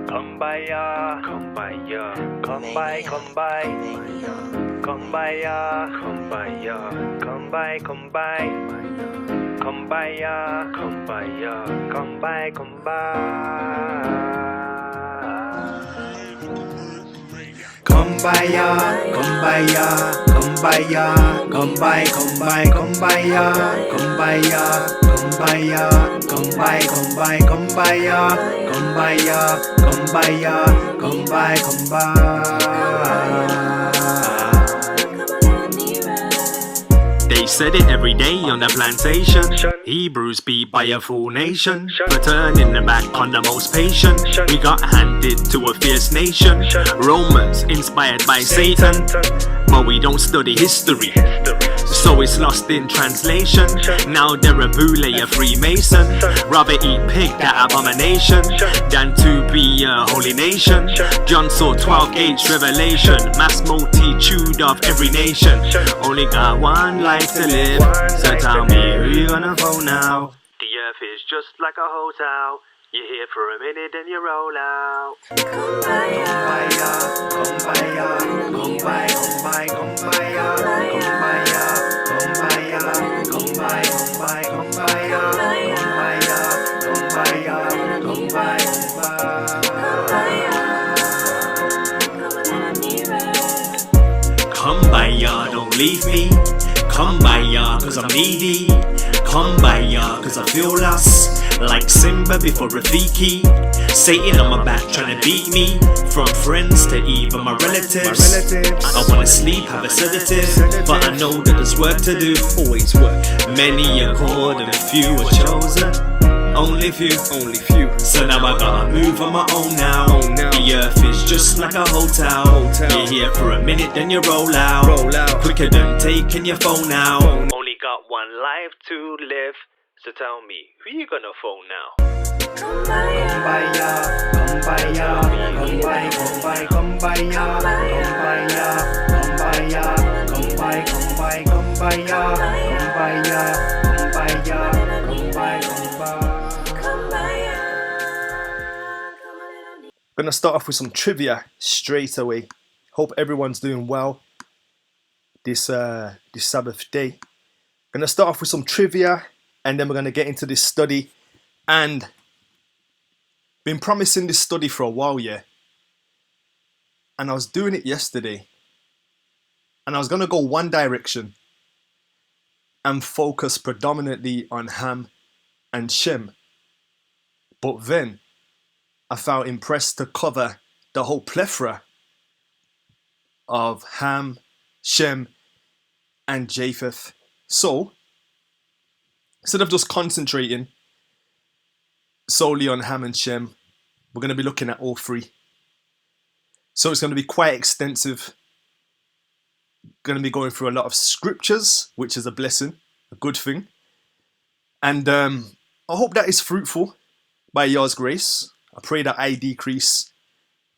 Kumbaya, kumbaya, kumbay, kumbay, kumbaya, kumbaya, kumbay, kumbay, kumbaya, kumbaya, kumbay, kumbay. Kumbaya, kumbaya, kumbaya, kumbay, kumbay, kumbaya, kumbaya, kumbaya, kumbay, kumbay, kumbaya, kumbaya, kumbaya, kumbay, kumbay. They said it every day on the plantation. Hebrews beat by a full nation. But turning the back on the most patient. We got handed to a fierce nation. Romans inspired by Satan. But we don't study history, so it's lost in translation. Now they're a boule, a Freemason. Rather eat pig, that abomination, than to be a holy nation. John saw 12 gates, revelation. Mass multitude of every nation. Only got one life to live, so tell me who you gonna phone now. The earth is just like a hotel. You're here for a minute, then you roll out. Kumbaya, kumbaya, kumbay, kumbay, kumbaya, kumbaya, kumbaya, kumbay, kumbay, kumbaya, kumbaya, kumbaya, kumbay, kumbay. Kumbaya, don't leave me. Kumbaya, cause I'm needy. Kumbaya, cause I feel lost. Like Simba before Rafiki. Satan on my back trying to beat me. From friends to even my relatives. I wanna sleep, have a sedative, but I know that there's work to do. Always work. Many are called and few are chosen. Only few. So now I gotta move on my own now. The earth is just like a hotel. You're here for a minute, then you roll out. Quicker than taking your phone out. Only got one life to live, so tell me, who you gonna phone now? Kumbaya, kumbaya, kumbay, kumbay, kumbaya, kumbaya, kumbaya, kumbay, kumbay, kumbaya, kumbaya, kumbaya, kumbay, kumbay. Gonna start off with some trivia straight away. Hope everyone's doing well this Sabbath day. Gonna start off with some trivia, and then we're gonna get into this study. And been promising this study for a while, yeah. And I was doing it yesterday, and I was gonna go one direction and focus predominantly on Ham and Shem. But then I felt impressed to cover the whole plethora of Ham, Shem, and Japheth. So instead of just concentrating solely on Ham and Shem, we're going to be looking at all three. So it's going to be quite extensive. Going to be going through a lot of scriptures, which is a blessing, a good thing. And I hope that is fruitful by Yah's grace. I pray that I decrease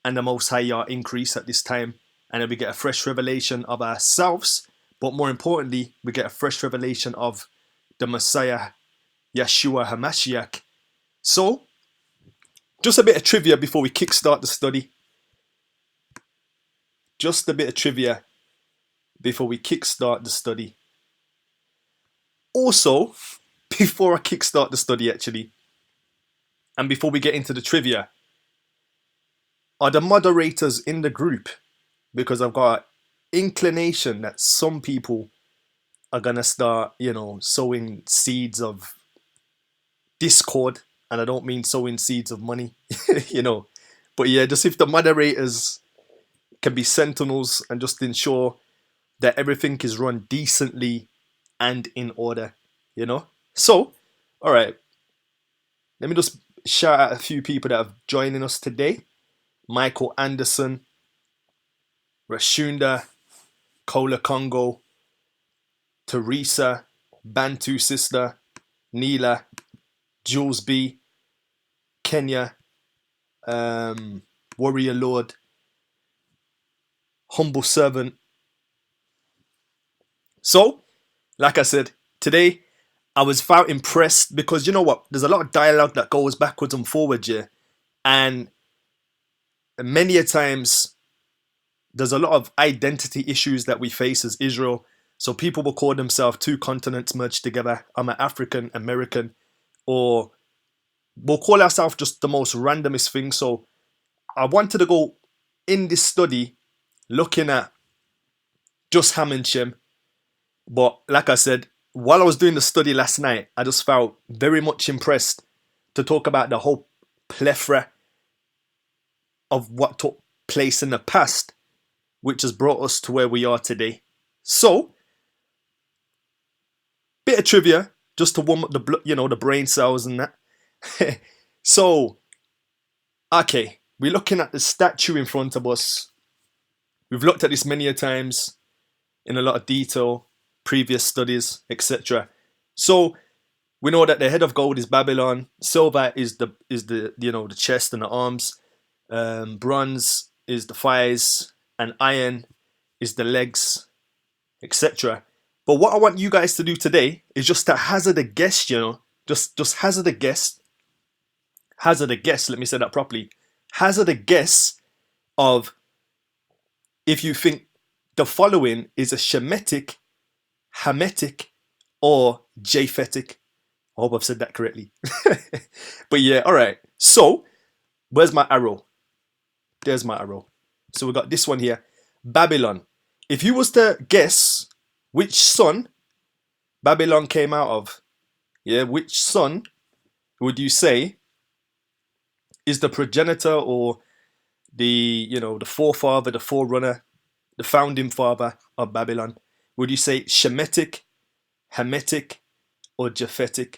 and the Most High Yah increase at this time, and that we get a fresh revelation of ourselves, but more importantly, we get a fresh revelation of the Messiah, Yeshua HaMashiach. So, just a bit of trivia before we kickstart the study. Just a bit of trivia before we kickstart the study. Also, before I kickstart the study actually, and before we get into the trivia, are the moderators in the group? Because I've got inclination that some people are gonna start, sowing seeds of discord. And I don't mean sowing seeds of money, But yeah, just if the moderators can be sentinels and just ensure that everything is run decently and in order, So, all right. Let me just shout out a few people that have joining us today. Michael Anderson, Rashunda, Kola Congo, Teresa, Bantu Sister, Neela, Jules B, Kenya, Warrior Lord, Humble Servant. So, like I said, today I was felt impressed because you know what? There's a lot of dialogue that goes backwards and forwards, yeah. And many a times there's a lot of identity issues that we face as Israel. So people will call themselves two continents merged together. I'm an African American, or we'll call ourselves just the most randomest thing. So I wanted to go in this study looking at just Ham and Shem. But like I said, while I was doing the study last night, I just felt very much impressed to talk about the whole plethora of what took place in the past, which has brought us to where we are today. So, bit of trivia just to warm up the brain cells and that. So, okay, we're looking at the statue in front of us. We've looked at this many a times in a lot of detail, previous studies, etc. So we know that the head of gold is Babylon, silver is the the chest and the arms, bronze is the thighs, and iron is the legs, etc. But what I want you guys to do today is just to hazard a guess, just hazard a guess. Hazard a guess, let me say that properly. Hazard a guess of if you think the following is a Shemitic, Hamitic, or Japhetic. I hope I've said that correctly. But yeah, alright. So, where's my arrow? There's my arrow. So we got this one here. Babylon. If you was to guess which son Babylon came out of, yeah, which son would you say is the progenitor or the forefather, the forerunner, the founding father of Babylon? Would you say Shemitic, Hamitic, or Japhetic?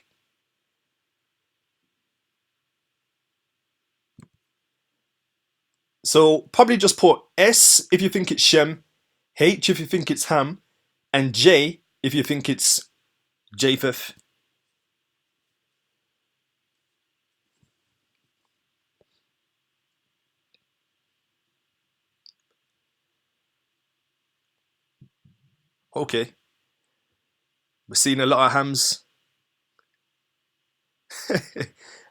So probably just put S if you think it's Shem, H if you think it's Ham, and J if you think it's Japheth. Okay. We're seeing a lot of Hams.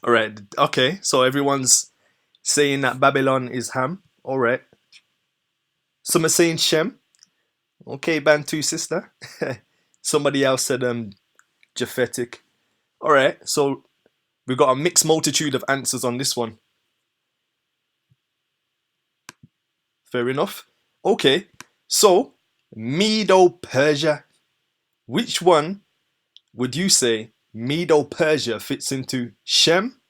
Alright, okay. So everyone's saying that Babylon is Ham. Alright. Some are saying Shem. Okay, Bantu sister. Somebody else said Japhetic. Alright, so we've got a mixed multitude of answers on this one. Fair enough. Okay, so Medo-Persia. Which one would you say Medo-Persia fits into? Shem,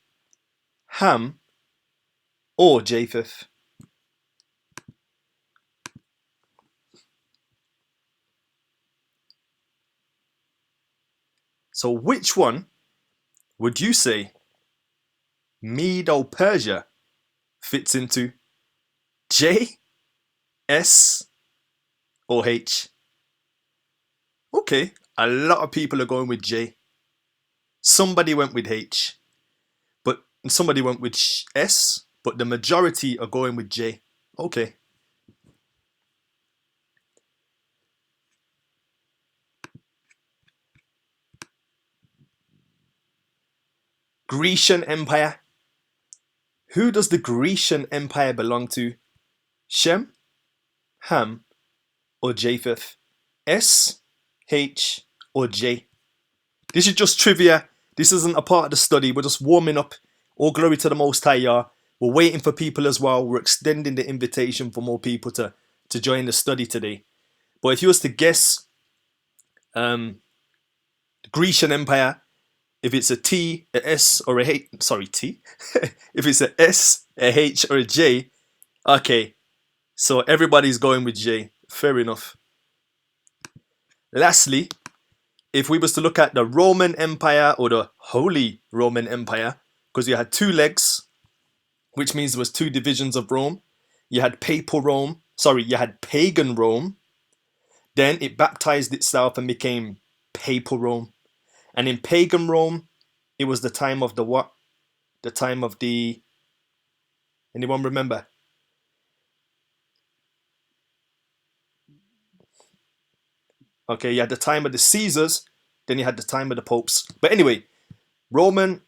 Ham, or Japheth? So which one would you say Medo-Persia fits into? J, S, or H? Okay, a lot of people are going with J. Somebody went with H, but somebody went with S, but the majority are going with J. Okay. Grecian Empire. Who does the Grecian Empire belong to? Shem, Ham, or Japheth? S, H, or J? This is just trivia. This isn't a part of the study. We're just warming up. All glory to the Most High Yah. We're waiting for people as well. We're extending the invitation for more people to join the study today. But if you was to guess the Grecian Empire, if it's a T, a S, or a H, sorry, T. If it's a S, a H, or a J, okay. So everybody's going with J. Fair enough. Lastly, if we was to look at the Roman Empire or the Holy Roman Empire, because you had two legs, which means there was two divisions of Rome. You had Papal Rome, you had Pagan Rome. Then it baptized itself and became Papal Rome. And in Pagan Rome, it was the time of the what? The time of the... Anyone remember? Okay, you had the time of the Caesars, then you had the time of the popes. But anyway, Roman,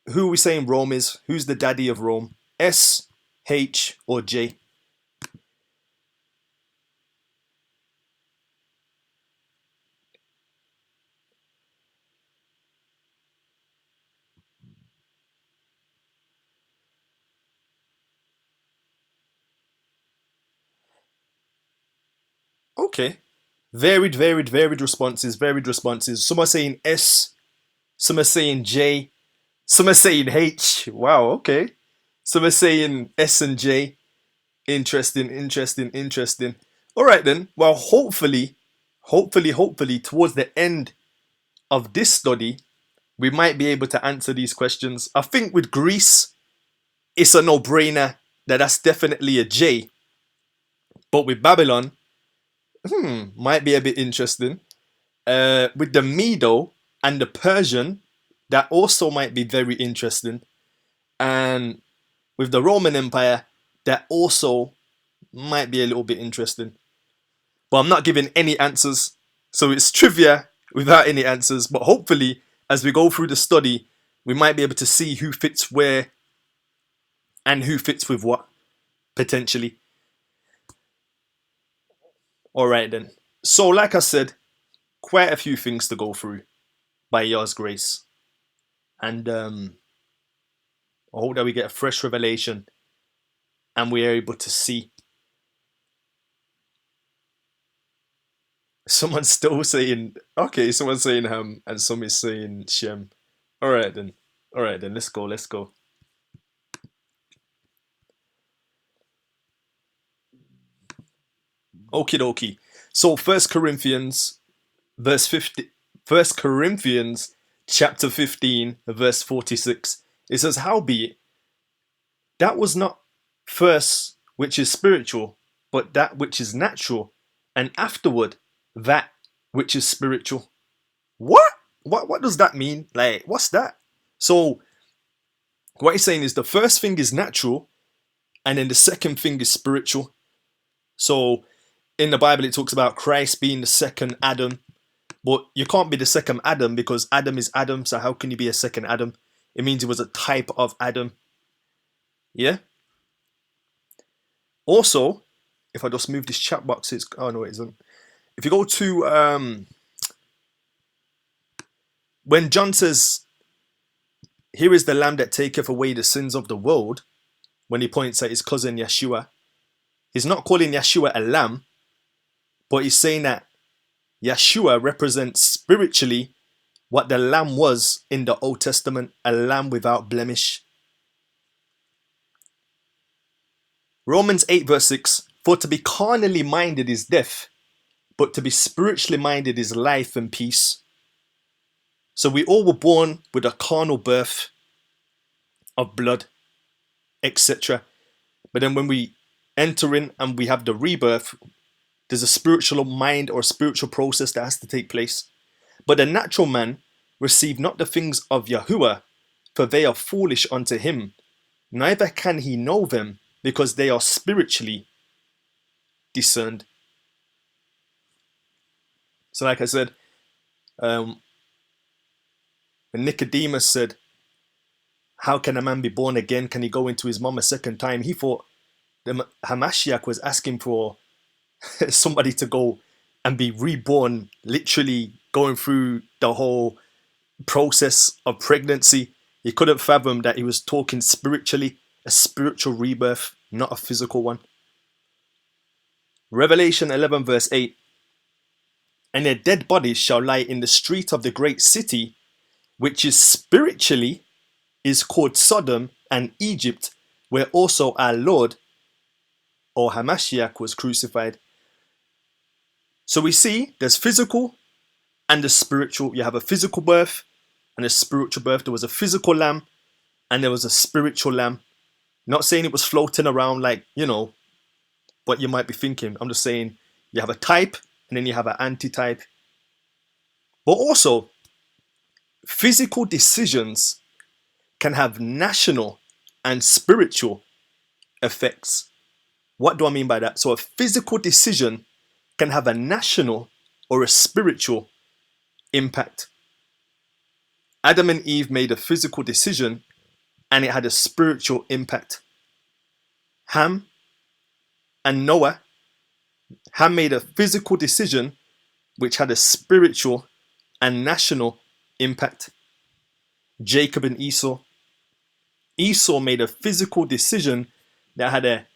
who are we saying Rome is? Who's the daddy of Rome? S, H, or J? Okay. Varied responses, varied responses. Some are saying S, some are saying J, some are saying H. Wow, okay. Some are saying S and J. Interesting. All right then. Well, hopefully, towards the end of this study, we might be able to answer these questions. I think with Greece, it's a no-brainer that's definitely a J. But with Babylon, might be a bit interesting. With the Medo and the Persian, that also might be very interesting. And with the Roman Empire, that also might be a little bit interesting. But I'm not giving any answers. So it's trivia without any answers. But hopefully, as we go through the study, we might be able to see who fits where and who fits with what, potentially. Alright then. So like I said, quite a few things to go through by Yah's grace. And I hope that we get a fresh revelation and we are able to see. Someone's still saying, okay, someone's saying Ham and some is saying Shem. Alright then, let's go. Okie dokie. So 1 Corinthians verse 50, 1 Corinthians chapter 15 verse 46. It says, howbeit, that was not first which is spiritual, but that which is natural, and afterward that which is spiritual. What? What does that mean? Like, what's that? So what he's saying is the first thing is natural, and then the second thing is spiritual. So in the Bible, it talks about Christ being the second Adam. But you can't be the second Adam because Adam is Adam. So how can you be a second Adam? It means he was a type of Adam. Yeah? Also, if I just move this chat box, it's... Oh, no, it isn't. If you go to... when John says, here is the lamb that taketh away the sins of the world, when he points at his cousin Yeshua, he's not calling Yeshua a lamb, but he's saying that Yeshua represents spiritually what the lamb was in the Old Testament, a lamb without blemish. Romans 8 verse 6, for to be carnally minded is death, but to be spiritually minded is life and peace. So we all were born with a carnal birth of blood, etc. But then when we enter in and we have the rebirth, there's a spiritual mind or spiritual process that has to take place. But the natural man received not the things of Yahuwah, for they are foolish unto him. Neither can he know them, because they are spiritually discerned. So like I said, when Nicodemus said, how can a man be born again? Can he go into his mom a second time? He thought the Hamashiach was asking for somebody to go and be reborn, literally going through the whole process of pregnancy. He couldn't fathom that he was talking spiritually, a spiritual rebirth, not a physical one. Revelation 11 verse 8, and their dead bodies shall lie in the street of the great city, which is spiritually is called Sodom and Egypt, where also our Lord or Hamashiach was crucified. So we see there's physical and the spiritual. You have a physical birth and a spiritual birth. There was a physical lamb and there was a spiritual lamb. Not saying it was floating around like, you know, what you might be thinking. I'm just saying you have a type and then you have an antitype. But also, physical decisions can have national and spiritual effects. What do I mean by that? So a physical decision can have a national or a spiritual impact. Adam and Eve made a physical decision and it had a spiritual impact. Ham and Noah. Ham made a physical decision which had a spiritual and national impact. Jacob and Esau. Esau made a physical decision that had a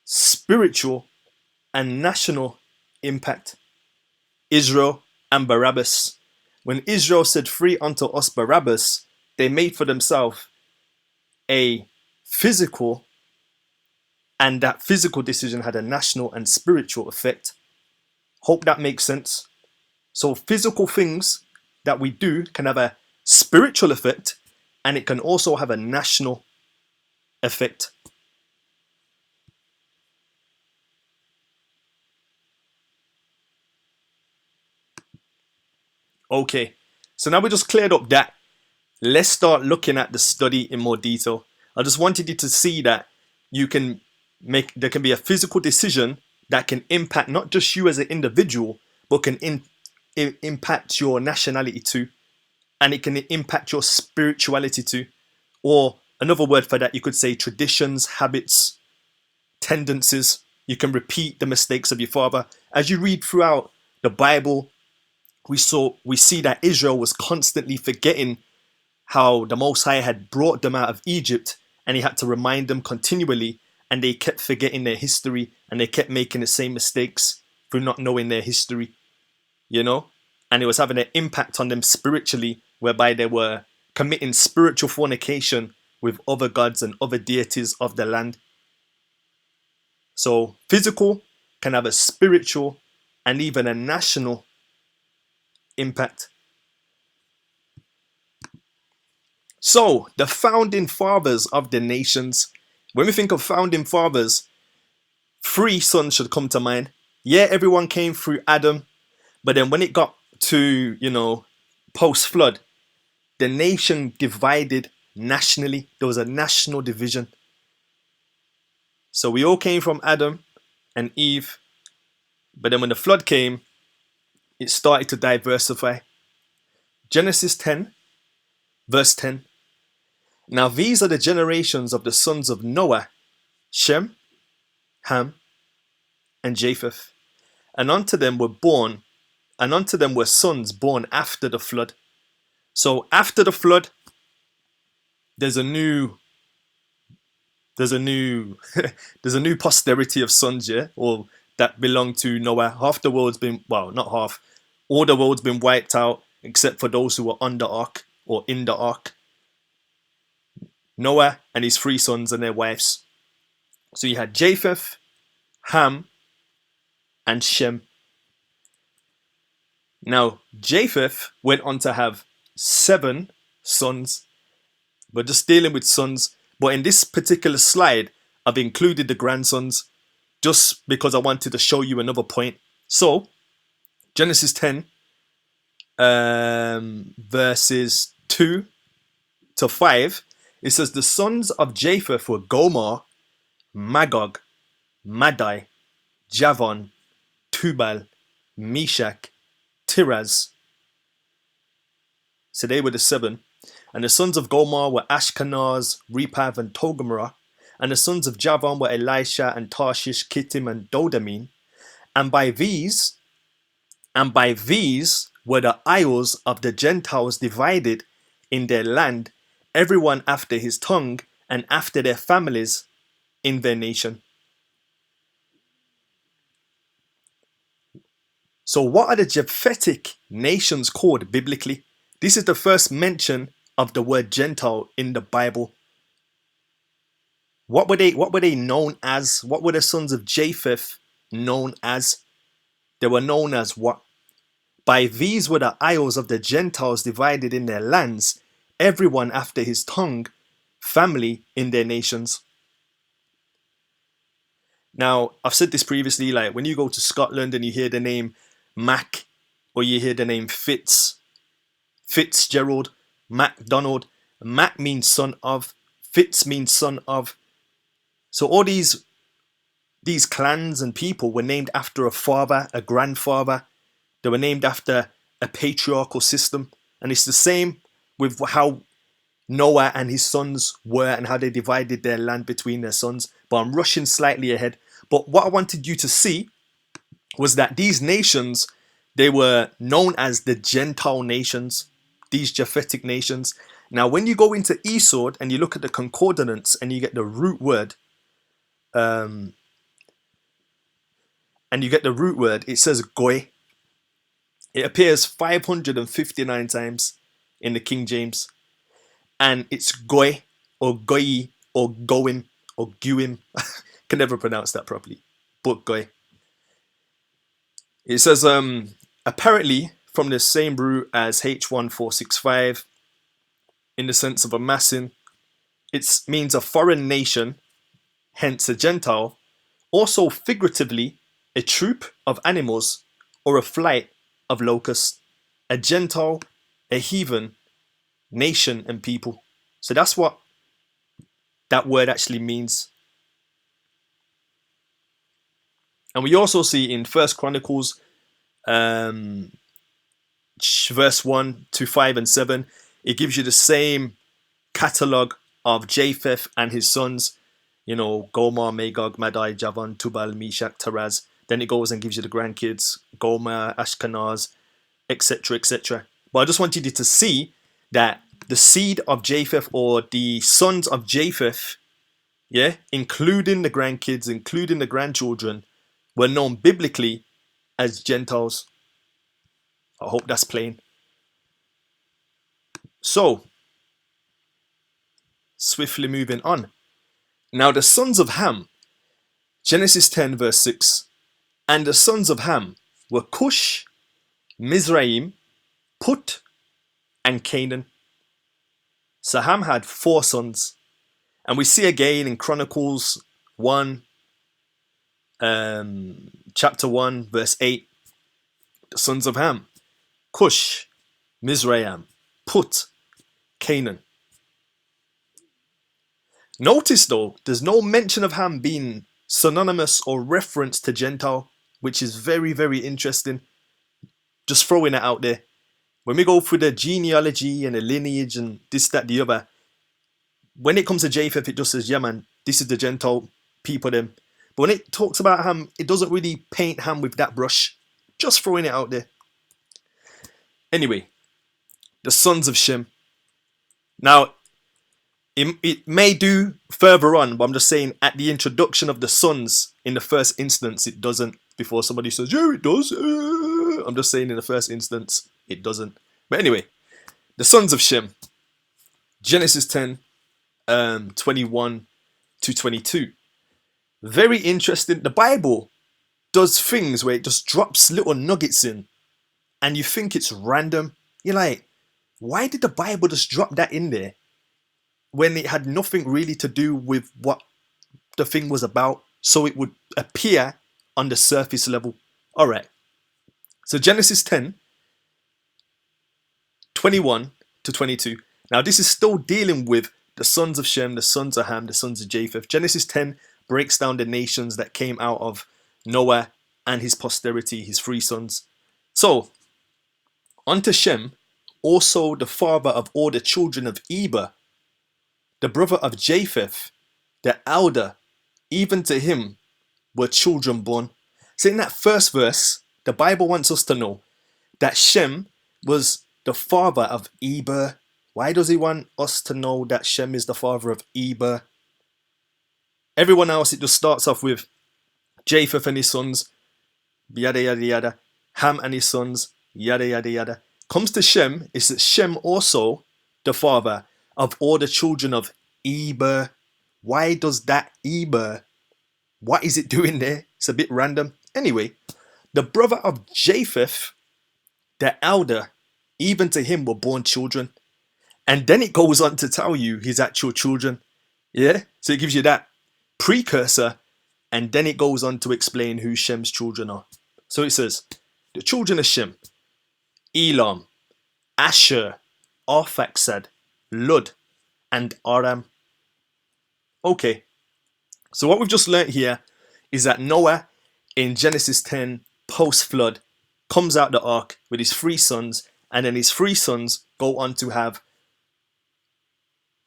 spiritual and national impact. Israel and Barabbas. When Israel said, "Free unto us Barabbas," they made for themselves a physical, and that physical decision had a national and spiritual effect. Hope that makes sense. So physical things that we do can have a spiritual effect, and it can also have a national effect. Okay, so now we just cleared up that. Let's start looking at the study in more detail. I just wanted you to see that there can be a physical decision that can impact not just you as an individual, but can impact your nationality too. And it can impact your spirituality too. Or another word for that, you could say traditions, habits, tendencies. You can repeat the mistakes of your father. As you read throughout the Bible, we see that Israel was constantly forgetting how the Most High had brought them out of Egypt, and he had to remind them continually, and they kept forgetting their history, and they kept making the same mistakes through not knowing their history, and it was having an impact on them spiritually, whereby they were committing spiritual fornication with other gods and other deities of the land. So physical can have a spiritual and even a national impact. So the founding fathers of the nations. When we think of founding fathers, 3 sons should come to mind. Yeah, everyone came through Adam, but then when it got to, post-flood, the nation divided nationally. There was a national division. So we all came from Adam and Eve, but then when the flood came, it started to diversify. Genesis 10, verse 10. Now these are the generations of the sons of Noah, Shem, Ham, and Japheth. And unto them were sons born after the flood. So after the flood, there's a new there's a new posterity of sons, or that belong to Noah. Half the world's been, well, not half, all the world's been wiped out except for those who were on the ark or in the ark. Noah and his 3 sons and their wives. So you had Japheth, Ham, and Shem. Now Japheth went on to have 7 sons. We're just dealing with sons, but in this particular slide, I've included the grandsons just because I wanted to show you another point. So, Genesis 10, verses 2 to 5, it says, the sons of Japheth were Gomer, Magog, Madai, Javan, Tubal, Meshach, Tiras. So they were the 7. And the sons of Gomer were Ashkenaz, Rephath, and Togarmah. And the sons of Javan were Elisha and Tarshish, Kittim, and Dodamine. And by these were the isles of the Gentiles divided in their land, everyone after his tongue and after their families in their nation. So what are the Japhetic nations called biblically? This is the first mention of the word Gentile in the Bible. What were they known as? What were the sons of Japheth known as? They were known as what? By these were the isles of the Gentiles divided in their lands, everyone after his tongue, family in their nations. Now, I've said this previously, like when you go to Scotland and you hear the name Mac, or you hear the name Fitzgerald, MacDonald, Mac means son of, Fitz means son of. So all these clans and people were named after a father, a grandfather. They were named after a patriarchal system. And it's the same with how Noah and his sons were and how they divided their land between their sons. But I'm rushing slightly ahead. But what I wanted you to see was that these nations, they were known as the Gentile nations, these Japhetic nations. Now, when you go into Esau and you look at the concordance and you get the root word, it says goy. It appears 559 times in the King James. And it's goy or goyi or goim or guim. Can never pronounce that properly. But goy. It says apparently from the same root as H1465 in the sense of amassing. It means a foreign nation, hence a Gentile. Also figuratively, a troop of animals or a flight of locusts. A Gentile, a heathen, nation and people. So that's what that word actually means. And we also see in First Chronicles verse 1 to 5 and 7, it gives you the same catalogue of Japheth and his sons, you know, Gomer, Magog, Madai, Javan, Tubal, Meshach, Taraz. Then it goes and gives you the grandkids, Gomer, Ashkenaz, etc., etc. But I just wanted you to see that the seed of Japheth, or the sons of Japheth, yeah, including the grandkids, including the grandchildren, were known biblically as Gentiles. I hope that's plain. So, swiftly moving on. Now the sons of Ham, Genesis 10 verse 6. And the sons of Ham were Cush, Mizraim, Put, and Canaan. So Ham had 4 sons. And we see again in Chronicles 1, chapter 1, verse 8, the sons of Ham, Cush, Mizraim, Put, Canaan. Notice though, there's no mention of Ham being synonymous or reference to Gentile, which is very, very interesting. Just throwing it out there. When we go through the genealogy and the lineage and this, that, the other, when it comes to Japheth, it just says, yeah man, this is the Gentile people them. But when it talks about Ham, it doesn't really paint Ham with that brush. Just throwing it out there. Anyway, the sons of Shem. Now, it may do further on, but I'm just saying at the introduction of the sons, in the first instance, it doesn't. Before somebody says, yeah, it does. I'm just saying in the first instance, it doesn't. But anyway, the sons of Shem. Genesis 10, 21 to 22. Very interesting. The Bible does things where it just drops little nuggets in and you think it's random. You're like, why did the Bible just drop that in there when it had nothing really to do with what the thing was about, so it would appear on the surface level? All right. So Genesis 10, 21 to 22. Now this is still dealing with the sons of Shem, the sons of Ham, the sons of Japheth. Genesis 10 breaks down the nations that came out of Noah and his posterity, his 3 sons. So, unto Shem, also the father of all the children of Eber, the brother of Japheth, the elder, even to him were children born. So in that first verse, the Bible wants us to know that Shem was the father of Eber. Why does he want us to know that Shem is the father of Eber? Everyone else, it just starts off with Japheth and his sons, yada yada yada. Ham and his sons, yada yada yada. Comes to Shem, it's Shem also the father of all the children of Eber. Why does that Eber? What is it doing there? It's a bit random. Anyway, the brother of Japheth, the elder, even to him were born children. And then it goes on to tell you his actual children. Yeah? So it gives you that precursor, and then it goes on to explain who Shem's children are. So it says, the children of Shem, Elam, Asher, Arphaxad, Lud, and Aram. Okay, so what we've just learnt here is that Noah in Genesis 10 post-flood comes out the ark with his 3 sons, and then his 3 sons go on to have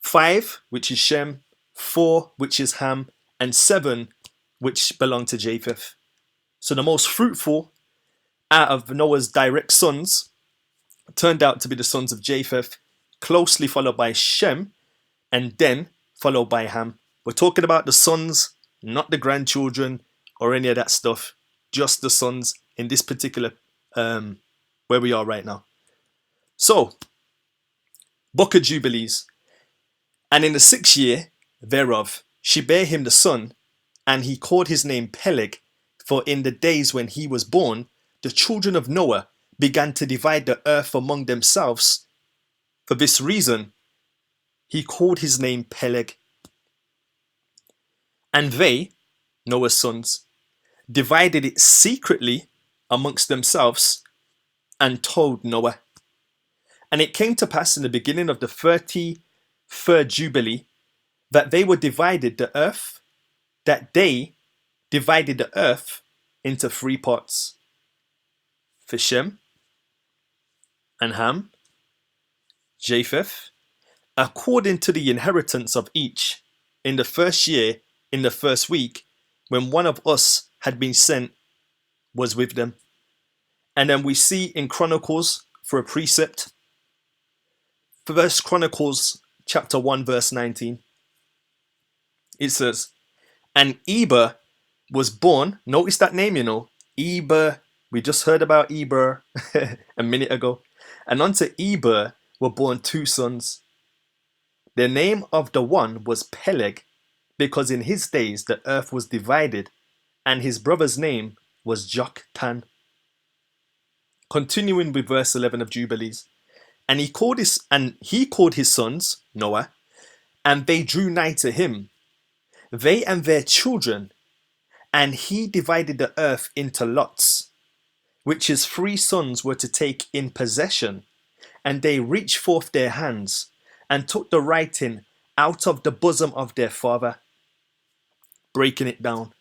5, which is Shem, 4, which is Ham, and 7, which belong to Japheth. So the most fruitful out of Noah's direct sons turned out to be the sons of Japheth, closely followed by Shem, and then followed by Ham. We're talking about the sons, not the grandchildren or any of that stuff, just the sons in this particular where we are right now. So, Book of Jubilees. And in the 6th year thereof, she bare him the son, and he called his name Peleg, for in the days when he was born, the children of Noah began to divide the earth among themselves. For this reason, he called his name Peleg. And they, Noah's sons, divided it secretly amongst themselves and told Noah. And it came to pass in the beginning of the 33rd Jubilee that they divided the earth into 3 parts. For Shem and Ham, Japheth, according to the inheritance of each, in the 1st year, in the 1st week, when one of us had been sent, was with them. And then we see in Chronicles, for a precept, 1 Chronicles chapter 1 verse 19. It says, and Eber was born, notice that name, Eber, we just heard about Eber a minute ago. And unto Eber were born 2 sons. The name of the one was Peleg, because in his days the earth was divided, and his brother's name was Joktan. Continuing with verse 11 of Jubilees. And he called his sons, Noah, and they drew nigh to him, they and their children, and he divided the earth into lots, which his 3 sons were to take in possession. And they reached forth their hands, and took the writing out of the bosom of their father. Breaking it down.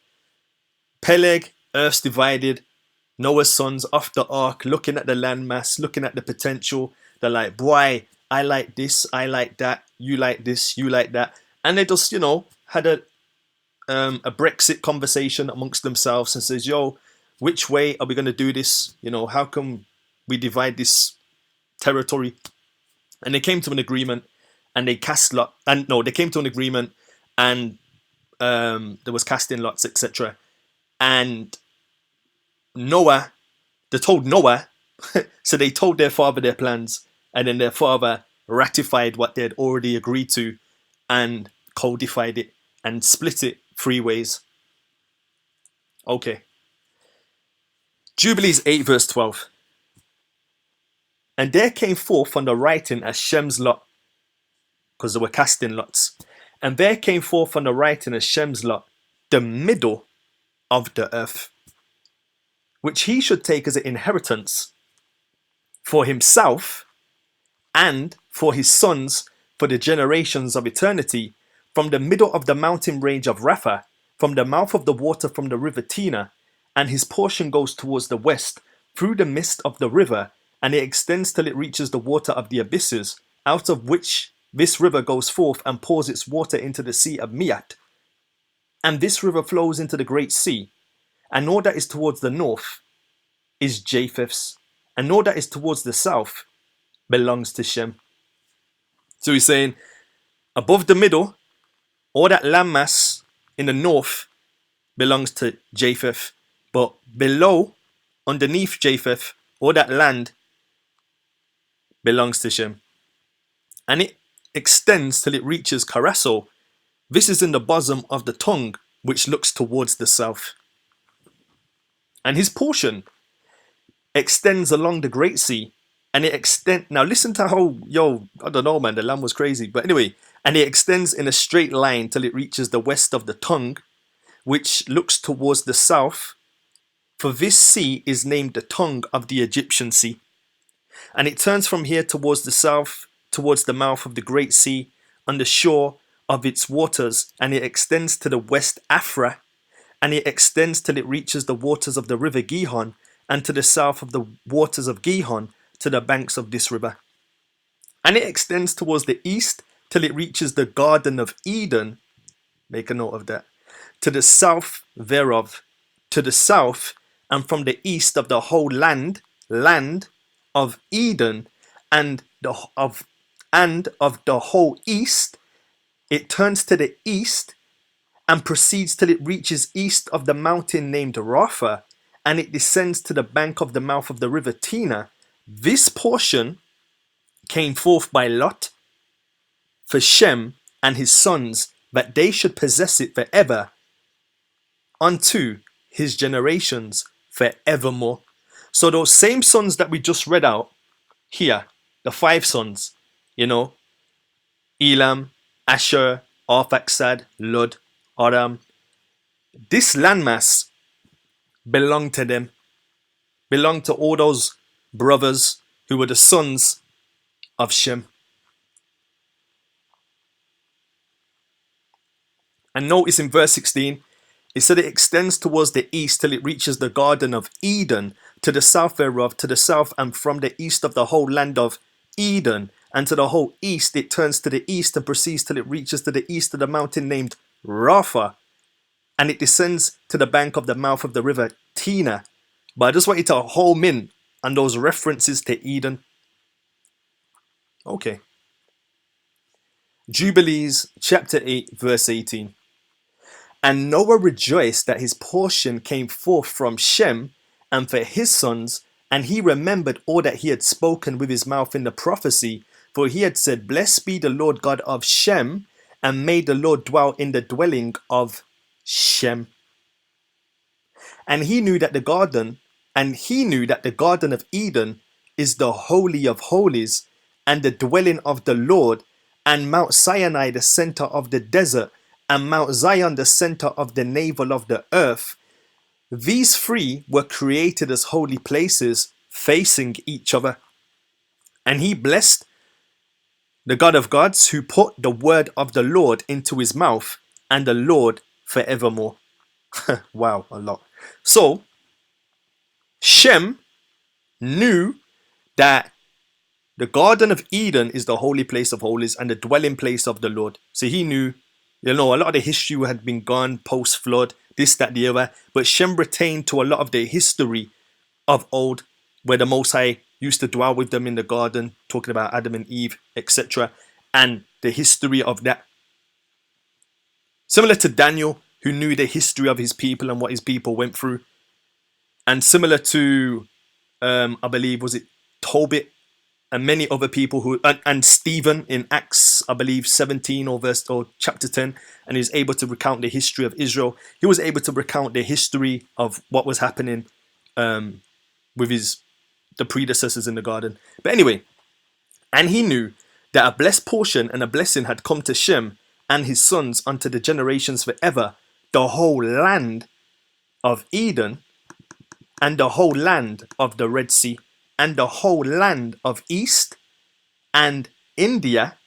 Peleg, earth's divided, Noah's sons off the ark, looking at the landmass, looking at the potential. They're like, boy, I like this, I like that, you like this, you like that. And they just, had a Brexit conversation amongst themselves and says, yo, which way are we going to do this? How can we divide this territory? And they came to an agreement, and they cast lot. And no, they came to an agreement, and there was casting lots, etc. And Noah, they told Noah, so they told their father their plans, and then their father ratified what they had already agreed to and codified it and split it 3 ways. Okay. Jubilees 8 verse 12. And there came forth on the writing as Shem's lot, because they were casting lots. And there came forth on the writing as Shem's lot, the middle of the earth, which he should take as an inheritance for himself and for his sons for the generations of eternity, from the middle of the mountain range of Rapha, from the mouth of the water from the river Tina, and his portion goes towards the west, through the midst of the river, and it extends till it reaches the water of the abysses, out of which this river goes forth and pours its water into the sea of Miat. And this river flows into the great sea, and all that is towards the north is Japheth's, and all that is towards the south belongs to Shem. So he's saying, above the middle, all that landmass in the north belongs to Japheth, but below, underneath Japheth, all that land belongs to Shem. And it extends till it reaches Carasso. This is in the bosom of the tongue, which looks towards the south. And his portion extends along the Great Sea, and it extends. Now listen to how, I don't know, man, the lamb was crazy. But anyway, and it extends in a straight line till it reaches the west of the tongue, which looks towards the south. For this sea is named the tongue of the Egyptian Sea. And it turns from here towards the south, towards the mouth of the Great Sea, on the shore of its waters, and it extends to the west Afra, and it extends till it reaches the waters of the river Gihon, and to the south of the waters of Gihon, to the banks of this river. And it extends towards the east, till it reaches the Garden of Eden. Make a note of that. To the south thereof, to the south, and from the east of the whole land of Eden, and of the whole east, it turns to the east and proceeds till it reaches east of the mountain named Rapha, and it descends to the bank of the mouth of the river Tina. This portion came forth by lot for Shem and his sons, that they should possess it forever, unto his generations forevermore. So those same sons that we just read out here, the 5 sons, Elam, Asher, Arphaxad, Lud, Aram, this landmass belonged to them, belonged to all those brothers who were the sons of Shem. And notice in verse 16, it said it extends towards the east till it reaches the Garden of Eden, to the south thereof, to the south, and from the east of the whole land of Eden, and to the whole east it turns to the east and proceeds till it reaches to the east of the mountain named Rapha, and it descends to the bank of the mouth of the river Tina. But I just want you to home in on those references to Eden. Okay. Jubilees chapter 8 verse 18. And Noah rejoiced that his portion came forth from Shem, and for his sons, and he remembered all that he had spoken with his mouth in the prophecy, for he had said, Blessed be the Lord God of Shem, and may the Lord dwell in the dwelling of Shem. And he knew that the garden of Eden is the holy of holies, and the dwelling of the Lord, and Mount Sinai the center of the desert, and Mount Zion the center of the navel of the earth. These 3 were created as holy places facing each other. And he blessed the God of gods, who put the word of the Lord into his mouth, and the Lord forevermore. Wow, a lot. So Shem knew that the Garden of Eden is the holy place of holies and the dwelling place of the Lord. So he knew, a lot of the history had been gone post-flood, this, that, the other. But Shem retained to a lot of the history of old, where the Most High used to dwell with them in the garden, talking about Adam and Eve, etc. And the history of that. Similar to Daniel, who knew the history of his people and what his people went through. And similar to, I believe, was it Tobit, and many other people who, and Stephen in Acts, I believe, 17 or chapter 10, and he's able to recount the history of Israel. He was able to recount the history of what was happening with the predecessors in the garden. But anyway, and he knew that a blessed portion and a blessing had come to Shem and his sons unto the generations forever, the whole land of Eden, and the whole land of the Red Sea, and the whole land of East, and India,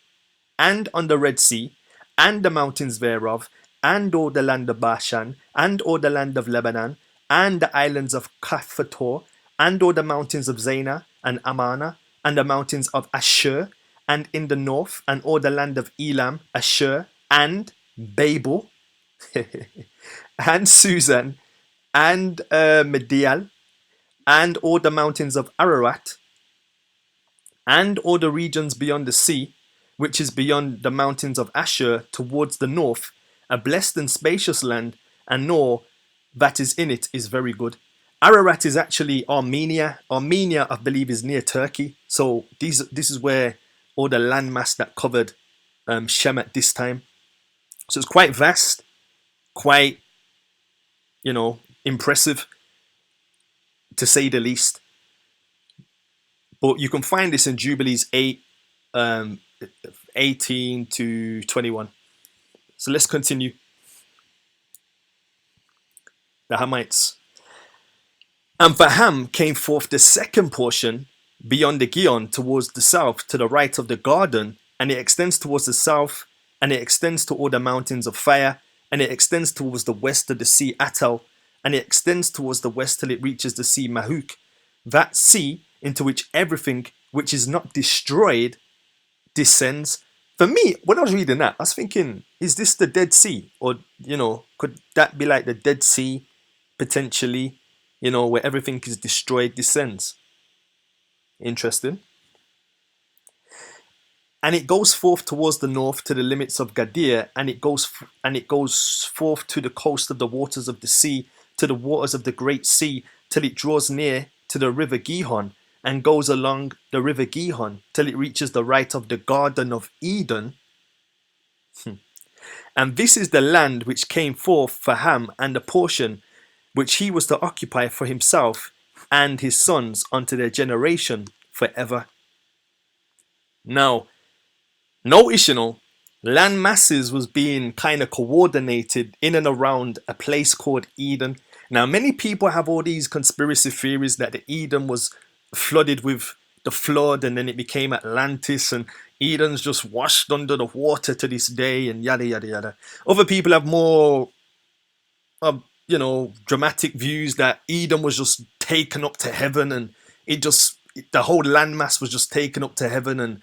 and on the Red Sea, and the mountains thereof, and all the land of Bashan, and all the land of Lebanon, and the islands of Kaphator, and all the mountains of Zainah and Amana, and the mountains of Ashur, and in the north, and all the land of Elam, Ashur, and Babel, and Susan, and Medial, and all the mountains of Ararat, and all the regions beyond the sea, which is beyond the mountains of Ashur towards the north, a blessed and spacious land, and all that is in it is very good. Ararat is actually Armenia. Armenia, I believe, is near Turkey. So this is where all the landmass that covered Shem at this time. So it's quite vast, quite, impressive, to say the least. But you can find this in Jubilees 8, 18 to 21. So let's continue. The Hamites. And for Ham came forth the second portion beyond the Gihon towards the south to the right of the garden, and it extends towards the south, and it extends to all the mountains of fire, and it extends towards the west of the sea Attal, and it extends towards the west till it reaches the sea Mahuk, that sea into which everything which is not destroyed descends, For me, when I was reading that, I was thinking, is this the Dead Sea? Or, could that be like the Dead Sea, potentially, where everything is destroyed, descends? Interesting. And it goes forth towards the north to the limits of Gadir, and it goes forth to the coast of the waters of the sea, to the waters of the great sea, till it draws near to the river Gihon, and goes along the river Gihon till it reaches the right of the Garden of Eden. And this is the land which came forth for Ham, and the portion which he was to occupy for himself and his sons unto their generation forever. Now, notice, land masses was being kind of coordinated in and around a place called Eden. Now, many people have all these conspiracy theories that the Eden was flooded with the flood and then it became Atlantis and Eden's just washed under the water to this day and yada, yada, yada. Other people have more, dramatic views that Eden was just taken up to heaven and the whole landmass was just taken up to heaven and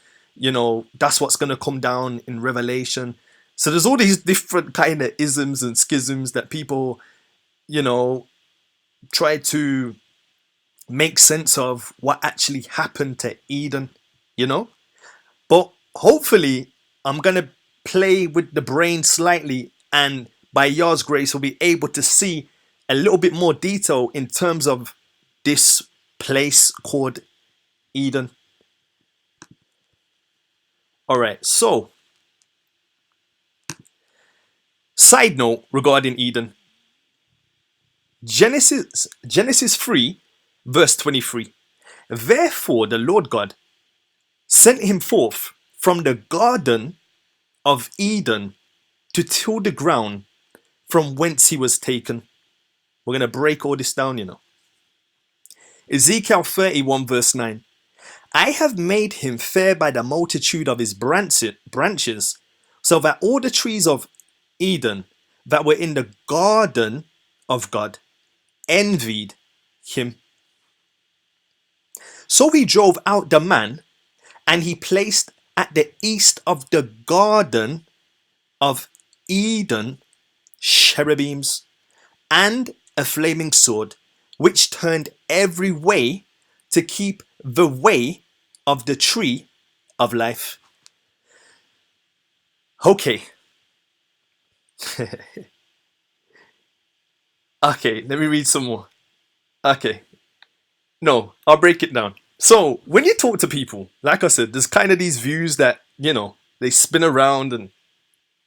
that's what's going to come down in Revelation. So there's all these different kind of isms and schisms that people, try to make sense of what actually happened to Eden, But hopefully I'm going to play with the brain slightly and by Yah's grace we'll be able to see a little bit more detail in terms of this place called Eden. Alright, so side note regarding Eden. Genesis 3 verse 23. Therefore the Lord God sent him forth from the garden of Eden to till the ground from whence he was taken. We're going to break all this down, Ezekiel 31 verse 9. I have made him fair by the multitude of his branches, so that all the trees of Eden that were in the garden of God envied him. So he drove out the man, and he placed at the east of the garden of Eden cherubims and a flaming sword, which turned every way to keep the way of the tree of life. Okay. Okay, let me read some more. Okay. No, I'll break it down. So, when you talk to people, like I said, there's kind of these views that, they spin around and,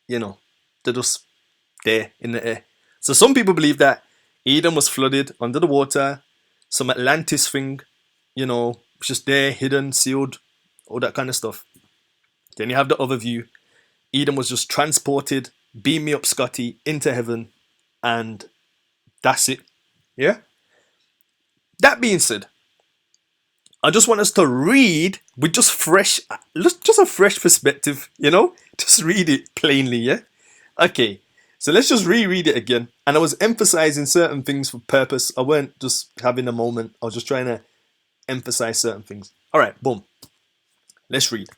they're just there in the air. So some people believe that Eden was flooded under the water, some Atlantis thing, just there, hidden, sealed, all that kind of stuff. Then you have the other view. Eden was just transported, beam me up Scotty, into heaven, and that's it. Yeah? That being said, I just want us to read with just a fresh perspective, Just read it plainly, yeah? Okay, so let's just reread it again. And I was emphasizing certain things for purpose. I weren't just having a moment. I was just trying to emphasize certain things. All right, boom. Let's read.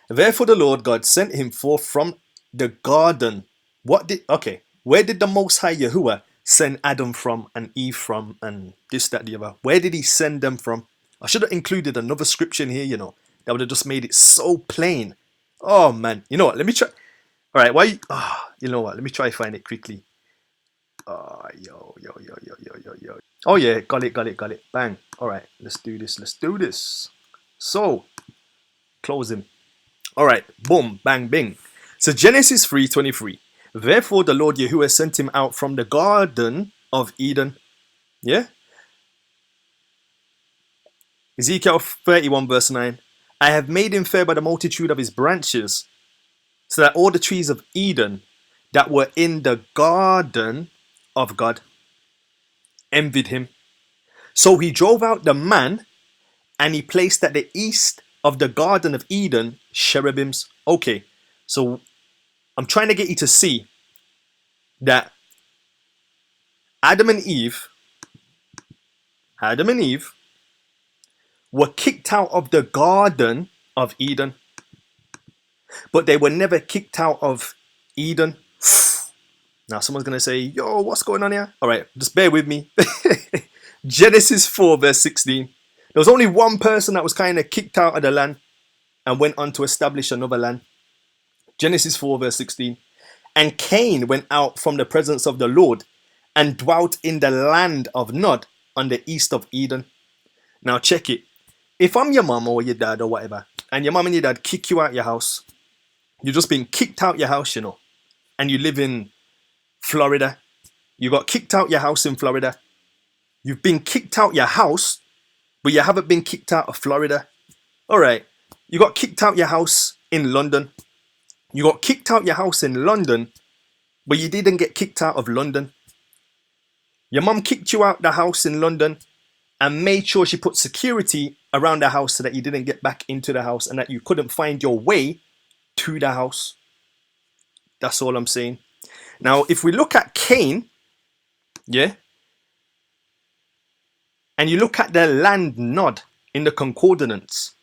Therefore the Lord God sent him forth from the garden. Where did the Most High Yahuwah send Adam from and Eve from and this, that, the other? Where did he send them from? I should have included another scripture in here, that would have just made it so plain. Oh man, you know what? Let me try. All right, you know what? Let me try find it quickly. Yo. Oh yeah, got it. Bang. All right, let's do this. So, closing. All right, boom, bang, bing. So Genesis 3:23. Therefore the Lord Yahuwah sent him out from the garden of Eden. Yeah. Ezekiel 31 verse 9. I have made him fair by the multitude of his branches, so that all the trees of Eden that were in the garden of God envied him. So he drove out the man, and he placed at the east of the garden of Eden cherubims. Okay, so I'm trying to get you to see that Adam and Eve were kicked out of the garden of Eden. but they were never kicked out of Eden. Now someone's going to say, yo, what's going on here? All right, just bear with me. Genesis 4 verse 16. There was only one person that was kind of kicked out of the land and went on to establish another land. Genesis 4 verse 16. And Cain went out from the presence of the Lord and dwelt in the land of Nod on the east of Eden. Now check it. If I'm your mom or your dad or whatever, and your mom and your dad kick you out your house, you've just been kicked out your house, you know, and you live in Florida. You got kicked out your house in Florida. You've been kicked out your house, but you haven't been kicked out of Florida. All right. You got kicked out your house in London. You got kicked out your house in London, but you didn't get kicked out of London. Your mom kicked you out the house in London and made sure she put security around the house so that you didn't get back into the house and that you couldn't find your way to the house. That's all I'm saying. Now, if we look at Cain, yeah, and you look at the land Nod in the concordance,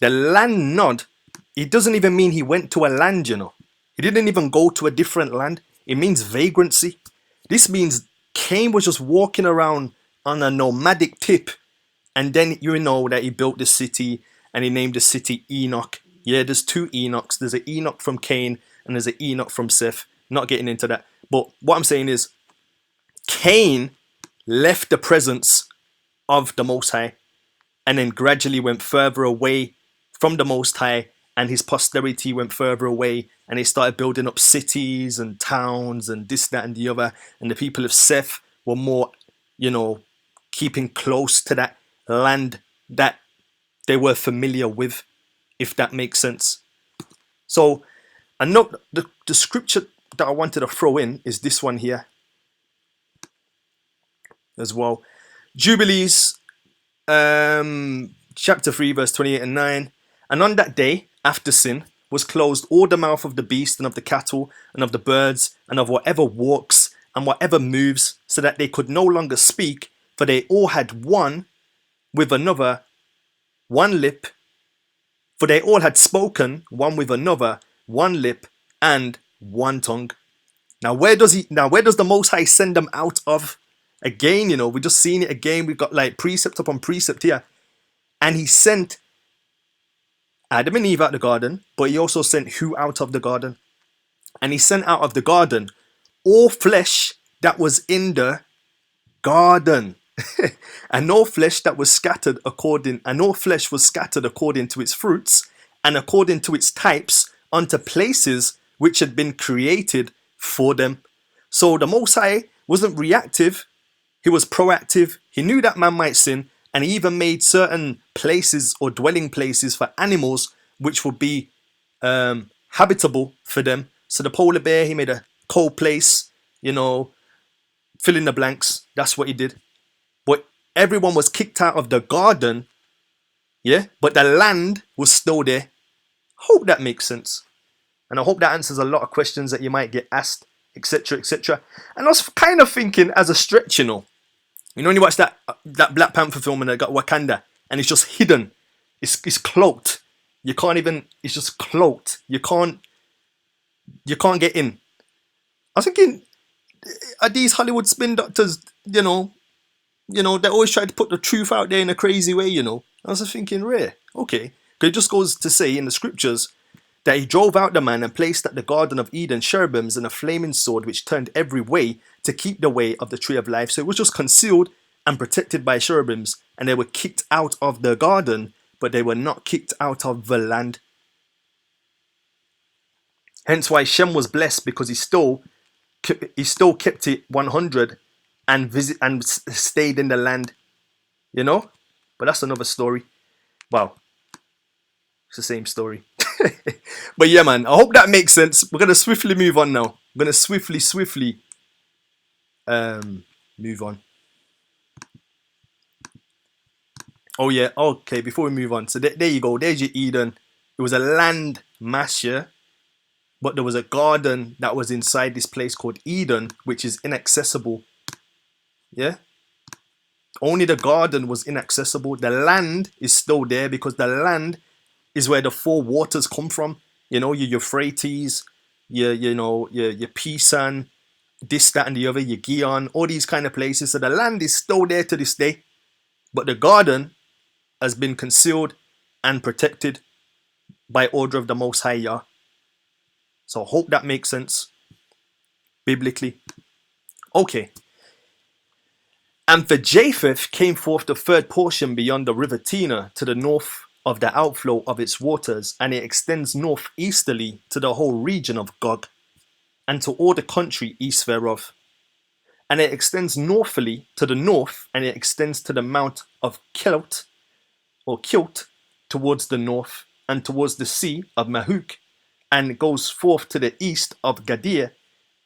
the land Nod, it doesn't even mean he went to a land, you know. He didn't even go to a different land. It means vagrancy. This means Cain was just walking around on a nomadic tip, and then you know that he built the city and he named the city Enoch. Yeah, there's two Enochs. There's an Enoch from Cain and there's an Enoch from Seth. Not getting into that. But what I'm saying is Cain left the presence of the Most High and then gradually went further away from the Most High, and his posterity went further away, and they started building up cities and towns and this, that and the other, and the people of Seth were more, you know, keeping close to that land that they were familiar with, if that makes sense. So I know the scripture that I wanted to throw in is this one here as well. Jubilees chapter 3 verse 28 and 9. And on that day after sin was closed all the mouth of the beast and of the cattle and of the birds and of whatever walks and whatever moves, so that they could no longer speak, for they all had one with another one lip, for they all had spoken one with another one lip and one tongue. Now where does the Most High send them out of? Again, you know, we just seen it again. We've got like precept upon precept here. And he sent Adam and Eve out of the garden, but he also sent who out of the garden? And he sent out of the garden all flesh that was in the garden. And no flesh that was scattered no flesh was scattered according to its fruits and according to its types unto places which had been created for them. So the Most High wasn't reactive, he was proactive. He knew that man might sin, and he even made certain places or dwelling places for animals which would be habitable for them. So the polar bear, he made a cold place, you know, fill in the blanks. That's what he did. But everyone was kicked out of the garden, yeah, but the land was still there. Hope that makes sense. And I hope that answers a lot of questions that you might get asked, etc., etc. And I was kind of thinking as a stretch, you know, when you watch that Black Panther film and they got Wakanda and it's just hidden, it's cloaked. You can't even, it's just cloaked. You can't get in. I was thinking, are these Hollywood spin doctors, you know, they always try to put the truth out there in a crazy way, you know. I was thinking, rare, okay. Because it just goes to say in the scriptures that he drove out the man and placed at the Garden of Eden cherubims and a flaming sword which turned every way to keep the way of the tree of life. So it was just concealed and protected by cherubims, and they were kicked out of the garden, but they were not kicked out of the land. Hence why Shem was blessed, because he still kept it 100 and stayed in the land, you know. But that's another story. Wow, it's the same story. But yeah, man, I hope that makes sense. We're gonna swiftly move on now. We're gonna swiftly move on. Oh yeah, okay, before we move on, so there you go, there's your Eden. It was a land mass, yeah, but there was a garden that was inside this place called Eden, which is inaccessible. Yeah, only the garden was inaccessible. The land is still there, because the land is where the four waters come from, You know, your Euphrates, your Pisan, this, that, and the other, your Gihon, all these kind of places. So the land is still there to this day, but the garden has been concealed and protected by order of the Most High Yah. So I hope that makes sense biblically. Okay. And for Japheth came forth the third portion beyond the river Tina to the north of the outflow of its waters, and it extends northeasterly to the whole region of Gog, and to all the country east thereof. And it extends northerly to the north, and it extends to the mount of Kilt, or Kilt, towards the north, and towards the sea of Mahuk, and it goes forth to the east of Gadir,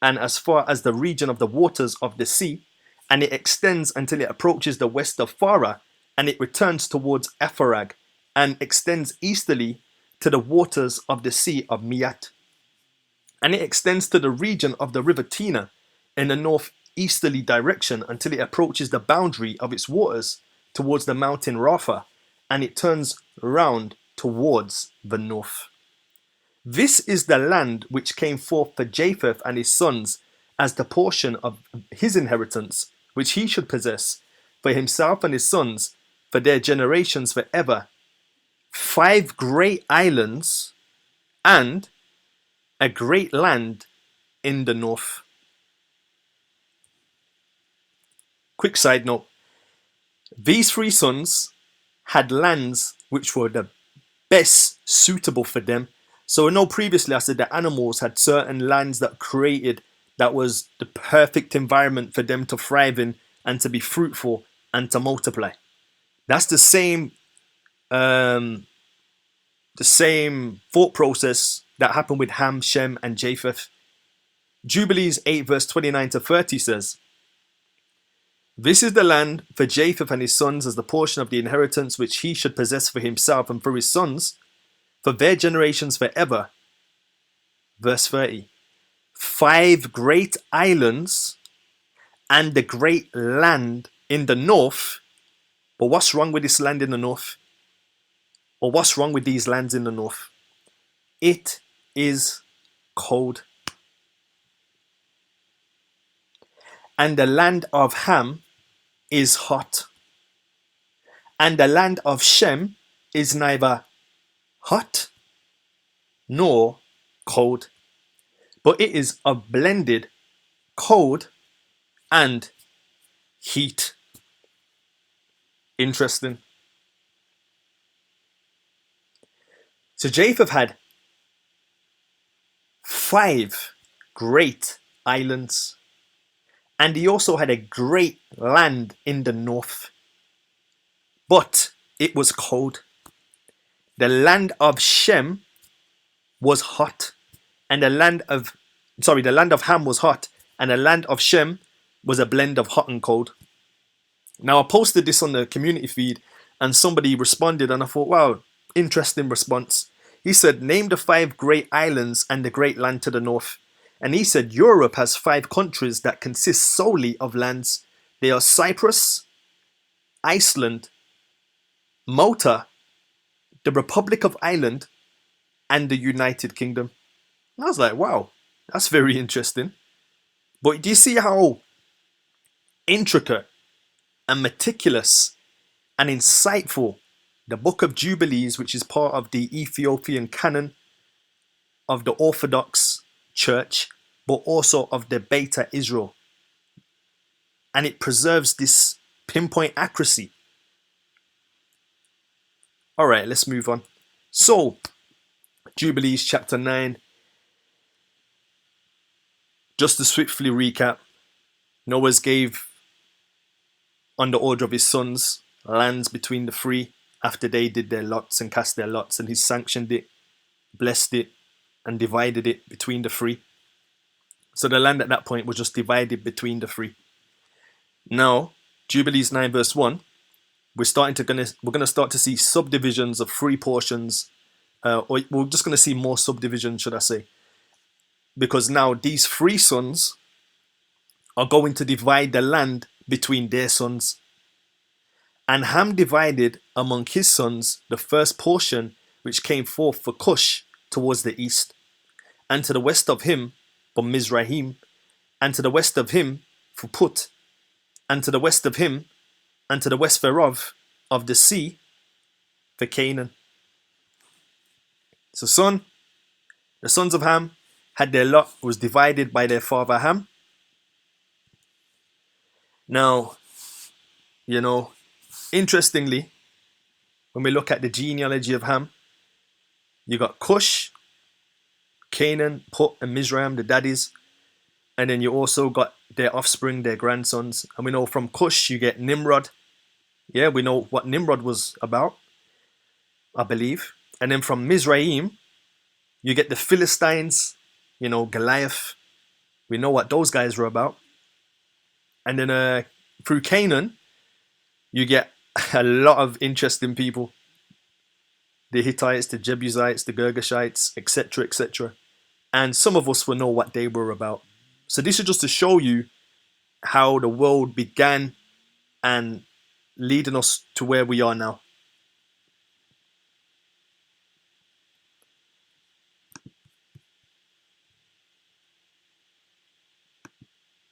and as far as the region of the waters of the sea, and it extends until it approaches the west of Farah, and it returns towards Epharag, and extends easterly to the waters of the sea of Miat. And it extends to the region of the river Tina in the northeasterly direction until it approaches the boundary of its waters towards the mountain Rapha, and it turns round towards the north. This is the land which came forth for Japheth and his sons as the portion of his inheritance, which he should possess for himself and his sons for their generations forever. 5 great islands and a great land in the north. Quick side note. These 3 sons had lands which were the best suitable for them. So I know previously I said that animals had certain lands that created that was the perfect environment for them to thrive in and to be fruitful and to multiply. That's the same thought process that happened with Ham, Shem, and Japheth. Jubilees 8 verse 29 to 30 says, "This is the land for Japheth and his sons as the portion of the inheritance which he should possess for himself and for his sons, for their generations forever." Verse 30. 5 great islands and the great land in the north. But what's wrong with this land in the north? Or what's wrong with these lands in the north? It is cold. And the land of Ham is hot. And the land of Shem is neither hot nor cold, but it is a blended cold and heat. Interesting. So Japheth had 5 great islands, and he also had a great land in the north, but it was cold. The land of Shem was hot, and the land of Ham was hot, and the land of Shem was a blend of hot and cold. Now I posted this on the community feed, and somebody responded, and I thought, wow, interesting response. He said, name the 5 great islands and the great land to the north. And he said, Europe has 5 countries that consist solely of lands. They are Cyprus, Iceland, Malta, the Republic of Ireland, and the United Kingdom. And I was like, wow, that's very interesting. But do you see how intricate and meticulous and insightful the Book of Jubilees, which is part of the Ethiopian canon of the Orthodox Church, but also of the Beta Israel. And it preserves this pinpoint accuracy. All right, let's move on. So, Jubilees chapter 9. Just to swiftly recap, Noah gave, on the order of his sons, lands between the 3 after they did their lots and cast their lots, and he sanctioned it, blessed it, and divided it between the 3. So the land at that point was just divided between the 3. Now, Jubilees 9 verse 1, we're going to start to see subdivisions of 3 portions, or we're just going to see more subdivisions, should I say, because now these 3 sons are going to divide the land between their sons. And Ham divided among his sons the first portion which came forth for Cush, towards the east, and to the west of him for Mizraim, and to the west of him for Put, and to the west of him, and to the west thereof of the sea for Canaan. So the sons of Ham had their lot was divided by their father Ham. Now, interestingly, when we look at the genealogy of Ham, you got Cush, Canaan, Put, and Mizraim, the daddies. And then you also got their offspring, their grandsons. And we know from Cush you get Nimrod. Yeah, we know what Nimrod was about, I believe. And then from Mizraim, you get the Philistines, Goliath. We know what those guys were about. And then through Canaan, you get a lot of interesting people. The Hittites, the Jebusites, the Girgashites, etc., etc. And some of us will know what they were about. So this is just to show you how the world began and leading us to where we are now.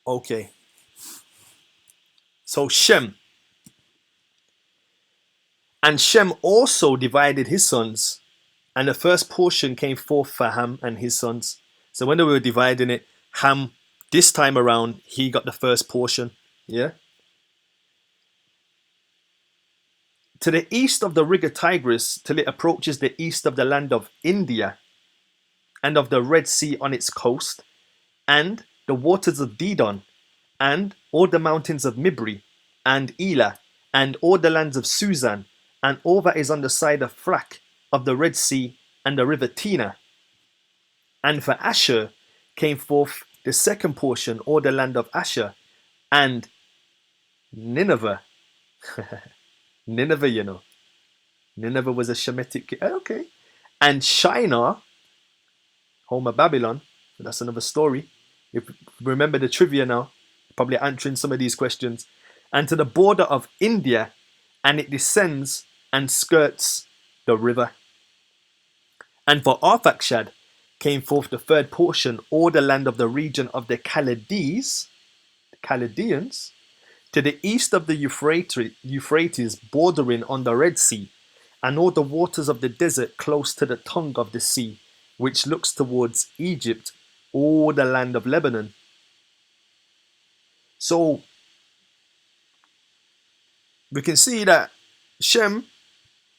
Okay. So Shem. And Shem also divided his sons, and the first portion came forth for Ham and his sons. So when they were dividing it, Ham, this time around, he got the first portion. Yeah. To the east of the river Tigris, till it approaches the east of the land of India, and of the Red Sea on its coast, and the waters of Didon, and all the mountains of Mibri, and Elah, and all the lands of Susan, and all that is on the side of Phrak of the Red Sea, and the river Tina. And for Asher came forth the second portion, all the land of Asher, and Nineveh. Nineveh, Nineveh was a Shemitic. Okay. And Shinar, home of Babylon. That's another story. If you remember the trivia now, probably answering some of these questions. And to the border of India, and it descends and skirts the river. And for Arphaxad came forth the third portion, all the land of the region of the Chaldeans, to the east of the Euphrates, bordering on the Red Sea, and all the waters of the desert close to the tongue of the sea, which looks towards Egypt, all the land of Lebanon. So we can see that Shem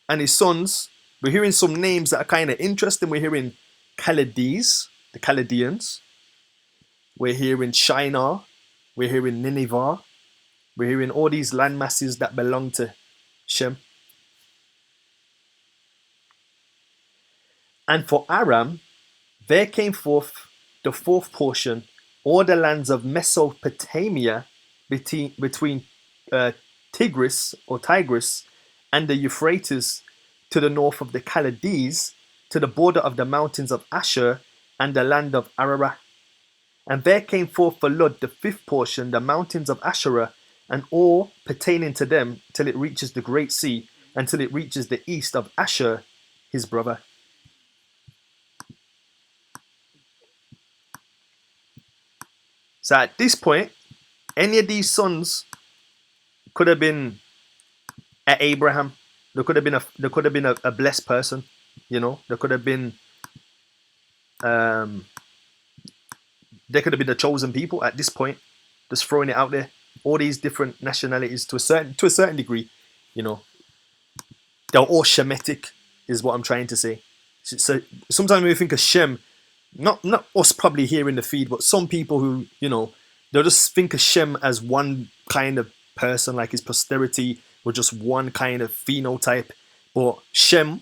and his sons, we're hearing some names that are kind of interesting. We're hearing Chaldees, the Chaldeans. We're hearing Shinar. We're hearing Nineveh. We're hearing all these land masses that belong to Shem. And for Aram, there came forth the fourth portion, all the lands of Mesopotamia between Tigris and the Euphrates, to the north of the Chaldees, to the border of the mountains of Asher and the land of Ararat. And there came forth for Lud the fifth portion, the mountains of Asherah, and all pertaining to them, till it reaches the great sea, until it reaches the east of Asher, his brother. So at this point, any of these sons could have been at Abraham. There could have been a blessed person, There could have been they could have been the chosen people at this point. Just throwing it out there. All these different nationalities to a certain degree, they're all Shemitic, is what I'm trying to say. So sometimes when we think of Shem, not us probably here in the feed, but some people who, they'll just think of Shem as one kind of person, like his posterity were just one kind of phenotype. But Shem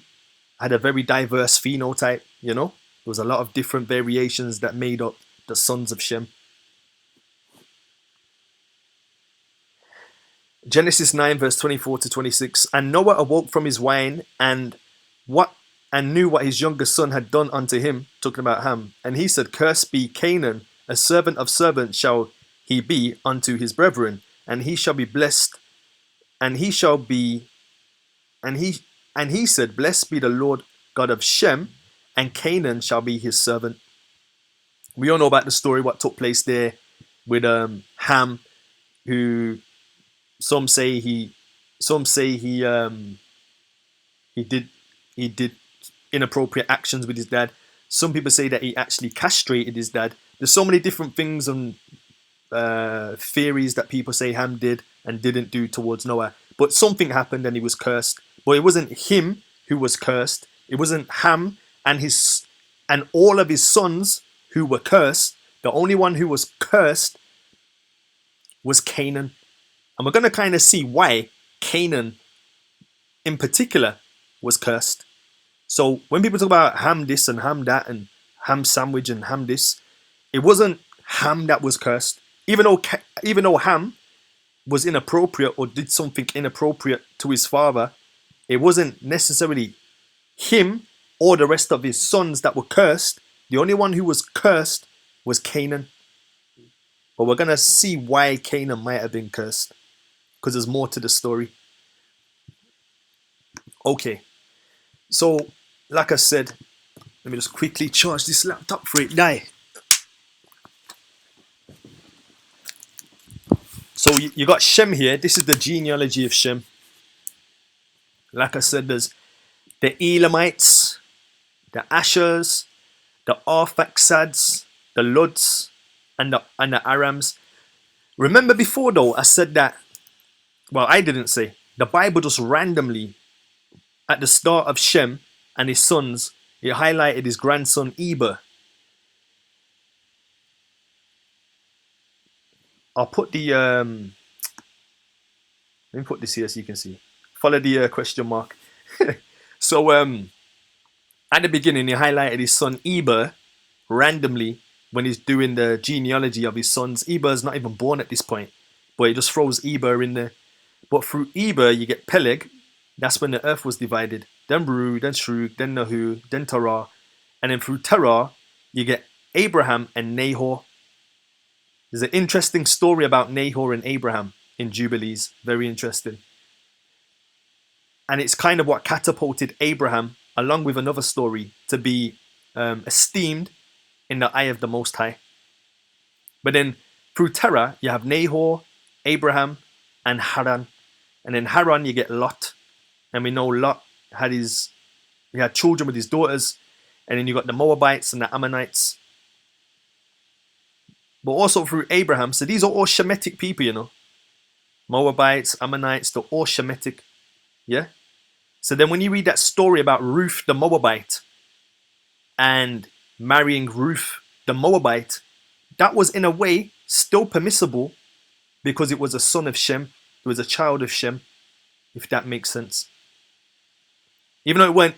had a very diverse phenotype, There was a lot of different variations that made up the sons of Shem. Genesis 9 verse 24 to 26. And Noah awoke from his wine and knew what his youngest son had done unto him, talking about Ham. And he said, Cursed be Canaan, a servant of servants shall he be unto his brethren, and he shall be blessed, and he said, Blessed be the Lord God of Shem, and Canaan shall be his servant. We all know about the story, what took place there with Ham, who some say he did inappropriate actions with his dad. Some people say that he actually castrated his dad. There's so many different things and theories that people say Ham did and didn't do towards Noah. But something happened and he was cursed. But it wasn't him who was cursed. It wasn't Ham and all of his sons who were cursed. The only one who was cursed was Canaan. And we're going to kind of see why Canaan in particular was cursed. So when people talk about Ham this and Ham that and Ham sandwich and Ham this, it wasn't Ham that was cursed. Even though Ham was inappropriate or did something inappropriate to his father, it wasn't necessarily him or the rest of his sons that were cursed. The only one who was cursed was Canaan. But we're going to see why Canaan might have been cursed, because there's more to the story. Okay, so like I said, let me just quickly charge this laptop for it die. So you got Shem here. This is the genealogy of Shem. Like I said, there's the Elamites, the Ashers, the Arphaxads, the Luds, and the Arams. Remember before though, I said that, well, I didn't say, the Bible just randomly, at the start of Shem and his sons, it highlighted his grandson Eber. I'll put the, let me put this here so you can see. Follow the question mark. So at the beginning, he highlighted his son Eber randomly when he's doing the genealogy of his sons. Eber's not even born at this point, but he just throws Eber in there. But through Eber, you get Peleg. That's when the earth was divided. Then Beru, then Shrug, then Nahu, then Terah. And then through Terah, you get Abraham and Nahor. There's an interesting story about Nahor and Abraham in Jubilees. Very interesting. And it's kind of what catapulted Abraham, along with another story, to be esteemed in the eye of the Most High. But then through Terah, you have Nahor, Abraham, and Haran. And then Haran, you get Lot. And we know Lot he had children with his daughters. And then you got the Moabites and the Ammonites. But also through Abraham. So these are all Shemitic people, you know. Moabites, Ammonites, they're all Shemitic. Yeah? So then when you read that story about Ruth the Moabite and marrying Ruth the Moabite, that was in a way still permissible because it was a son of Shem. It was a child of Shem, if that makes sense. Even though it went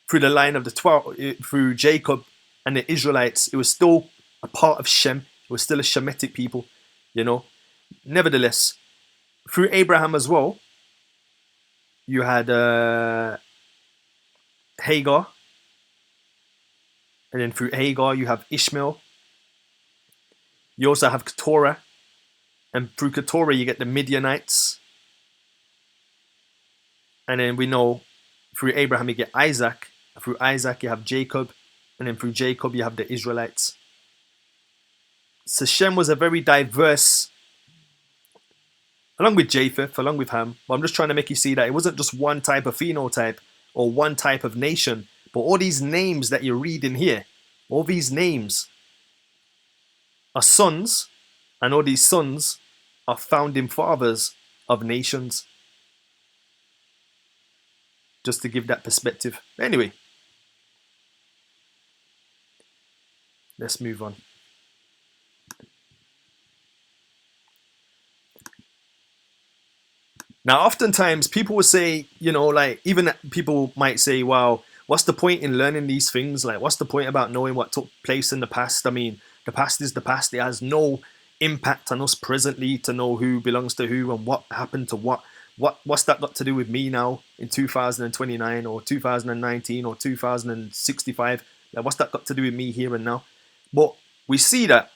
through the line of the 12, through Jacob and the Israelites, it was still a part of Shem. It was still a Shemitic people, you know. Nevertheless, through Abraham as well, you had Hagar. And then through Hagar, you have Ishmael. You also have Keturah. And through Keturah, you get the Midianites. And then we know through Abraham, you get Isaac. Through Isaac, you have Jacob. And then through Jacob, you have the Israelites. So Shem was a very diverse, along with Japheth, along with Ham. But I'm just trying to make you see that it wasn't just one type of phenotype or one type of nation. But all these names that you're reading here, all these names are sons, and all these sons are founding fathers of nations. Just to give that perspective. Anyway, let's move on. Now, oftentimes people will say, you know, like even people might say, wow, what's the point in learning these things? Like, what's the point about knowing what took place in the past? I mean, the past is the past. It has no impact on us presently to know who belongs to who and what happened to what. What's that got to do with me now in 2029 or 2019 or 2065? Like, what's that got to do with me here and now? But we see that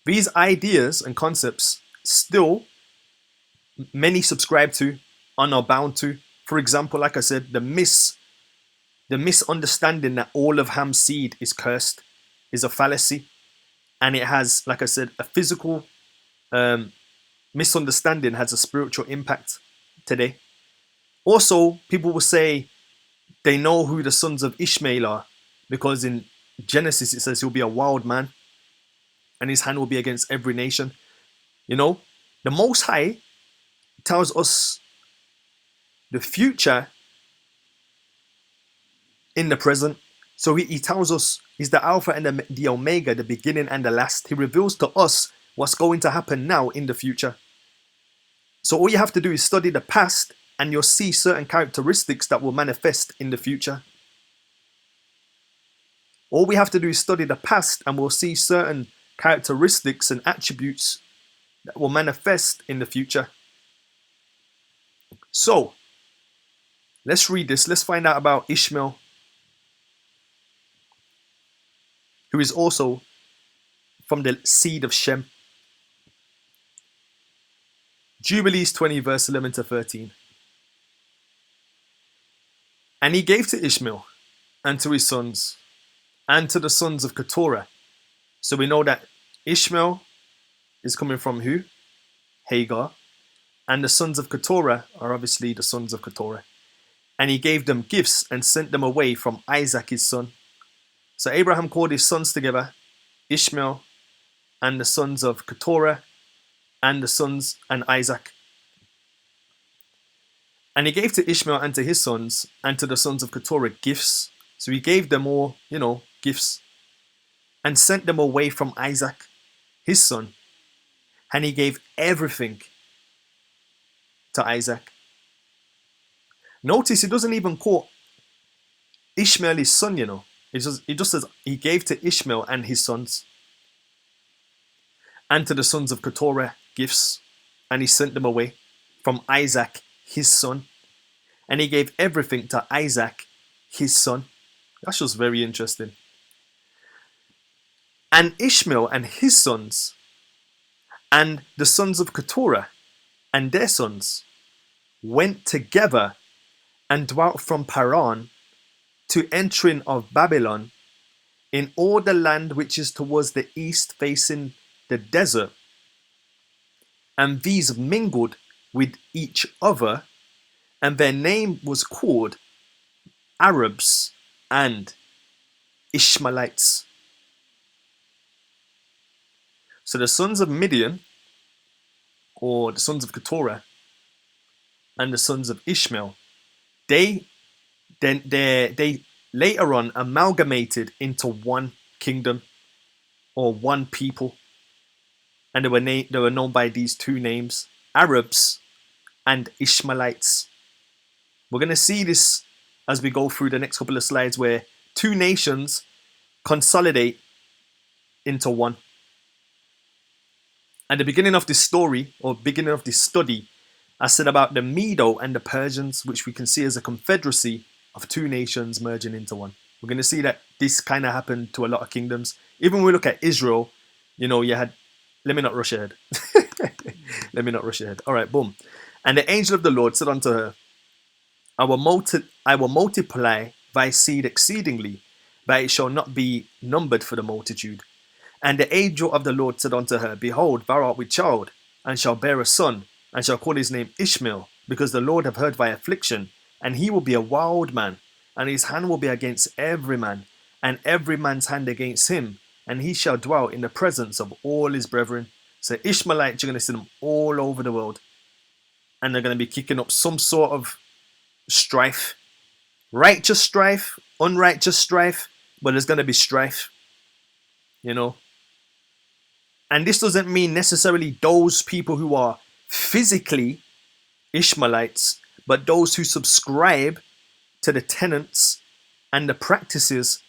these ideas and concepts still many subscribe to and are bound to. For example, like I said, the The misunderstanding that all of Ham's seed is cursed is a fallacy, and it has, like I said, a physical misunderstanding has a spiritual impact today. Also, people will say they know who the sons of Ishmael are because in Genesis it says he'll be a wild man and his hand will be against every nation. You know, the Most High tells us the future in the present. So he tells us he's the Alpha and the Omega, the beginning and the last. He reveals to us what's going to happen now in the future. So all you have to do is study the past and you'll see certain characteristics that will manifest in the future. All we have to do is study the past and we'll see certain characteristics and attributes that will manifest in the future. So, let's read this. Let's find out about Ishmael, who is also from the seed of Shem. Jubilees 20 verse 11 to 13. And he gave to Ishmael and to his sons and to the sons of Keturah. So we know that Ishmael is coming from who? Hagar. And the sons of Keturah are obviously the sons of Keturah. And he gave them gifts and sent them away from Isaac his son. So Abraham called his sons together, Ishmael and the sons of Keturah and the sons and Isaac. And he gave to Ishmael and to his sons and to the sons of Keturah gifts. So he gave them all, gifts. And sent them away from Isaac, his son. And he gave everything to Isaac. Notice he doesn't even call Ishmael his son, He just says he gave to Ishmael and his sons. And to the sons of Keturah gifts. And he sent them away from Isaac, his son. And he gave everything to Isaac, his son. That's just very interesting. And Ishmael and his sons, and the sons of Keturah and their sons, went together and dwelt from Paran to entering of Babylon in all the land which is towards the east facing the desert. And these mingled with each other, and their name was called Arabs and Ishmaelites. So the sons of Midian, or the sons of Keturah, and the sons of Ishmael, they later on amalgamated into one kingdom or one people, and they were known by these two names, Arabs and Ishmaelites. We're going to see this as we go through the next couple of slides, where two nations consolidate into one. At the beginning of this story, or beginning of this study, I said about the Medo and the Persians, which we can see as a confederacy of two nations merging into one. We're going to see that this kind of happened to a lot of kingdoms. Even when we look at Israel, you had... Let me not rush ahead. Let me not rush ahead. All right, boom. And the angel of the Lord said unto her, I will multiply thy seed exceedingly, but it shall not be numbered for the multitude. And the angel of the Lord said unto her, Behold, thou art with child, and shall bear a son, and shall call his name Ishmael, because the Lord hath heard thy affliction, and he will be a wild man, and his hand will be against every man, and every man's hand against him, and he shall dwell in the presence of all his brethren. So Ishmaelites, you're going to see them all over the world, and they're going to be kicking up some sort of strife. Righteous strife, unrighteous strife, but there's going to be strife, And this doesn't mean necessarily those people who are physically Ishmaelites, but those who subscribe to the tenets and the practices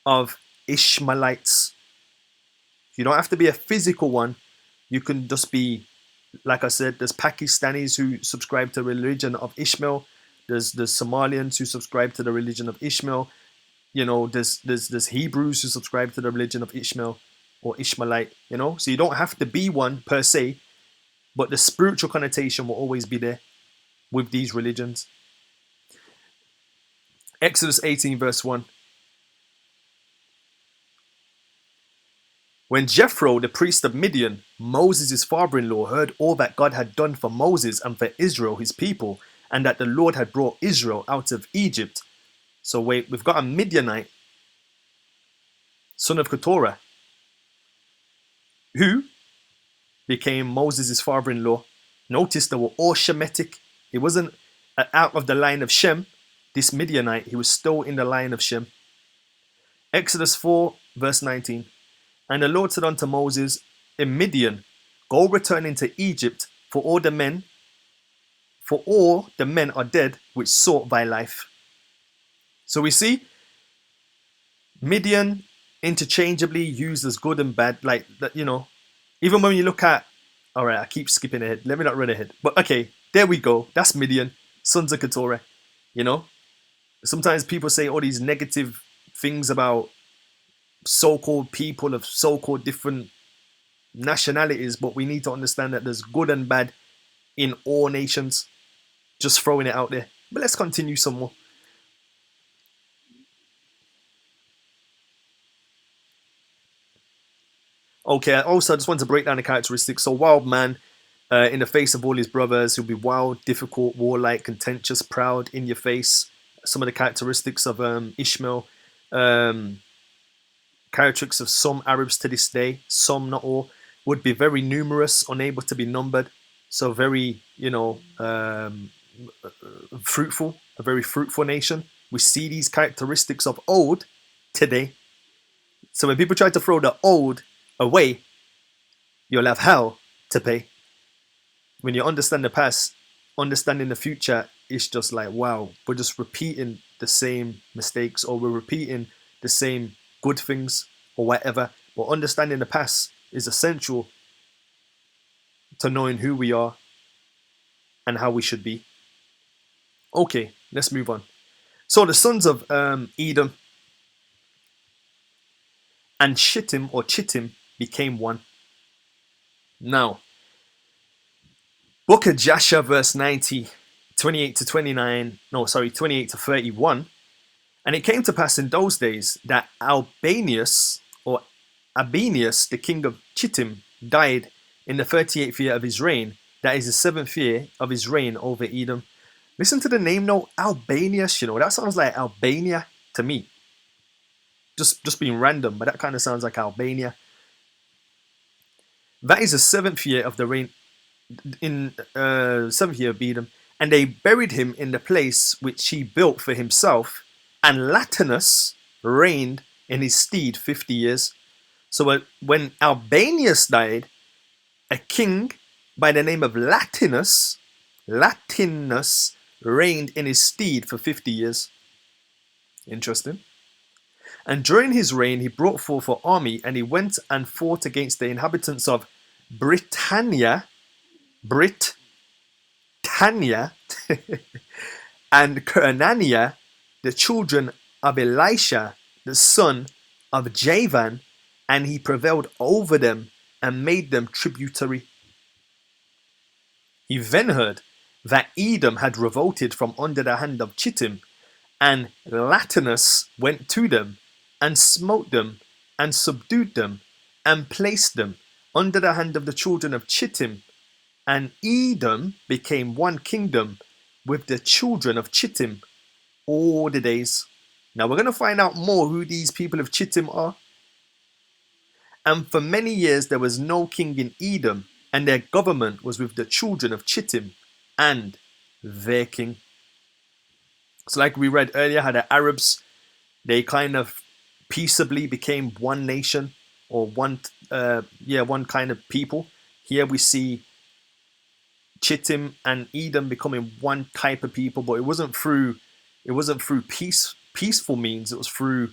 of Ishmaelites. You don't have to be a physical one. You can just be, like I said, there's Pakistanis who subscribe to the religion of Ishmael. There's Somalians who subscribe to the religion of Ishmael. There's Hebrews who subscribe to the religion of Ishmael or Ishmaelite, So you don't have to be one per se, but the spiritual connotation will always be there with these religions. Exodus 18 verse 1. When Jethro, the priest of Midian, Moses' father-in-law, heard all that God had done for Moses and for Israel, his people, and that the Lord had brought Israel out of Egypt. So wait, we've got a Midianite, son of Keturah, who became Moses' father-in-law. Notice they were all Shemitic. He wasn't out of the line of Shem. This Midianite, he was still in the line of Shem. Exodus 4 verse 19. And the Lord said unto Moses in Midian, Go return into Egypt, for all the men are dead which sought thy life. So we see Midian interchangeably used as good and bad, like that, you know. Even when you look at, all right, I keep skipping ahead. Let me not run ahead. But okay, there we go. That's Midian, sons of Keturah. You know, sometimes people say all these negative things about so-called people of so-called different nationalities, but we need to understand that there's good and bad in all nations. Just throwing it out there. But let's continue some more. Okay, also I just want to break down the characteristics. So wild man, in the face of all his brothers, he'll be wild, difficult, warlike, contentious, proud, in your face. Some of the characteristics of Ishmael. Characteristics of some Arabs to this day, some, not all, would be very numerous, unable to be numbered. So very, you know, fruitful, a very fruitful nation. We see these characteristics of old today. So when people try to throw the old away, you'll have hell to pay. When you understand the past, understanding the future is just like, wow, we're just repeating the same mistakes, or we're repeating the same good things or whatever. But understanding the past is essential to knowing who we are and how we should be. Okay, let's move on. So the sons of Edom and Shittim or Chittim became one. Now, Book of Jasher verse 90, 28 to 31. And it came to pass in those days that Albanius, the king of Chittim, died in the 38th year of his reign. That is the 7th year of his reign over Edom. Listen to the name now, Albanius. You know, that sounds like Albania to me. Just being random, but that kind of sounds like Albania. That is the 7th year of the reign, in 7th year of Edom. And they buried him in the place which he built for himself. And Latinus reigned in his stead 50 years. So when Albanius died, a king by the name of Latinus reigned in his stead for 50 years. Interesting. And during his reign, he brought forth an army, and he went and fought against the inhabitants of Britannia, and Kernania, the children of Elisha, the son of Javan, and he prevailed over them and made them tributary. He then heard that Edom had revolted from under the hand of Chittim, and Latinus went to them and smote them and subdued them and placed them under the hand of the children of Chittim, and Edom became one kingdom with the children of Chittim all the days. Now we're going to find out more who these people of Chittim are. And for many years there was no king in Edom, and their government was with the children of Chittim and their king. So like we read earlier, how the Arabs, they kind of peaceably became one nation, or one kind of people. Here we see Chittim and Edom becoming one type of people, but it wasn't through peaceful means. It was through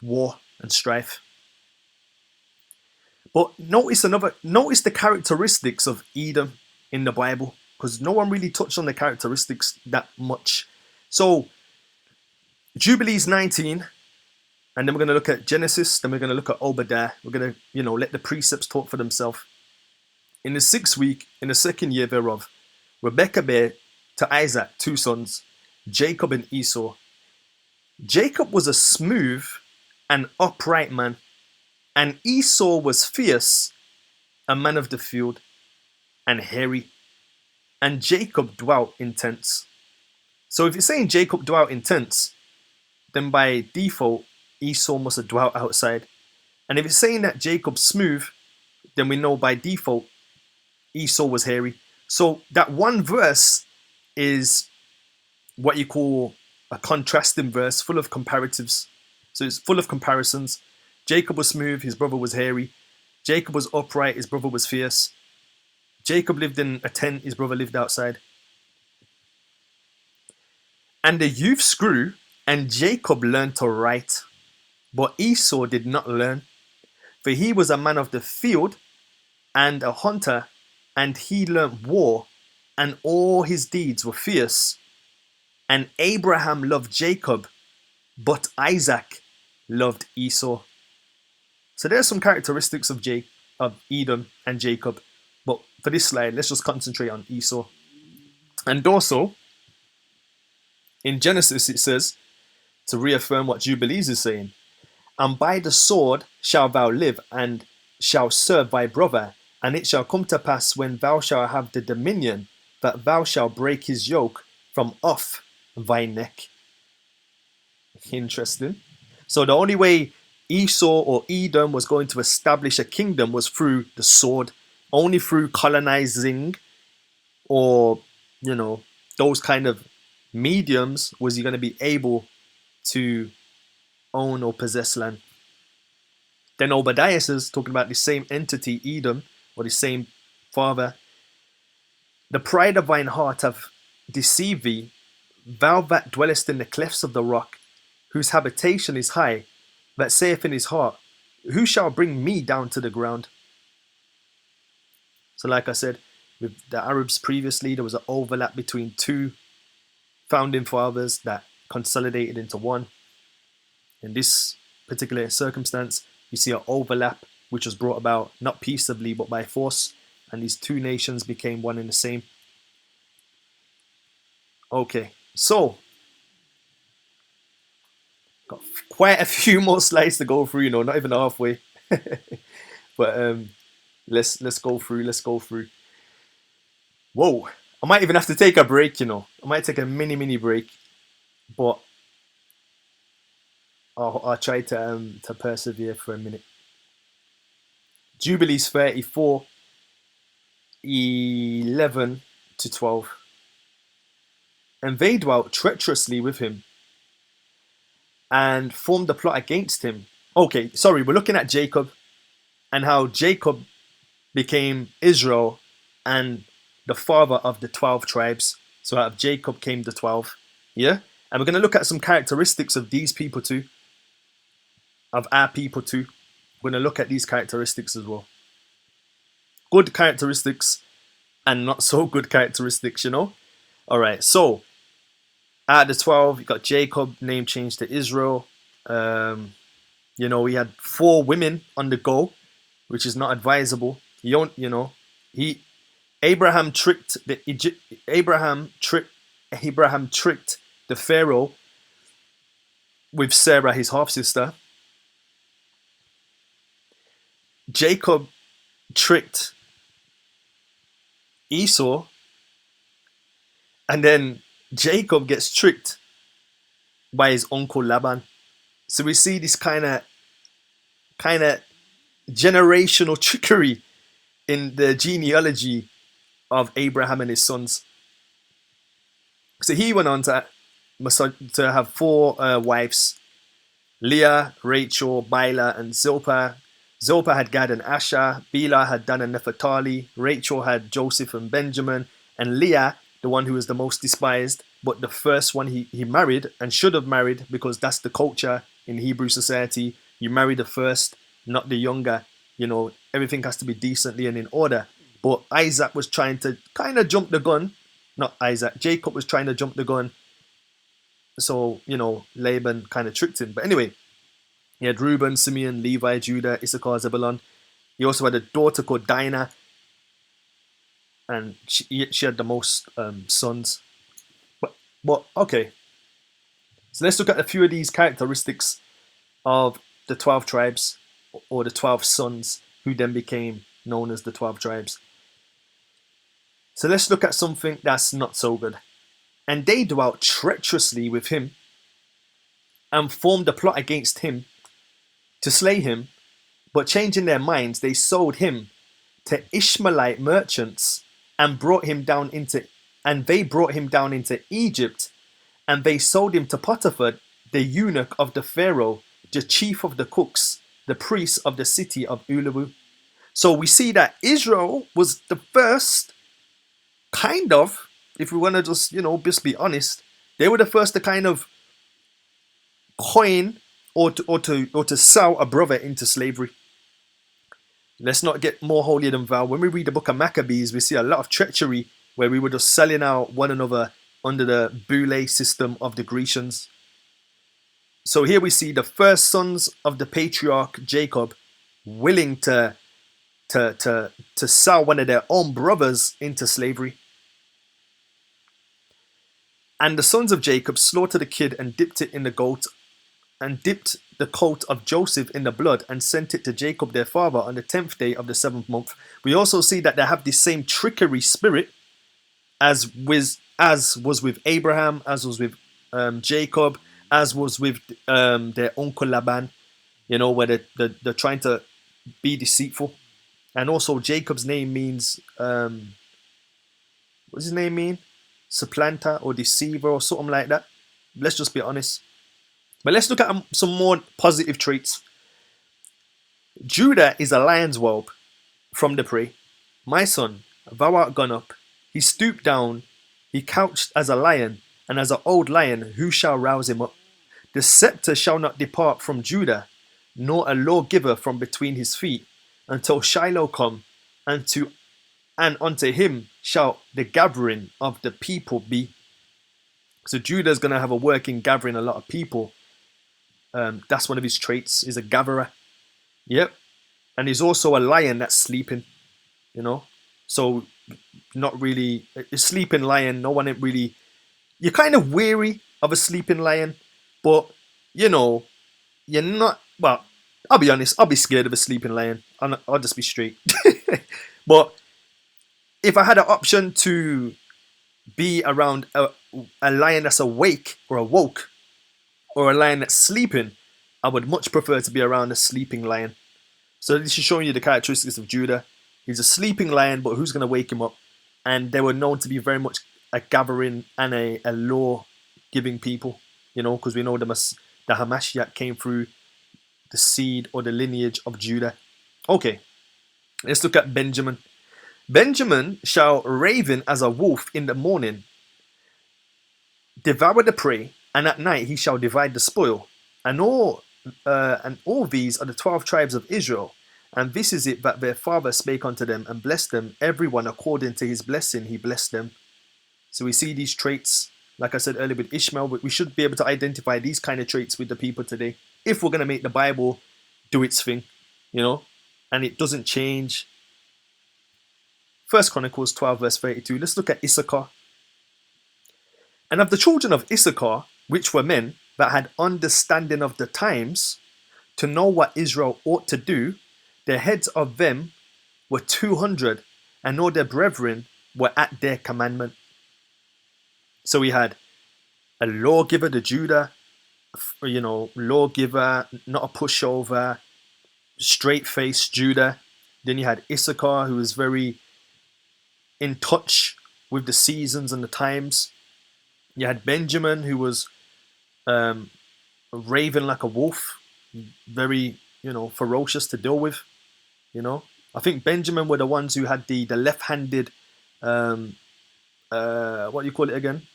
war and strife. But notice the characteristics of Edom in the Bible, because no one really touched on the characteristics that much. So Jubilees 19, and then we're going to look at Genesis, then we're going to look at Obadiah. We're going to, let the precepts talk for themselves. In the 6th week, in the 2nd year thereof, Rebekah bare to Isaac 2 sons, Jacob and Esau. Jacob was a smooth and upright man, and Esau was fierce, a man of the field, and hairy. And Jacob dwelt in tents. So if you're saying Jacob dwelt in tents, then by default, Esau must have dwelt outside. And if it's saying that Jacob's smooth, then we know by default, Esau was hairy. So that one verse is what you call a contrasting verse, full of comparatives. So it's full of comparisons. Jacob was smooth, his brother was hairy. Jacob was upright, his brother was fierce. Jacob lived in a tent, his brother lived outside. And the youths grew, and Jacob learned to write, but Esau did not learn, for he was a man of the field and a hunter, and he learnt war, and all his deeds were fierce. And Abraham loved Jacob, but Isaac loved Esau. So there's some characteristics of Edom and Jacob, but for this slide, let's just concentrate on Esau. And also, in Genesis it says, to reaffirm what Jubilees is saying, and by the sword shalt thou live, and shalt serve thy brother, and it shall come to pass when thou shalt have the dominion, that thou shalt break his yoke from off thy neck. Interesting. So the only way Esau or Edom was going to establish a kingdom was through the sword. Only through colonizing or, those kind of mediums was he going to be able to own or possess land. Then Obadiah says, talking about the same entity, Edom, or the same father, the pride of thine heart hath deceived thee, thou that dwellest in the clefts of the rock, whose habitation is high, that saith in his heart, who shall bring me down to the ground? So like I said, with the Arabs previously, there was an overlap between two founding fathers that consolidated into one. In this particular circumstance, you see an overlap which was brought about not peaceably but by force, and these two nations became one and the same. Okay, so got quite a few more slides to go through, not even halfway. But let's go through. Whoa, I might even have to take a break, I might take a mini break, but I'll try to persevere for a minute. Jubilees 34, 11 to 12. And they dwelt treacherously with him and formed a plot against him. Okay, sorry, we're looking at Jacob and how Jacob became Israel and the father of the 12 tribes. So out of Jacob came the 12. Yeah? And we're going to look at some characteristics of these people too. Of our people too. We're going to look at these characteristics as well. Good characteristics and not so good characteristics, Alright, so out of the 12, you got Jacob, name changed to Israel. We had 4 women on the go, which is not advisable. Abraham tricked the Pharaoh with Sarah, his half sister. Jacob tricked Esau, and then Jacob gets tricked by his uncle Laban. So we see this kind of generational trickery in the genealogy of Abraham and his sons. So he went on to have 4 wives: Leah, Rachel, Bilhah, and Zilpah. Zilpah had Gad and Asher. Bilhah had Dan and Naphtali. Rachel had Joseph and Benjamin. And Leah, the one who was the most despised, but the first one he married and should have married, because that's the culture in Hebrew society. You marry the first, not the younger. Everything has to be decently and in order. But Isaac was trying to kind of jump the gun. Jacob was trying to jump the gun. So, Laban kind of tricked him. But anyway, he had Reuben, Simeon, Levi, Judah, Issachar, Zebulun. He also had a daughter called Dinah. And she had the most sons. But okay, so let's look at a few of these characteristics of the 12 tribes or the 12 sons who then became known as the 12 tribes. So let's look at something that's not so good. And they dwelt treacherously with him and formed a plot against him to slay him, but changing their minds, they sold him to Ishmaelite merchants and they brought him down into Egypt, and they sold him to Potiphar, the eunuch of the Pharaoh, the chief of the cooks, the priest of the city of Ulubu. So we see that Israel was the first, kind of, if we want to just be honest, they were the first to kind of coin or to sell a brother into slavery. Let's not get more holier than thou. When we read the book of Maccabees, we see a lot of treachery where we were just selling out one another under the boule system of the Grecians. So here we see the first sons of the patriarch Jacob willing to sell one of their own brothers into slavery. And the sons of Jacob slaughtered the kid and dipped the coat of Joseph in the blood and sent it to Jacob their father on the 10th day of the 7th month. We also see that they have the same trickery spirit as was with Abraham, as was with Jacob, as was with their uncle Laban, where they're trying to be deceitful. And also Jacob's name means, what does his name mean? Supplanter or deceiver or something like that. Let's just be honest. But let's look at some more positive traits. Judah is a lion's whelp from the prey. My son, thou art gone up. He stooped down, he couched as a lion, and as an old lion, who shall rouse him up? The scepter shall not depart from Judah, nor a lawgiver from between his feet, until Shiloh come, and unto him shall the gathering of the people be. So Judah's going to have a work in gathering a lot of people. That's one of his traits, is a gatherer. Yep. And he's also a lion that's sleeping, So not really a sleeping lion. No one really. You're kind of weary of a sleeping lion, but you're not. Well, I'll be honest. I'll be scared of a sleeping lion. I'll just be straight. But if I had an option to be around a lion that's awake or awoke, or a lion that's sleeping, I would much prefer to be around a sleeping lion. So this is showing you the characteristics of Judah. He's a sleeping lion, but who's going to wake him up? And they were known to be very much a gathering and a law-giving people, because we know the Hamashiach came through the seed or the lineage of Judah. Okay, let's look at Benjamin. Benjamin shall raven as a wolf in the morning, devour the prey, and at night he shall divide the spoil. And all these are the 12 tribes of Israel. And this is it that their father spake unto them and blessed them, everyone according to his blessing he blessed them. So we see these traits, like I said earlier with Ishmael, but we should be able to identify these kind of traits with the people today if we're going to make the Bible do its thing, and it doesn't change. 1 Chronicles 12 verse 32. Let's look at Issachar. And of the children of Issachar, which were men that had understanding of the times, to know what Israel ought to do, the heads of them were 200, and all their brethren were at their commandment. So we had a lawgiver, the Judah, lawgiver, not a pushover, straight-faced Judah. Then you had Issachar, who was very in touch with the seasons and the times. You had Benjamin, who was raving like a wolf, very, ferocious to deal with. I think Benjamin were the ones who had the left-handed, what do you call it again?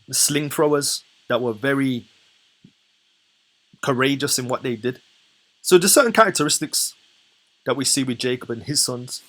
The sling throwers that were very courageous in what they did. So there's certain characteristics that we see with Jacob and his sons.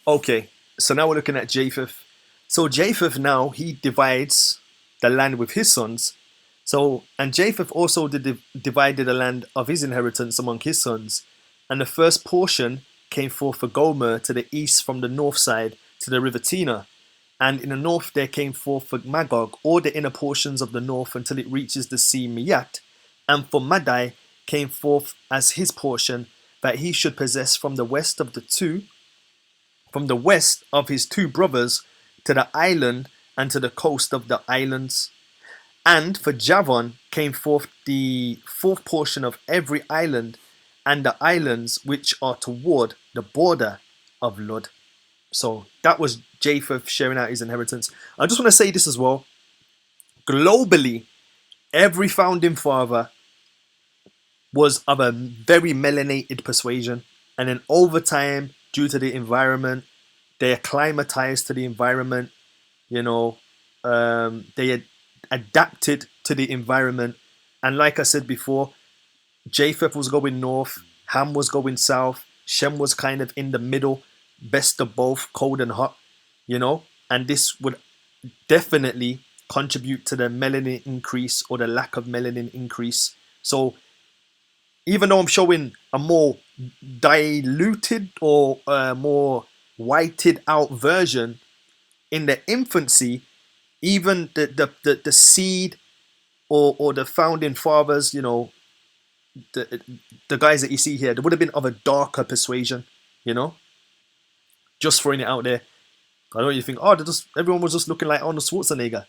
Okay, so now we're looking at Japheth. So Japheth now, he divides the land with his sons. So, and Japheth also divided the land of his inheritance among his sons. And the first portion came forth for Gomer to the east from the north side to the river Tina. And in the north there came forth for Magog all the inner portions of the north until it reaches the sea Miyat. And for Madai came forth as his portion that he should possess from the west of his two brothers to the island and to the coast of the islands. And for Javon came forth the fourth portion of every island and the islands which are toward the border of Lud. So that was Japheth sharing out his inheritance. I just want to say this as well. Globally, every founding father was of a very melanated persuasion. And then over time, due to the environment, they acclimatized to the environment, they adapted to the environment. And like I said before, Japheth was going north, Ham was going south, Shem was kind of in the middle, best of both, cold and hot, and this would definitely contribute to the melanin increase or the lack of melanin increase. So even though I'm showing a more diluted or more whited out version, in the infancy, even the seed or the founding fathers, the guys that you see here, they would have been of a darker persuasion, just throwing it out there. I know you think, everyone was just looking like Arnold Schwarzenegger.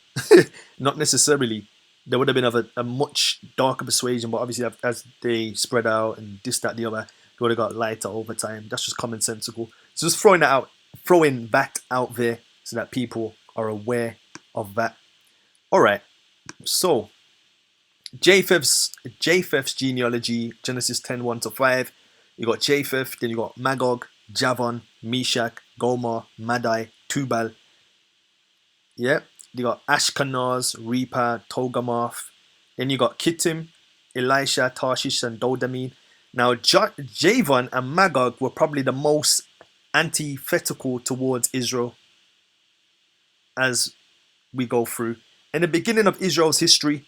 Not necessarily. They would have been of a much darker persuasion, but obviously as they spread out and this, that, the other, they would have got lighter over time. That's just commonsensical. So just throwing that out there so that people are aware of that. All right. So Japheth's genealogy, Genesis 10:1-5. You got Japheth, then you got Magog, Javon, Meshach, Gomer, Madai, Tubal. Yeah. You got Ashkenaz, Repa, Togarmah. Then you got Kittim, Elisha, Tarshish, and Dodamine. Now, Javon and Magog were probably the most antithetical towards Israel as we go through. In the beginning of Israel's history,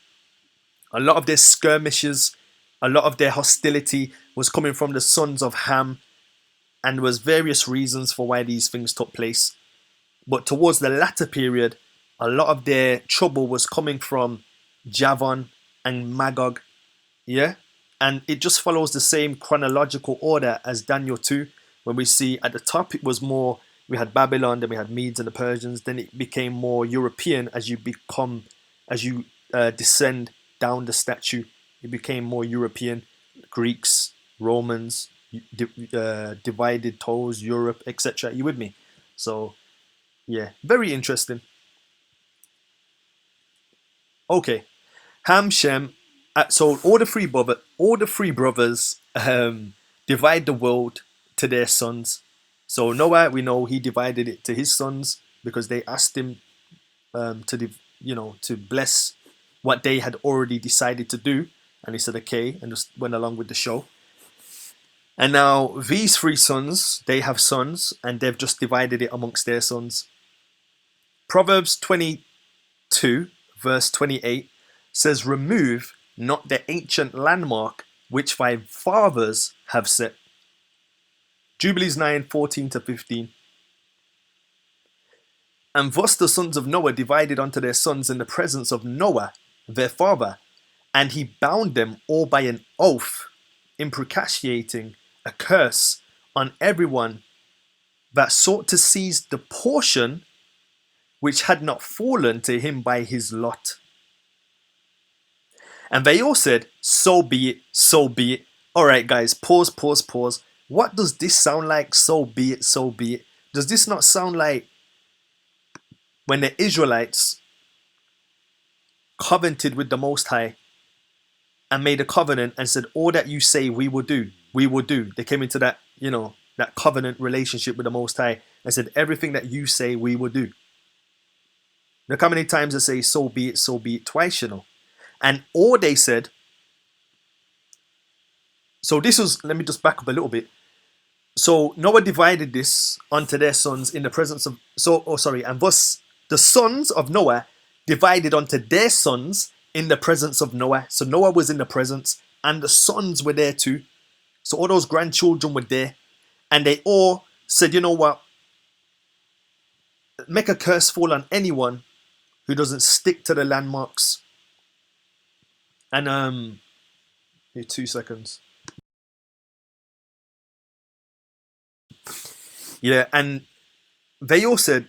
a lot of their skirmishes, a lot of their hostility was coming from the sons of Ham, and there was various reasons for why these things took place. But towards the latter period, a lot of their trouble was coming from Javon and Magog. Yeah? And it just follows the same chronological order as Daniel 2. When we see at the top, it was more, we had Babylon, then we had Medes and the Persians. Then it became more European as you descend down the statue. It became more European. Greeks, Romans, divided toes, Europe, etc. You with me? So, yeah, very interesting. Okay, Ham, Shem. So all the three brothers divide the world to their sons. So Noah, we know he divided it to his sons because they asked him to bless what they had already decided to do, and he said okay, and just went along with the show. And now these three sons, they have sons, and they've just divided it amongst their sons. Proverbs 22. Verse 28 says, remove not the ancient landmark which thy fathers have set. Jubilees 9:14-15. And thus the sons of Noah divided unto their sons in the presence of Noah, their father, and he bound them all by an oath, imprecating a curse on everyone that sought to seize the portion which had not fallen to him by his lot. And they all said, so be it, so be it. All right, guys, pause. What does this sound like? So be it, so be it. Does this not sound like when the Israelites covenanted with the Most High and made a covenant and said, all that you say we will do, we will do. They came into that, that covenant relationship with the Most High and said, everything that you say we will do. Look how many times they say, so be it twice, And all they said, so this was, let me just back up a little bit. So Noah divided this unto their sons in the presence of and thus the sons of Noah divided unto their sons in the presence of Noah. So Noah was in the presence, and the sons were there too. So all those grandchildren were there, and they all said, you know what? Make a curse fall on anyone who doesn't stick to the landmarks. And here, 2 seconds. Yeah, and they all said,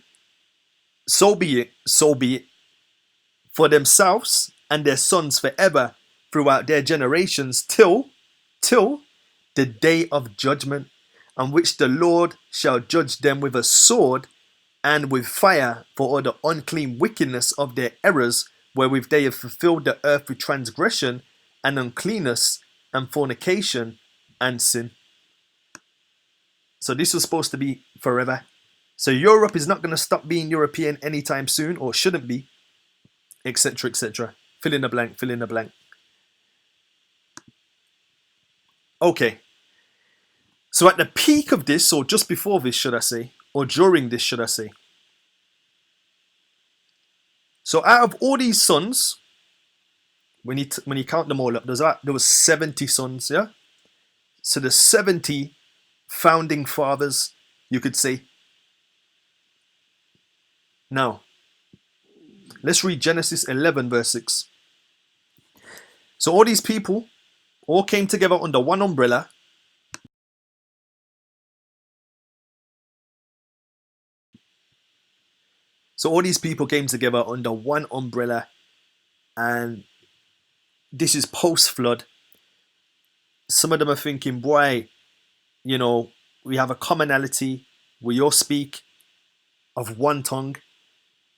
so be it, so be it, for themselves and their sons forever throughout their generations till the day of judgment, on which the Lord shall judge them with a sword and with fire for all the unclean wickedness of their errors, wherewith they have fulfilled the earth with transgression and uncleanness and fornication and sin. So this was supposed to be forever. So Europe is not going to stop being European anytime soon, or shouldn't be, etc., etc. Fill in the blank, fill in the blank. Okay. So at the peak of this, or just before this, should I say, or during this, should I say. So out of all these sons, when you count them all up, there was 70 sons, yeah? So the 70 founding fathers, you could say. Now, let's read Genesis 11 verse 6. So all these people all came together under one umbrella. So all these people came together under one umbrella, and this is post-flood. Some of them are thinking, boy, you know, we have a commonality. We all speak of one tongue.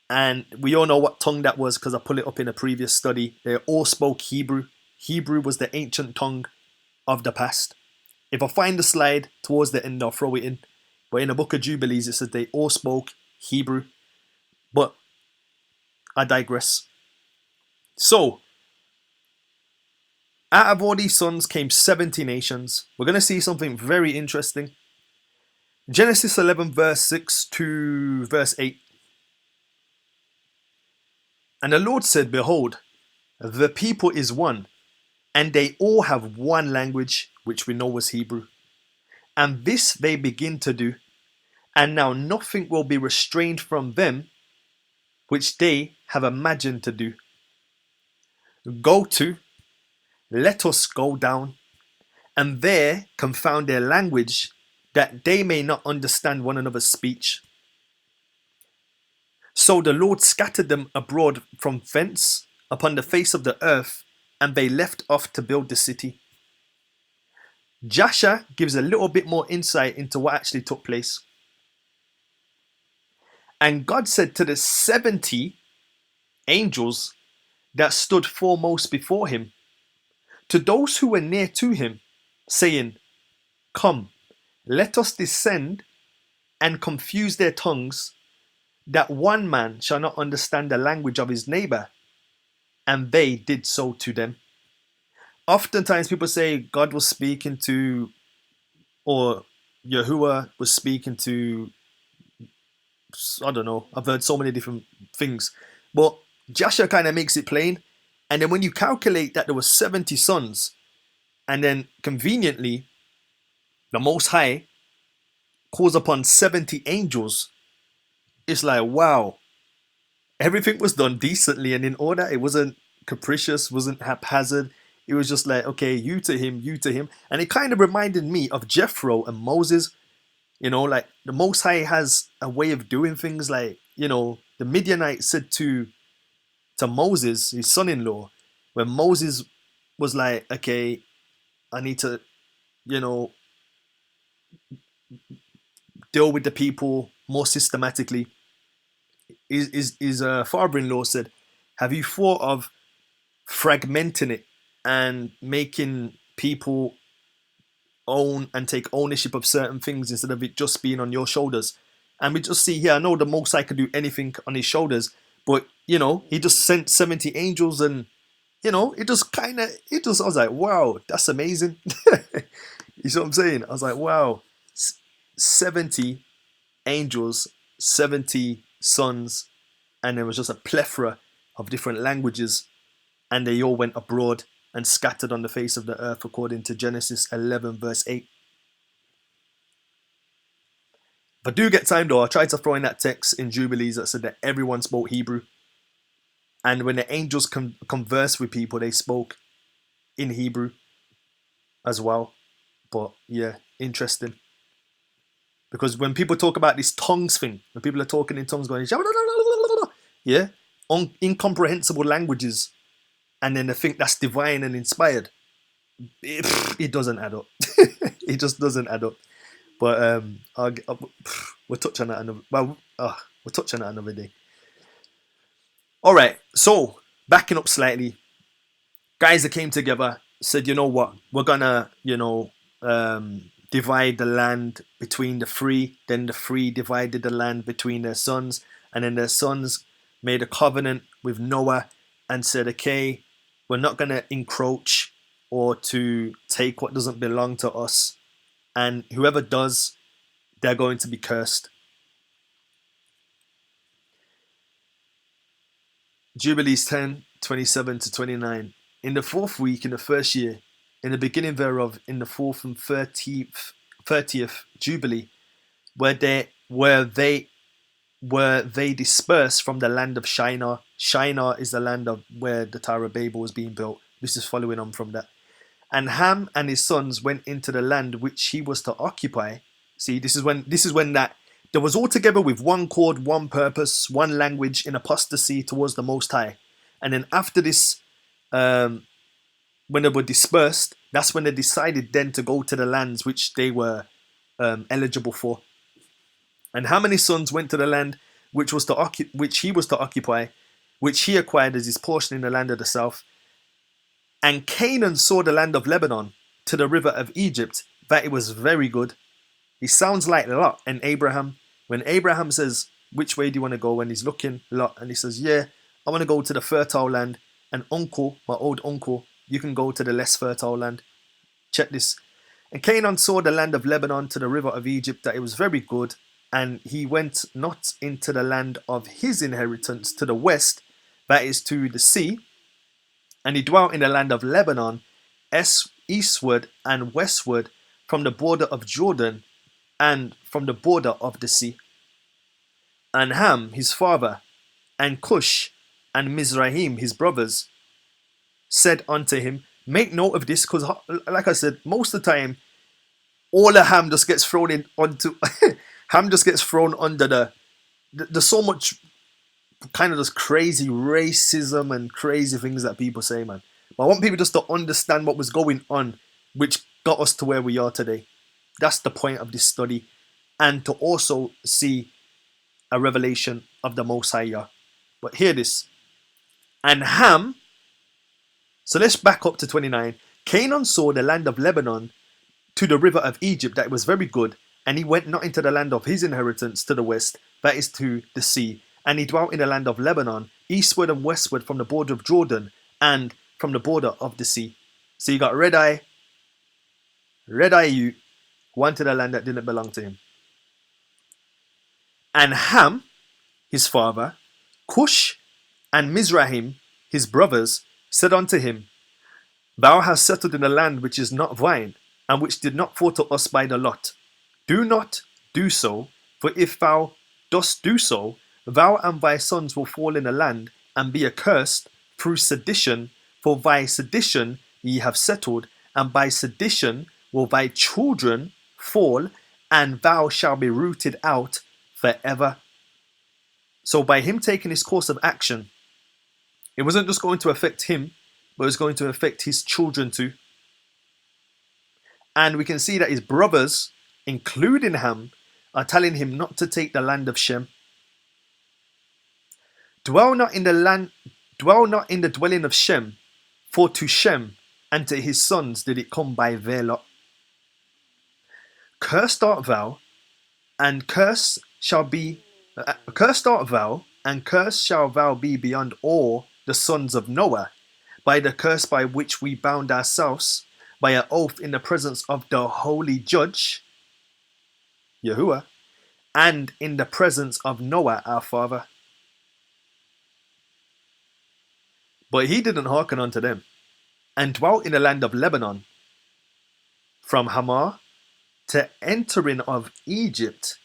And we all know what tongue that was because I pulled it up in a previous study. They all spoke Hebrew. Hebrew was the ancient tongue of the past. If I find the slide towards the end, I'll throw it in. But in the book of Jubilees, it says they all spoke Hebrew. But I digress. So, out of all these sons came 70 nations. We're going to see something very interesting. Genesis 11 verse 6 to verse 8. And the Lord said, behold, the people is one, and they all have one language, which we know was Hebrew. And this they begin to do, and now nothing will be restrained from them, which they have imagined to do. Go to, let us go down, and there confound their language, that they may not understand one another's speech. So the Lord scattered them abroad from thence upon the face of the earth, and they left off to build the city. Jasher gives a little bit more insight into what actually took place. And God said to the 70 angels that stood foremost before him, to those who were near to him, saying, come, let us descend and confuse their tongues, that one man shall not understand the language of his neighbor. And they did so to them. Oftentimes people say God was speaking to, or Yahuwah was speaking to, I don't know, I've heard so many different things. But Jasher kind of makes it plain. And then when you calculate that there were 70 sons, and then conveniently, the Most High calls upon 70 angels, it's like, wow, everything was done decently and in order. It wasn't capricious, wasn't haphazard. It was just like, okay, you to him, you to him. And it kind of reminded me of Jethro and Moses. You know, like the Most High has a way of doing things. Like, you know, the Midianites said to Moses, his son-in-law, when Moses was like, okay, I need to, you know, deal with the people more systematically. His father-in-law said, have you thought of fragmenting it and making people own and take ownership of certain things instead of it just being on your shoulders? And we just see here, I know the Most High could do anything on his shoulders, but, you know, he just sent 70 angels and, you know, I was like, wow, that's amazing. You see what I'm saying? I was like, wow. 70 angels, 70 sons, and there was just a plethora of different languages, and they all went abroad and scattered on the face of the earth, according to Genesis 11, verse 8. If I do get time though, I'll try to throw in that text in Jubilees that said that everyone spoke Hebrew. And when the angels conversed with people, they spoke in Hebrew as well. But yeah, interesting. Because when people talk about this tongues thing, when people are talking in tongues going, yeah, incomprehensible languages, and then they think that's divine and inspired, it doesn't add up. It just doesn't add up. But we'll touch on that we'll touch on that another day. All right, so backing up slightly, guys that came together said, you know what, we're gonna, divide the land between the three. Then the three divided the land between their sons, and then their sons made a covenant with Noah and said, okay, we're not gonna encroach or to take what doesn't belong to us, and whoever does, they're going to be cursed. Jubilees 10:27-29. In the 4th week, in the 1st year, in the beginning thereof, in the 4th and 30th Jubilee, were they dispersed from the land of Shinar. Shinar is the land of where the Tower of Babel was being built. This is following on from that. And Ham and his sons went into the land which he was to occupy. See, this is when that there was all together with one accord, one purpose, one language, in apostasy towards the Most High. And then after this, when they were dispersed, that's when they decided then to go to the lands which they were eligible for. And how many sons went to the land which he was to occupy, which he acquired as his portion in the land of the south? And Canaan saw the land of Lebanon to the river of Egypt, that it was very good. He sounds like Lot and Abraham. When Abraham says, which way do you want to go? When he's looking, Lot, and he says, yeah, I want to go to the fertile land. And uncle, my old uncle, you can go to the less fertile land. Check this. And Canaan saw the land of Lebanon to the river of Egypt, that it was very good. And he went not into the land of his inheritance to the west, that is to the sea. And he dwelt in the land of Lebanon, eastward and westward, from the border of Jordan and from the border of the sea. And Ham, his father, and Cush, and Mizraim, his brothers, said unto him, make note of this, because like I said, most of the time, all of Ham just gets thrown onto Ham just gets thrown under there's so much kind of this crazy racism and crazy things that people say, man. But I want people just to understand what was going on, which got us to where we are today. That's the point of this study. And to also see a revelation of the Most High Yah. But hear this. And Ham, so let's back up to 29. Canaan saw the land of Lebanon to the river of Egypt, that it was very good. And he went not into the land of his inheritance to the west, that is to the sea. And he dwelt in the land of Lebanon, eastward and westward from the border of Jordan and from the border of the sea. So you got red eye you wanted a land that didn't belong to him. And Ham, his father, Cush, and Mizraim, his brothers, said unto him, thou hast settled in a land which is not thine, and which did not fall to us by the lot. Do not do so, for if thou dost do so, thou and thy sons will fall in the land, and be accursed through sedition, for by sedition ye have settled, and by sedition will thy children fall, and thou shalt be rooted out forever. So by him taking his course of action, it wasn't just going to affect him, but it was going to affect his children too. And we can see that his brothers, including Ham, are telling him not to take the land of Shem. Dwell not in the dwelling of Shem, for to Shem and to his sons did it come by their lot. Cursed art thou, and cursed shall thou be beyond all the sons of Noah, by the curse by which we bound ourselves, by an oath in the presence of the holy judge. Yahuwah, and in the presence of Noah our father. But he didn't hearken unto them, and dwelt in the land of Lebanon, from Hamar to entering of Egypt,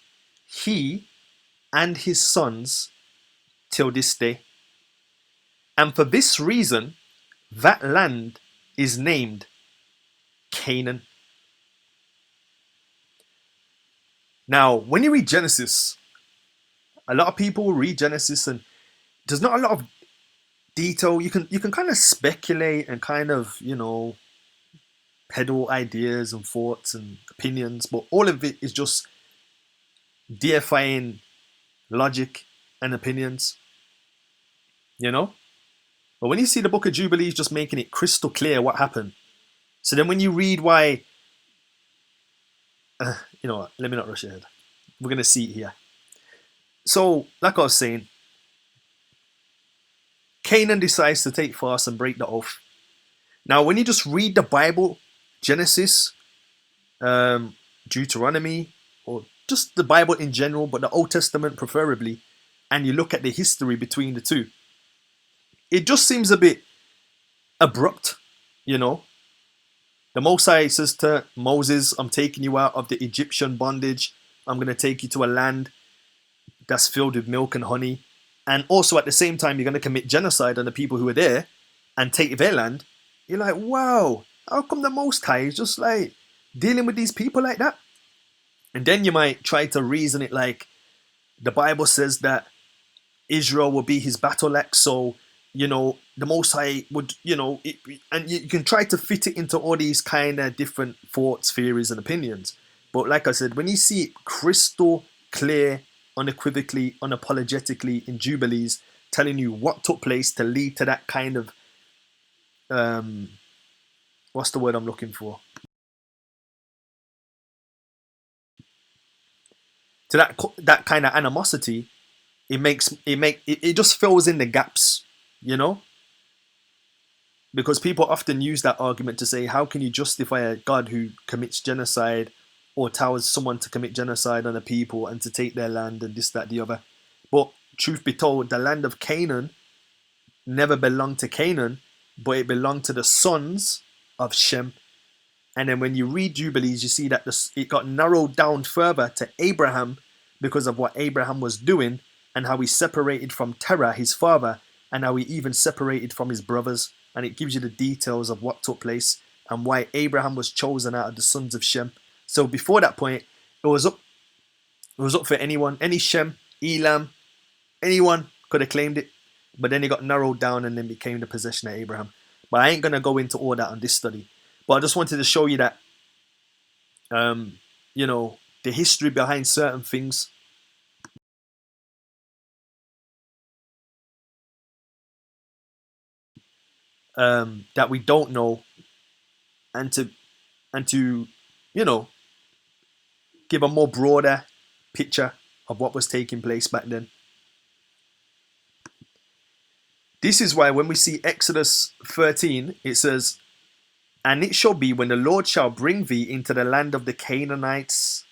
he and his sons till this day. And for this reason, that land is named Canaan. Now, when you read Genesis, a lot of people read Genesis and there's not a lot of detail. You can kind of speculate and kind of, peddle ideas and thoughts and opinions, but all of it is just deifying logic and opinions, But when you see the book of Jubilees just making it crystal clear what happened, so then when you read why, you know what, let me not rush ahead. We're going to see it here. So, like I was saying, Canaan decides to take fast and break the oath. Now, when you just read the Bible, Genesis, Deuteronomy, or just the Bible in general, but the Old Testament preferably, and you look at the history between the two, it just seems a bit abrupt, The Most High says to Moses, I'm taking you out of the Egyptian bondage. I'm going to take you to a land that's filled with milk and honey. And also at the same time, you're going to commit genocide on the people who are there and take their land. You're like, wow, how come the Most High is just like dealing with these people like that? And then you might try to reason it like the Bible says that Israel will be his battle axe. So, the Most High would, and you can try to fit it into all these kind of different thoughts, theories, and opinions. But like I said, when you see it crystal clear, unequivocally, unapologetically in Jubilees, telling you what took place to lead to that kind of, what's the word I'm looking for? To that kind of animosity, it just fills in the gaps, Because people often use that argument to say, how can you justify a God who commits genocide or tells someone to commit genocide on a people and to take their land and this, that, the other? But truth be told, the land of Canaan never belonged to Canaan, but it belonged to the sons of Shem. And then when you read Jubilees, you see that it got narrowed down further to Abraham because of what Abraham was doing and how he separated from Terah, his father, and how he even separated from his brothers. And it gives you the details of what took place and why Abraham was chosen out of the sons of Shem. So before that point, it was up for anyone, any Shem, Elam, anyone could have claimed it. But then it got narrowed down and then became the possession of Abraham. But I ain't going to go into all that on this study. But I just wanted to show you that, the history behind certain things. That we don't know, and to give a more broader picture of what was taking place back then. This is why when we see Exodus 13, it says, and it shall be when the Lord shall bring thee into the land of the Canaanites.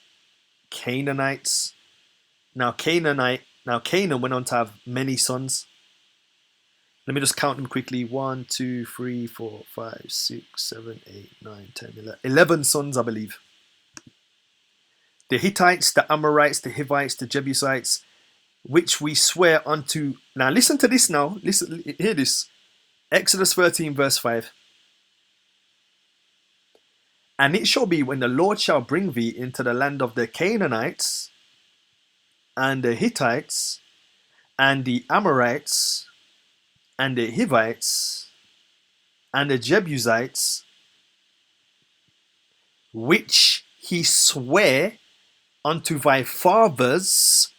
Now Canaan went on to have many sons. Let me just count them quickly. 1, 2, 3, 4, 5, 6, 7, 8, 9, 10, 11. 11 sons, I believe. The Hittites, the Amorites, the Hivites, the Jebusites, which we swear unto. Now listen to this now. Listen, hear this. Exodus 13 verse 5. And it shall be when the Lord shall bring thee into the land of the Canaanites, and the Hittites, and the Amorites, and the Hivites, and the Jebusites, which he sware unto thy fathers,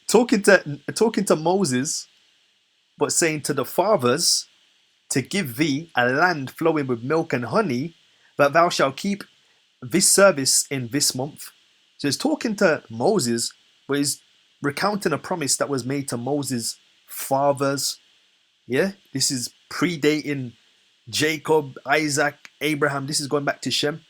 talking to Moses, but saying to the fathers, to give thee a land flowing with milk and honey, that thou shalt keep this service in this month. So he's talking to Moses, but he's recounting a promise that was made to Moses' fathers. Yeah, this is predating Jacob, Isaac, Abraham. This is going back to Shem.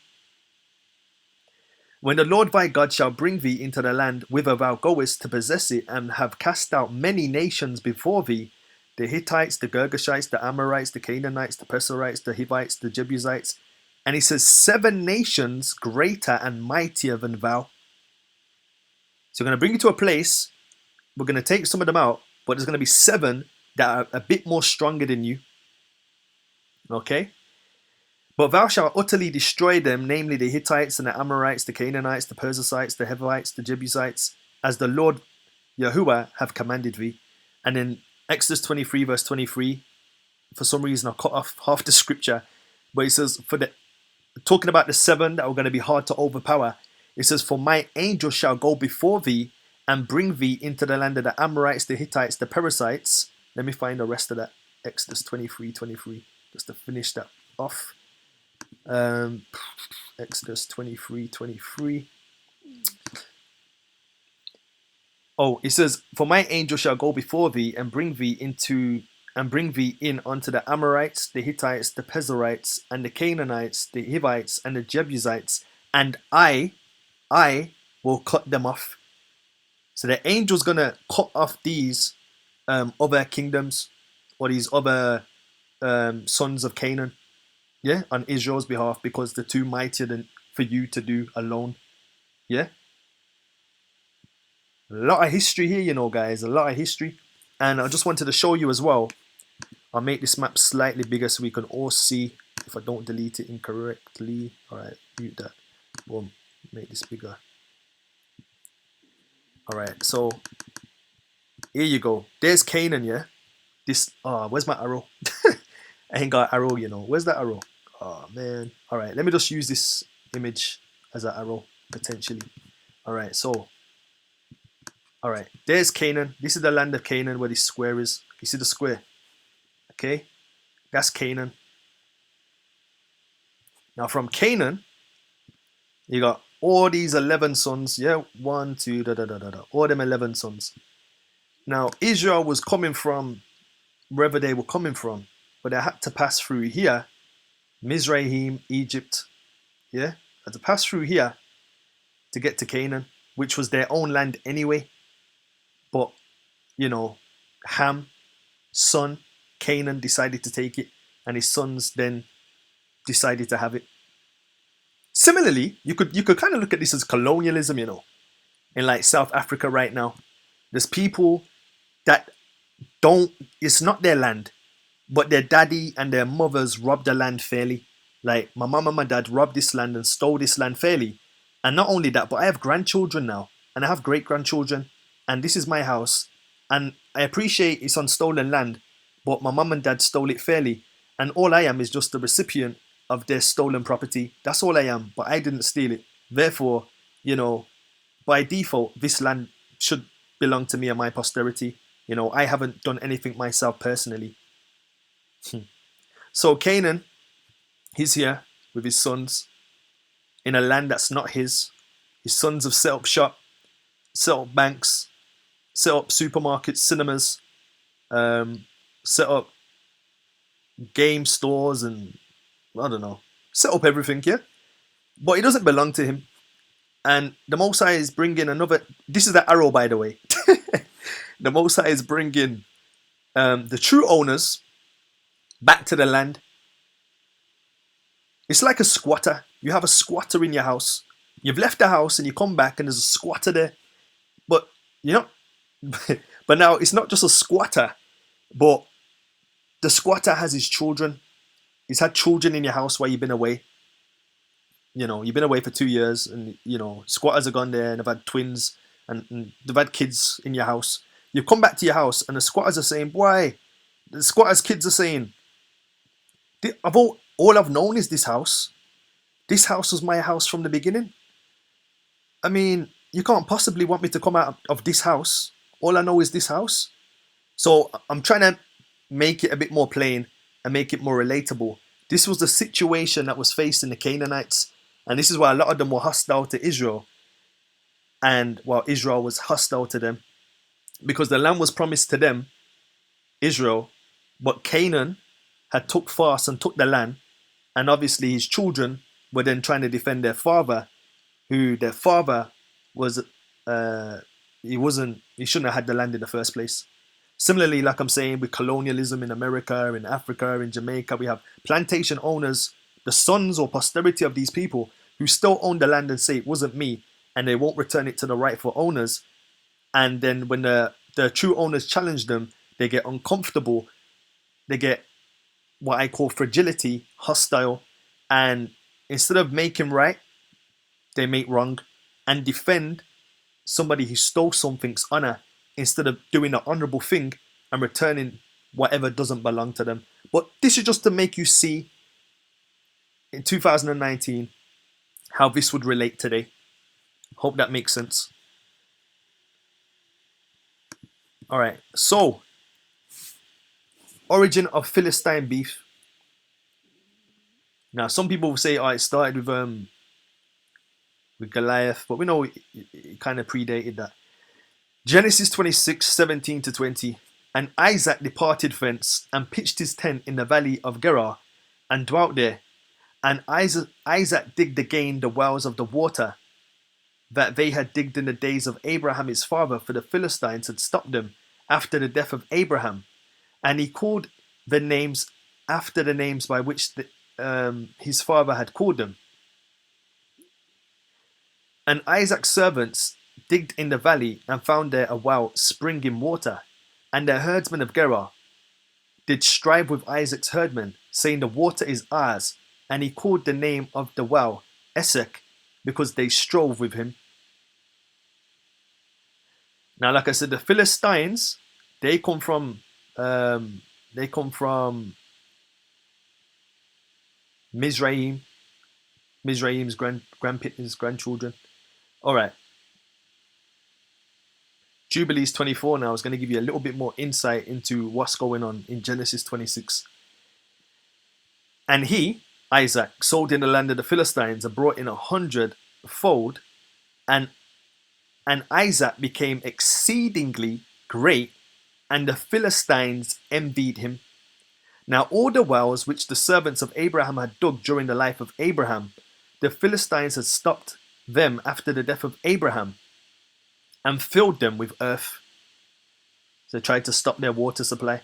When the Lord thy God shall bring thee into the land whither thou goest to possess it, and have cast out many nations before thee, the Hittites, the Girgashites, the Amorites, the Canaanites, the Perizzites, the Hivites, the Jebusites, and he says 7 nations greater and mightier than thou. So we're going to bring you to a place, we're going to take some of them out, but there's going to be 7 that are a bit more stronger than you. Okay? But thou shalt utterly destroy them, namely the Hittites and the Amorites, the Canaanites, the Perizzites, the Hivites, the Jebusites, as the Lord Yahuwah have commanded thee. And in Exodus 23 verse 23, for some reason I cut off half the scripture, but it says, talking about the 7 that are going to be hard to overpower, it says, for my angel shall go before thee and bring thee into the land of the Amorites, the Hittites, the Perizzites. Let me find the rest of that. Exodus 23, just to finish that off. Exodus 23. Oh, it says, for my angel shall go before thee and bring thee in unto the Amorites, the Hittites, the Perizzites, and the Canaanites, the Hivites, and the Jebusites, and I will cut them off. So the angel's gonna cut off these other kingdoms, or these other sons of Canaan, yeah, on Israel's behalf, because they're too mightier than for you to do alone. Yeah. A lot of history here, you know, guys, a lot of history. And I just wanted to show you as well. I'll make this map slightly bigger so we can all see if I don't delete it incorrectly. All right, mute that. Boom, make this bigger. All right, so here you go. There's Canaan, yeah. Where's my arrow? I ain't got an arrow, you know. Where's that arrow? Oh man. All right, let me just use this image as an arrow potentially. All right, so. All right, there's Canaan. This is the land of Canaan where this square is. You see the square? Okay, that's Canaan. Now from Canaan, you got all these 11 sons. Yeah, 1, 2, all them 11 sons. Now Israel was coming from wherever they were coming from, but they had to pass through here, Mizraim, Egypt. Yeah, had to pass through here to get to Canaan, which was their own land anyway. But, you know, Ham's son, Canaan, decided to take it, and his sons then decided to have it. Similarly, you could kind of look at this as colonialism, you know, in like South Africa right now. There's people that it's not their land, but their daddy and their mothers robbed the land fairly. Like my mom and my dad robbed this land and stole this land fairly. And not only that, but I have grandchildren now, and I have great-grandchildren. And this is my house, and I appreciate it's on stolen land, but my mum and dad stole it fairly, and all I am is just the recipient of their stolen property. That's all I am, but I didn't steal it. Therefore, you know, by default, this land should belong to me and my posterity. You know, I haven't done anything myself personally. So Canaan, he's here with his sons in a land that's not his. His sons have set up shop, set up banks, set up supermarkets, cinemas, set up game stores, and I don't know, set up everything, yeah? But it doesn't belong to him. And the Most High is bringing another, this is the arrow, by the way. The Most High is bringing the true owners back to the land. It's like a squatter. You have a squatter in your house. You've left the house and you come back and there's a squatter there. But, you know, but now it's not just a squatter, but the squatter has his children. He's had children in your house while you've been away. You know, you've been away for 2 years, and, you know, squatters have gone there and have had twins, and they've had kids in your house. You've come back to your house and the squatters are saying, why? The squatters' kids are saying, all I've known is this house. This house was my house from the beginning. I mean, you can't possibly want me to come out of this house. All I know is this house. So I'm trying to make it a bit more plain and make it more relatable. This was the situation that was facing the Canaanites. And this is why a lot of them were hostile to Israel. And while Israel was hostile to them, because the land was promised to them, Israel, but Canaan had took fast and took the land. And obviously his children were then trying to defend their father. who their father was, he shouldn't have had the land in the first place. Similarly, like I'm saying, with colonialism in America, in Africa, in Jamaica, we have plantation owners, the sons or posterity of these people who still own the land and say it wasn't me, and they won't return it to the rightful owners. And then when the true owners challenge them, they get uncomfortable, they get what I call fragility, hostile, and instead of making right, they make wrong and defend somebody who stole something's honor instead of doing the honorable thing and returning whatever doesn't belong to them. But this is just to make you see in 2019 how this would relate today. Hope that makes sense. All right, so origin of Philistine beef. Now, some people will say, "Oh, it started with Goliath," but we know it kind of predated that. Genesis 26:17-20. And Isaac departed thence and pitched his tent in the valley of Gerar and dwelt there. And Isaac digged again the wells of the water that they had digged in the days of Abraham his father, for the Philistines had stopped them after the death of Abraham. And he called the names after the names by which his father had called them. And Isaac's servants digged in the valley and found there a well springing water. And the herdsmen of Gerar did strive with Isaac's herdmen, saying, "The water is ours." And he called the name of the well Esek, because they strove with him. Now, like I said, the Philistines, they come from Mizraim, Mizraim's grandchildren. All right. Jubilees 24 now is going to give you a little bit more insight into what's going on in Genesis 26. And he, Isaac, sold in the land of the Philistines and brought in 100-fold, and Isaac became exceedingly great, and the Philistines envied him. Now all the wells which the servants of Abraham had dug during the life of Abraham, the Philistines had stopped them after the death of Abraham and filled them with earth. So they tried to stop their water supply.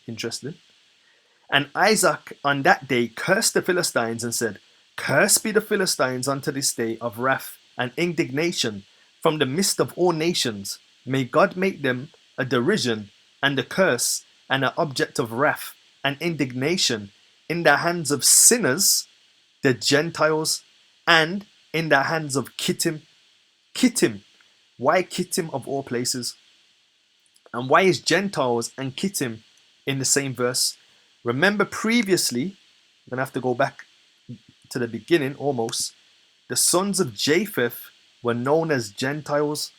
Interesting. And Isaac on that day cursed the Philistines and said, "Cursed be the Philistines unto this day of wrath and indignation from the midst of all nations. May God make them a derision and a curse and an object of wrath and indignation in the hands of sinners, the Gentiles, and in the hands of Kittim." Kittim. Why Kittim of all places? And why is Gentiles and Kittim in the same verse? Remember previously, I'm going to have to go back to the beginning almost. The sons of Japheth were known as Gentiles.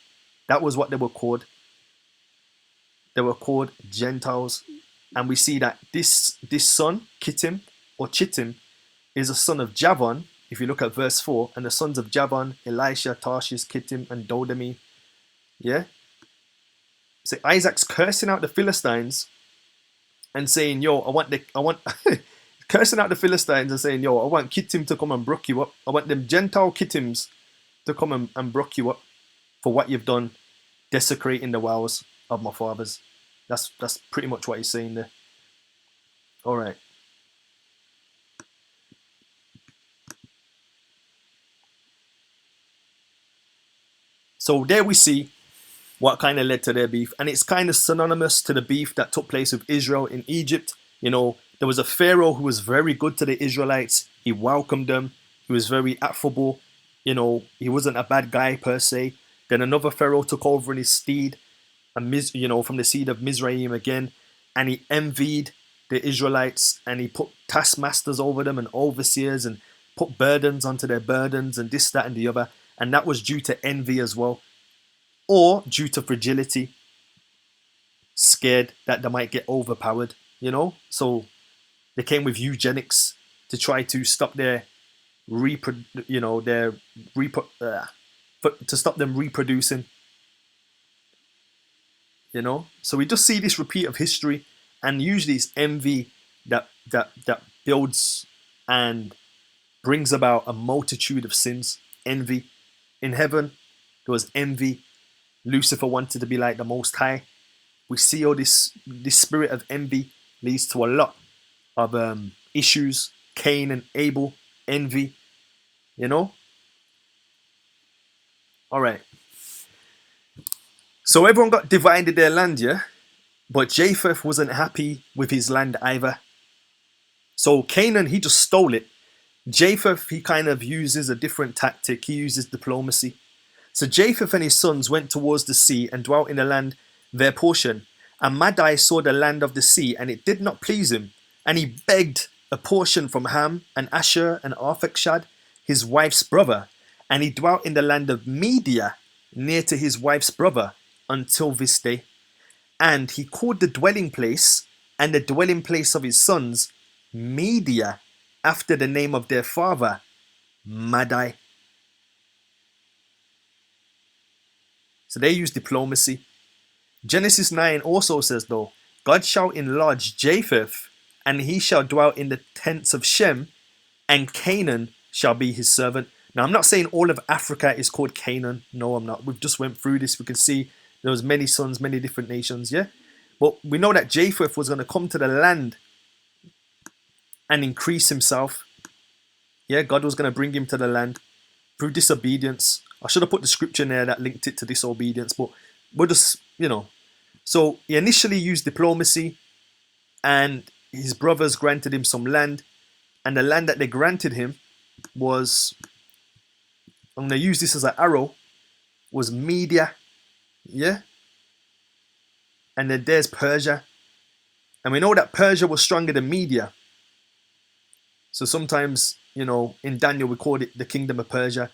That was what they were called. They were called Gentiles. And we see that this son, Kittim or Chittim, is a son of Javan. If you look at verse 4, and the sons of Javan, Elisha, Tarshish, Kittim, and Dodami. Yeah? So Isaac's cursing out the Philistines and saying, "Yo, I want cursing out the Philistines and saying, "Yo, I want Kittim to come and brook you up. I want them Gentile Kittims to come and brook you up for what you've done, desecrating the wells of my fathers." That's pretty much what he's saying there. All right. So there we see what kind of led to their beef, and it's kind of synonymous to the beef that took place with Israel in Egypt. You know, there was a Pharaoh who was very good to the Israelites. He welcomed them. He was very affable. You know, he wasn't a bad guy per se. Then another Pharaoh took over in his stead, from the seed of Mizraim again, and he envied the Israelites, and he put taskmasters over them and overseers and put burdens onto their burdens and this, that, and the other. And that was due to envy as well, or due to fragility, scared that they might get overpowered, you know. So they came with eugenics to try to stop to stop them reproducing, you know. So we just see this repeat of history, and usually it's envy that builds and brings about a multitude of sins. Envy. In heaven, there was envy. Lucifer wanted to be like the Most High. We see all this spirit of envy leads to a lot of issues. Cain and Abel, envy, you know. All right. So everyone got divided their land, yeah? But Japheth wasn't happy with his land either. So Canaan, he just stole it. Japheth, he kind of uses a different tactic. He uses diplomacy. So Japheth and his sons went towards the sea and dwelt in the land, their portion. And Madai saw the land of the sea, and it did not please him. And he begged a portion from Ham and Asher and Arphaxad, his wife's brother. And he dwelt in the land of Media, near to his wife's brother, until this day. And he called the dwelling place and the dwelling place of his sons Media, after the name of their father, Madai. So they use diplomacy. Genesis 9 also says, though, God shall enlarge Japheth, and he shall dwell in the tents of Shem, and Canaan shall be his servant. Now, I'm not saying all of Africa is called Canaan. No, I'm not. We've just went through this. We can see there was many sons, many different nations, yeah? But we know that Japheth was going to come to the land and increase himself. Yeah, God was going to bring him to the land through disobedience. I should have put the scripture in there that linked it to disobedience, but we're just, you know. So he initially used diplomacy, and his brothers granted him some land, and the land that they granted him was, I'm going to use this as an arrow, was Media, yeah? And then there's Persia. And we know that Persia was stronger than Media. So sometimes, you know, in Daniel we call it the kingdom of Persia,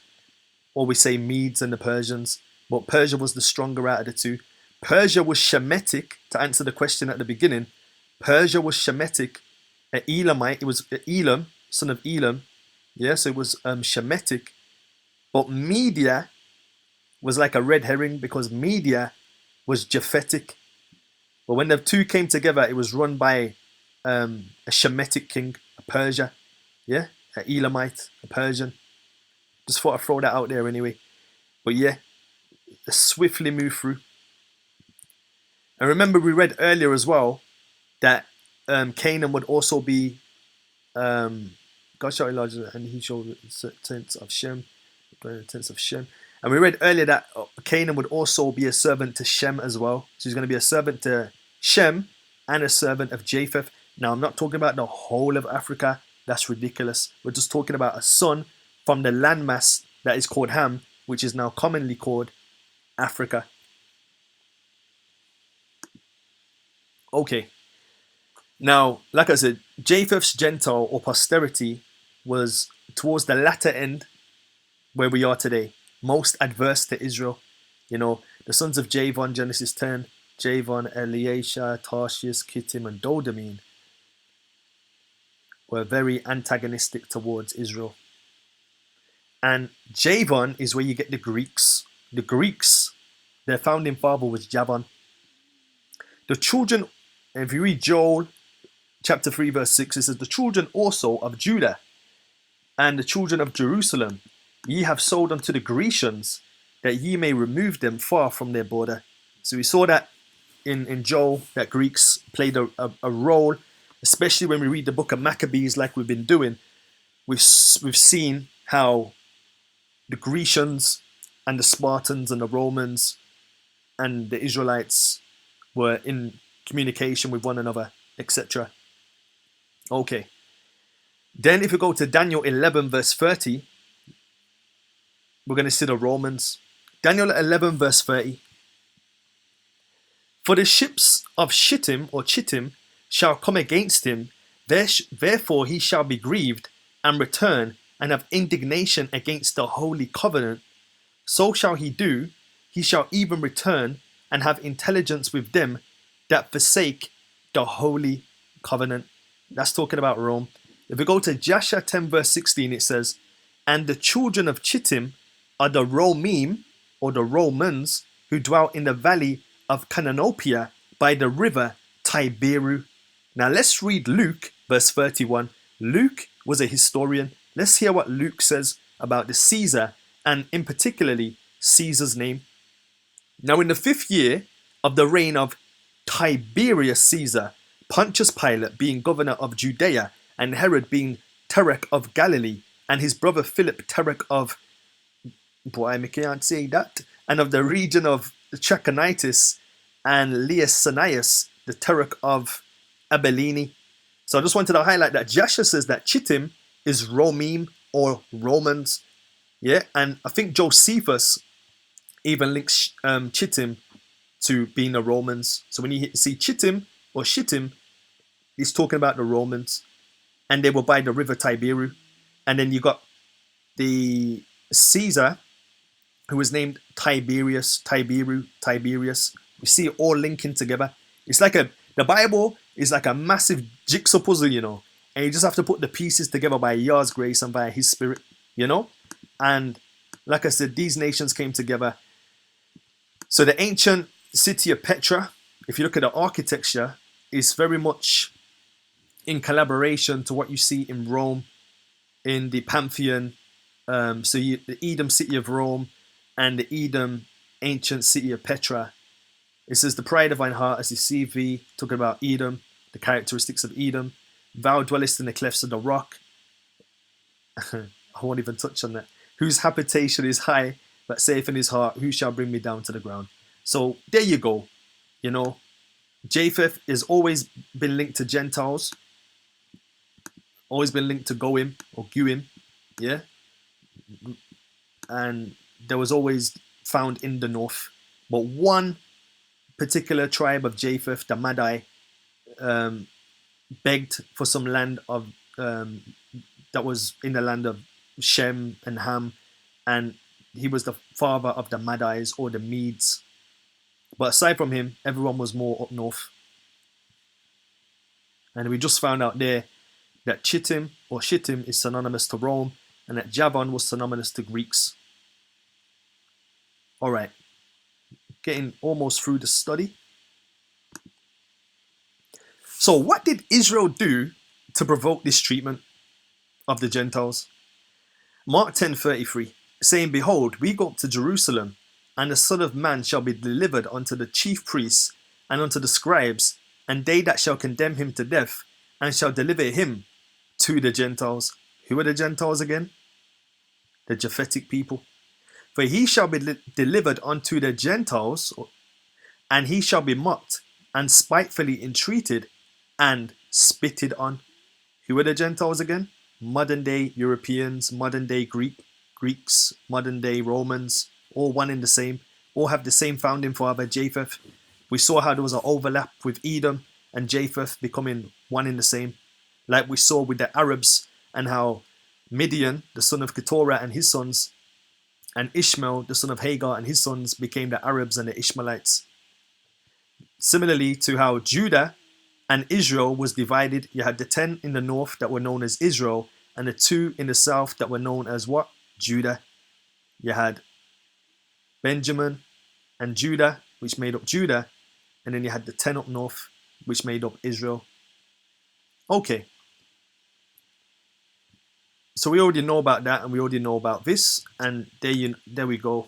or we say Medes and the Persians. But Persia was the stronger out of the two. Persia was Shemitic, to answer the question at the beginning. Persia was Shemitic, an Elamite. It was Elam, son of Elam. Yeah, so it was Shemitic. But Media was like a red herring, because Media was Japhetic. But when the two came together, it was run by a Shemitic king, a Persia. Yeah, an Elamite, a Persian. Just thought I'd throw that out there anyway. But yeah, they swiftly moved through. And remember, we read earlier as well that Canaan would also be, God shall enlarge, and he shall tents of Shem, tents of Shem. And we read earlier that Canaan would also be a servant to Shem as well. So he's going to be a servant to Shem and a servant of Japheth. Now, I'm not talking about the whole of Africa. That's ridiculous. We're just talking about a son from the landmass that is called Ham, which is now commonly called Africa. Okay. Now, like I said, Japheth's Gentile or posterity was towards the latter end where we are today, most adverse to Israel. You know, the sons of Javan, Genesis 10, Javan, Eliashah, Tarshish, Kittim, and Dodamine were very antagonistic towards Israel. And Javan is where you get the Greeks. The Greeks, their founding father was Javan. The children, if you read Joel chapter 3 verse 6, it says, the children also of Judah and the children of Jerusalem ye have sold unto the Grecians, that ye may remove them far from their border. So we saw that in Joel, that Greeks played a role, especially when we read the book of Maccabees like we've been doing. We've seen how the Grecians and the Spartans and the Romans and the Israelites were in communication with one another, etc. Okay. Then if we go to Daniel 11 verse 30, we're going to see the Romans. Daniel 11 verse 30. For the ships of Shittim or Chittim shall come against him, therefore he shall be grieved and return and have indignation against the holy covenant. So shall he do, he shall even return and have intelligence with them that forsake the holy covenant. That's talking about Rome. If we go to Jasher 10 verse 16, it says, and the children of Chittim are the Romim, or the Romans, who dwell in the valley of Cananopia by the river Tiberu. Now let's read Luke verse 31. Luke was a historian. Let's hear what Luke says about the Caesar and in particularly Caesar's name. Now in the 5th year of the reign of Tiberius Caesar, Pontius Pilate being governor of Judea, and Herod being Tetrarch of Galilee, and his brother Philip Tetrarch of, boy, I can't say that, and of the region of Trachonitis, and Lysanias, the Tetrarch of Abilene. So I just wanted to highlight that Joshua says that Chittim is Romim or Romans. Yeah, and I think Josephus even links Chittim to being the Romans. So when you see Chittim or Shittim, he's talking about the Romans. And they were by the river Tiberu. And then you got the Caesar, who was named Tiberius. We see it all linking together. It's like the Bible is like a massive jigsaw puzzle, you know. And you just have to put the pieces together by Yah's grace and by his spirit, you know. And like I said, these nations came together. So the ancient city of Petra, if you look at the architecture, is very much in collaboration to what you see in Rome, in the Pantheon. The Edom city of Rome and the Edom ancient city of Petra. It says, the pride of thine heart as deceived thee, talking about Edom, the characteristics of Edom. Thou dwellest in the clefts of the rock. I won't even touch on that. Whose habitation is high, but saith in his heart, who shall bring me down to the ground? So there you go. You know, Japheth has always been linked to Gentiles. Always been linked to Goim or Guim. Yeah. And there was always found in the north. But one particular tribe of Japheth, the Madai, begged for some land of that was in the land of Shem and Ham, and he was the father of the Madais or the Medes. But aside from him, everyone was more up north. And we just found out there that Chittim or Shittim is synonymous to Rome, and that Javan was synonymous to Greeks. All right, getting almost through the study. So what did Israel do to provoke this treatment of the Gentiles? Mark 10:33, saying, behold, we go up to Jerusalem, and the Son of Man shall be delivered unto the chief priests and unto the scribes, and they that shall condemn him to death, and shall deliver him to the Gentiles. Who are the Gentiles again? The Japhetic people. For he shall be delivered unto the Gentiles, and he shall be mocked, and spitefully entreated, and spitted on. Who are the Gentiles again? Modern day Europeans, modern day Greeks, modern day Romans, all one in the same, all have the same founding father, Japheth. We saw how there was an overlap with Edom and Japheth becoming one in the same, like we saw with the Arabs, and how Midian, the son of Keturah and his sons, and Ishmael, the son of Hagar and his sons, became the Arabs and the Ishmaelites. Similarly to how Judah and Israel was divided, you had the 10 in the north that were known as Israel, and the 2 in the south that were known as what? Judah. You had Benjamin and Judah, which made up Judah, and then you had the 10 up north, which made up Israel. Okay. So we already know about that, and we already know about this, and there we go.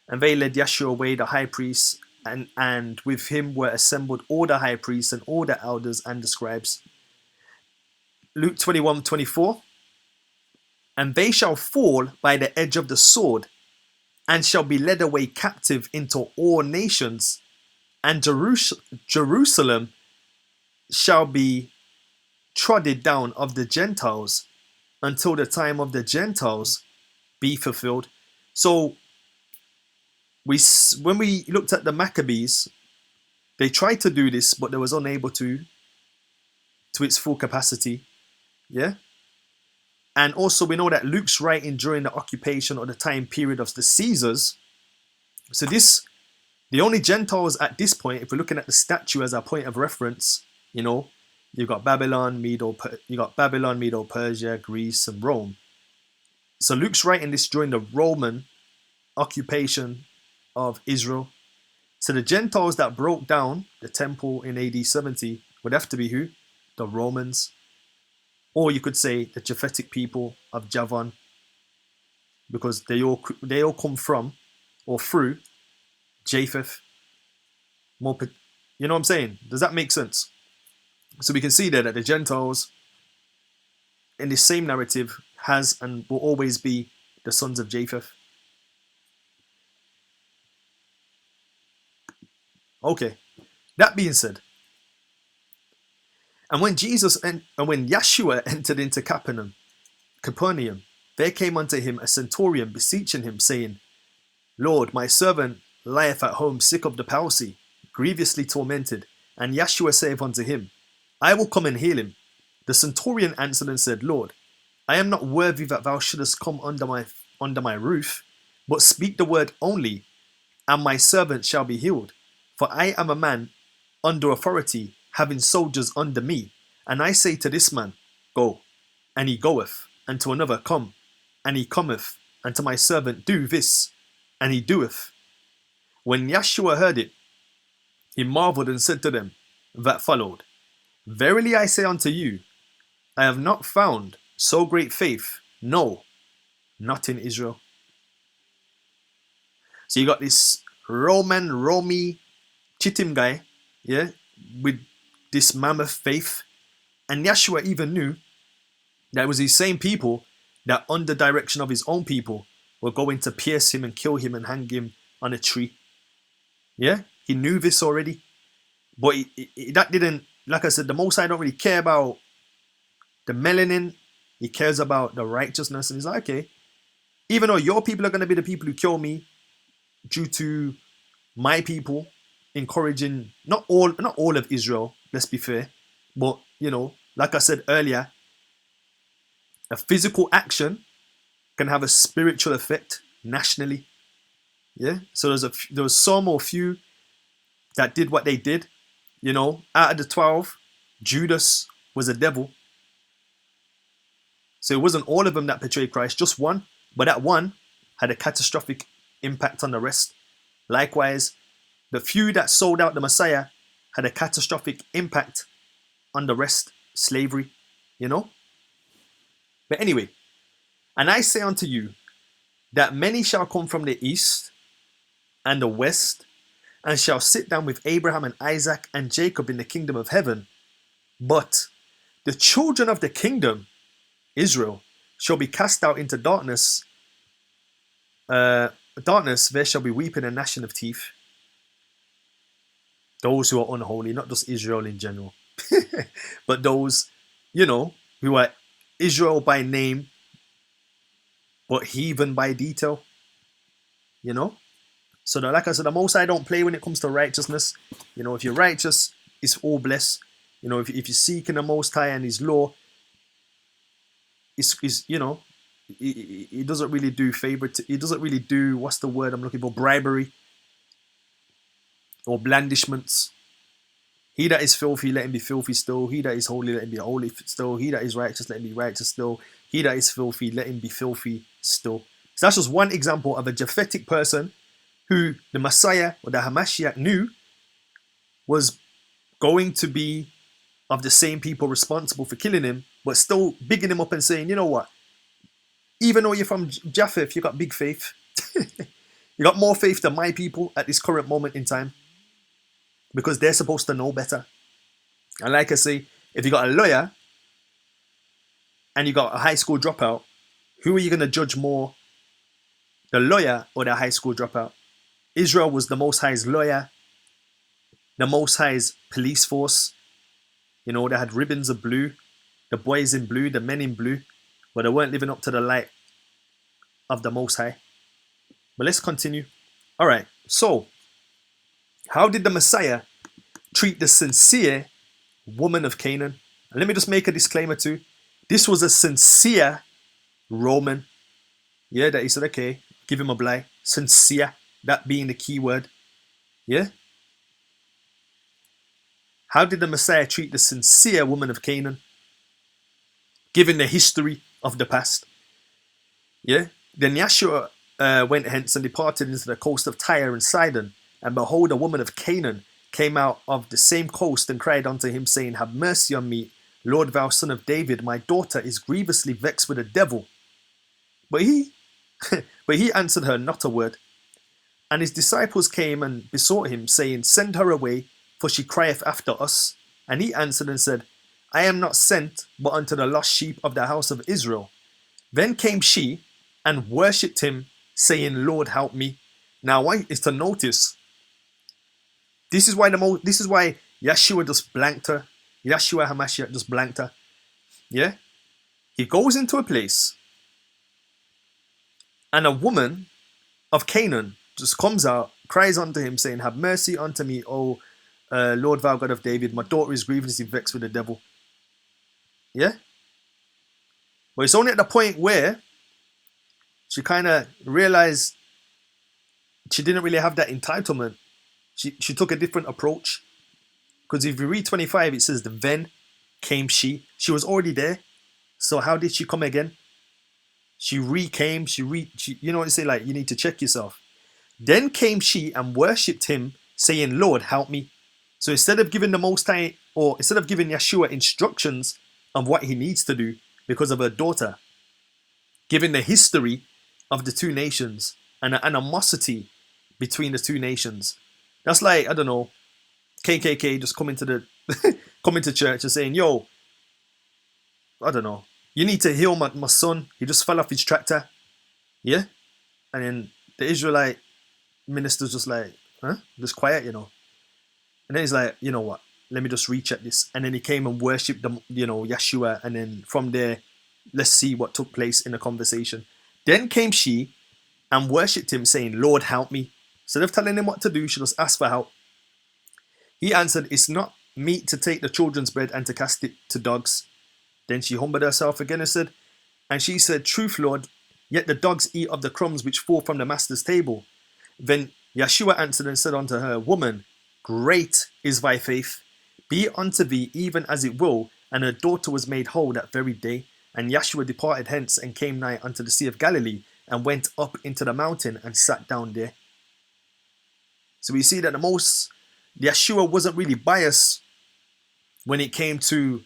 And they led Yeshua away, the high priest, and with him were assembled all the high priests and all the elders and the scribes. Luke 21:24. And they shall fall by the edge of the sword, and shall be led away captive into all nations, and Jerusalem shall be trodden down of the Gentiles until the time of the Gentiles be fulfilled. So when we looked at the Maccabees, they tried to do this, but they was unable to its full capacity. Yeah. And also we know that Luke's writing during the occupation or the time period of the Caesars. So the only Gentiles at this point, if we're looking at the statue as our point of reference, you know, you've got Babylon, Medo-Persia, Greece, and Rome. So Luke's writing this during the Roman occupation of Israel. So the Gentiles that broke down the temple in AD 70 would have to be who? The Romans. Or you could say the Japhetic people of Javan. because they all come from or through Japheth. You know what I'm saying? Does that make sense? So we can see there that the Gentiles in this same narrative has and will always be the sons of Japheth. Okay, that being said, and when Yeshua entered into Capernaum, there came unto him a centurion beseeching him, saying, Lord, my servant lieth at home sick of the palsy, grievously tormented. And Yeshua saith unto him, I will come and heal him. The centurion answered and said, Lord, I am not worthy that thou shouldest come under my roof, but speak the word only, and my servant shall be healed. For I am a man under authority, having soldiers under me. And I say to this man, Go, and he goeth, and to another, Come, and he cometh, and to my servant, Do this, and he doeth. When Yeshua heard it, he marveled and said to them that followed, Verily I say unto you, I have not found so great faith, no, not in Israel. So you got this Romy Chittim guy, yeah, with this mammoth faith. And Yeshua even knew that it was these same people that under direction of his own people were going to pierce him and kill him and hang him on a tree. Yeah, he knew this already. But that didn't, like I said, the Most High don't really care about the melanin. He cares about the righteousness. And he's like, okay, even though your people are going to be the people who kill me due to my people encouraging, not all of Israel, let's be fair, but, you know, like I said earlier, a physical action can have a spiritual effect nationally. Yeah, so there was some or few that did what they did. You know, out of the 12, Judas was a devil. So it wasn't all of them that betrayed Christ, just one. But that one had a catastrophic impact on the rest. Likewise, the few that sold out the Messiah had a catastrophic impact on the rest. Slavery, you know. But anyway, and I say unto you that many shall come from the east and the west, and shall sit down with Abraham and Isaac and Jacob in the kingdom of heaven. But the children of the kingdom, Israel, shall be cast out into darkness. Darkness, there shall be weeping and gnashing of teeth. Those who are unholy, not just Israel in general, but those, you know, who are Israel by name, but heathen by detail, you know. So that, like I said, the Most High don't play when it comes to righteousness. You know, if you're righteous, it's all blessed. You know, if you're seeking the Most High and His law, is you know, he doesn't really do favor. He doesn't really do, what's the word I'm looking for, bribery or blandishments. He that is filthy, let him be filthy still. He that is holy, let him be holy still. He that is righteous, let him be righteous still. He that is filthy, let him be filthy still. So that's just one example of a Japhetic person who the Messiah or the Hamashiach knew was going to be of the same people responsible for killing him, but still bigging him up and saying, you know what? Even though you're from Japheth, you got big faith. You got more faith than my people at this current moment in time, because they're supposed to know better. And like I say, if you got a lawyer and you got a high school dropout, who are you going to judge more, the lawyer or the high school dropout? Israel was the Most High's lawyer, the Most High's police force. You know, they had ribbons of blue, the boys in blue, the men in blue, but they weren't living up to the light of the Most High. But let's continue. All right, so how did the Messiah treat the sincere woman of Canaan? And let me just make a disclaimer too. This was a sincere Roman. Yeah, that he said, okay, give him a blight. Sincere, that being the key word. Yeah? How did the Messiah treat the sincere woman of Canaan? Given the history of the past. Yeah? Then Yeshua went hence and departed into the coast of Tyre and Sidon. And behold, a woman of Canaan came out of the same coast and cried unto him, saying, Have mercy on me, Lord, thou son of David. My daughter is grievously vexed with a devil. But he But he answered her not a word. And his disciples came and besought him, saying, Send her away, for she crieth after us. And he answered and said, I am not sent but unto the lost sheep of the house of Israel. Then came she and worshipped him, saying, Lord, help me. Now, why is to notice? This is why Yeshua just blanked her. Yeshua HaMashiach just blanked her. Yeah? He goes into a place, and a woman of Canaan just comes out, cries unto him, saying, Have mercy unto me, O Lord thou God of David. My daughter is grievously vexed with the devil. Yeah? But it's only at the point where she kind of realized she didn't really have that entitlement. She took a different approach. Because if you read 25, it says, Then came she. She was already there. So how did she come again? She recame. You know what they say, like, you need to check yourself. Then came she and worshipped him, saying, Lord, help me. So instead of giving the Most High, or instead of giving Yeshua instructions on what he needs to do because of her daughter, giving the history of the two nations and the animosity between the two nations. That's like, I don't know, KKK just coming to church and saying, yo, I don't know, you need to heal my son. He just fell off his tractor. Yeah? And then the Israelite minister's just like, just quiet, you know. And then he's like, you know what? Let me just recheck this. And then he came and worshipped Yeshua. And then from there, let's see what took place in the conversation. Then came she and worshipped him, saying, Lord, help me. Instead of telling him what to do, she just asked for help. He answered, It's not meet to take the children's bread and to cast it to dogs. Then she humbled herself again and said, And she said, Truth, Lord, yet the dogs eat of the crumbs which fall from the master's table. Then Yeshua answered and said unto her, Woman, great is thy faith. Be it unto thee even as it will. And her daughter was made whole that very day. And Yeshua departed hence and came nigh unto the sea of Galilee and went up into the mountain and sat down there. So we see that Yeshua wasn't really biased when it came to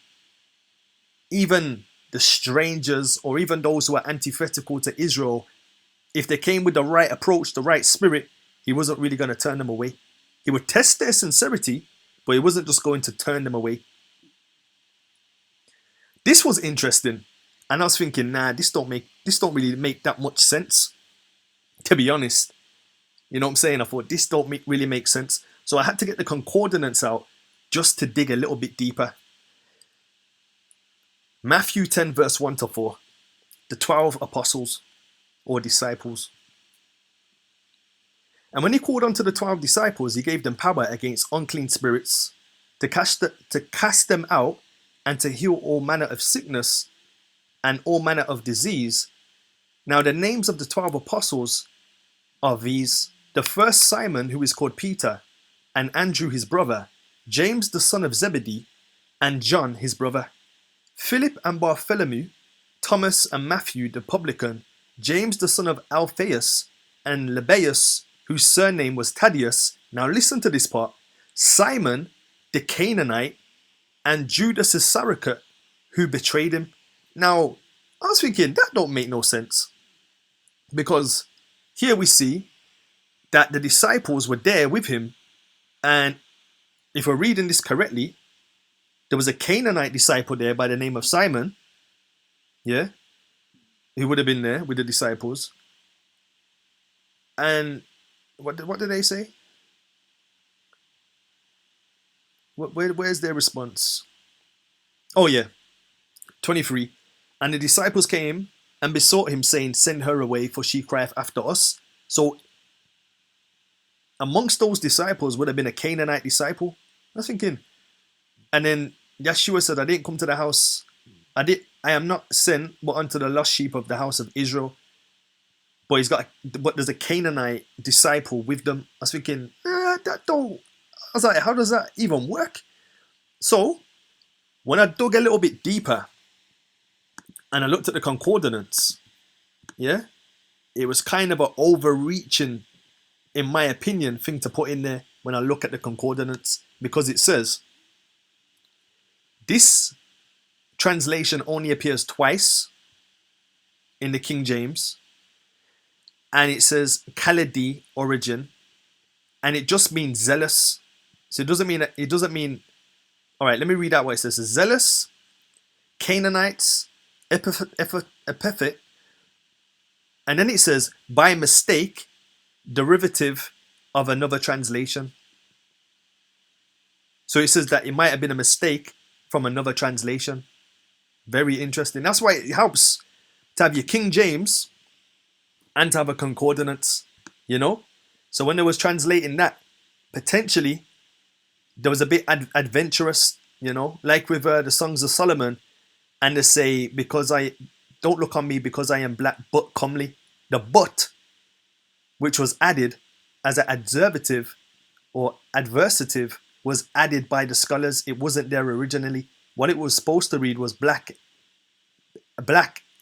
even the strangers or even those who are antithetical to Israel. If they came with the right approach, the right spirit, he wasn't really going to turn them away. He would test their sincerity, but he wasn't just going to turn them away. This was interesting. And I was thinking, nah, this don't really make that much sense, to be honest. You know what I'm saying? I thought this don't really make sense. So I had to get the concordance out just to dig a little bit deeper. Matthew 10 verse 1 to 4. The 12 apostles or disciples. And when he called unto the 12 disciples, he gave them power against unclean spirits to cast them out and to heal all manner of sickness and all manner of disease. Now the names of the 12 apostles are these. The first, Simon, who is called Peter, and Andrew his brother, James the son of Zebedee, and John his brother, Philip and Bartholomew, Thomas and Matthew the publican, James the son of Alphaeus, and Lebbaeus, whose surname was Thaddeus. Now listen to this part. Simon the Canaanite, and Judas Iscariot, who betrayed him. Now, I was thinking, that don't make no sense. Because here we see that the disciples were there with him. And if we're reading this correctly, there was a Canaanite disciple there by the name of Simon. Yeah. He would have been there with the disciples. And what did they say? Where's their response? Oh yeah. 23. And the disciples came and besought him, saying, Send her away, for she crieth after us. So amongst those disciples would have been a Canaanite disciple. I was thinking. And then Yeshua said, I didn't come to the house. I am not sent but unto the lost sheep of the house of Israel. But there's a Canaanite disciple with them. I was thinking, that don't. I was like, how does that even work? So when I dug a little bit deeper and I looked at the concordance, yeah, it was kind of an overreaching, in my opinion, thing to put in there when I look at the concordance, because it says this translation only appears twice in the King James. and it says Khalidi origin, and it just means zealous. So it doesn't mean. All right, let me read out what it says. Zealous, Canaanites, epithet, and then it says by mistake, derivative of another translation. So it says that it might have been a mistake from another translation. Very interesting. That's why it helps to have your King James and to have a concordance, you know? So when they was translating that, potentially, there was a bit adventurous, you know? Like with the Songs of Solomon, and they say, don't look on me because I am black but comely. The but, which was added as an adversative or adversative, was added by the scholars. It wasn't there originally. What it was supposed to read was black,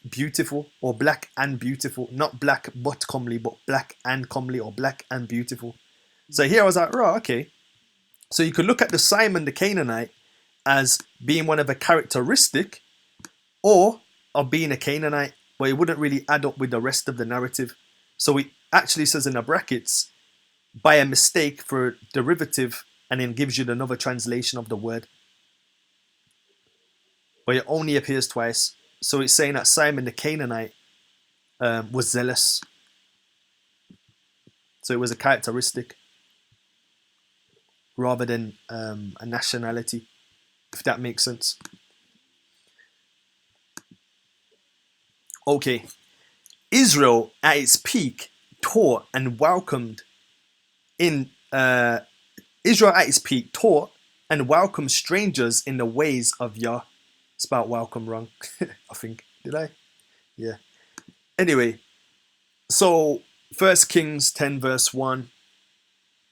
beautiful, or black and beautiful. Not black but comely, but black and comely, or black and beautiful. So here I was like, right, okay. So you could look at the Simon the Canaanite as being one of a characteristic or of being a Canaanite, but it wouldn't really add up with the rest of the narrative. So it actually says in the brackets, by a mistake for derivative, and then gives you another translation of the word. But it only appears twice. So it's saying that Simon the Canaanite was zealous. So it was a characteristic rather than a nationality, if that makes sense. Okay. Israel at its peak taught and welcomed strangers in the ways of Yah. Spelled welcome wrong, I think. Did I? Yeah. Anyway, so 1 Kings 10 verse 1.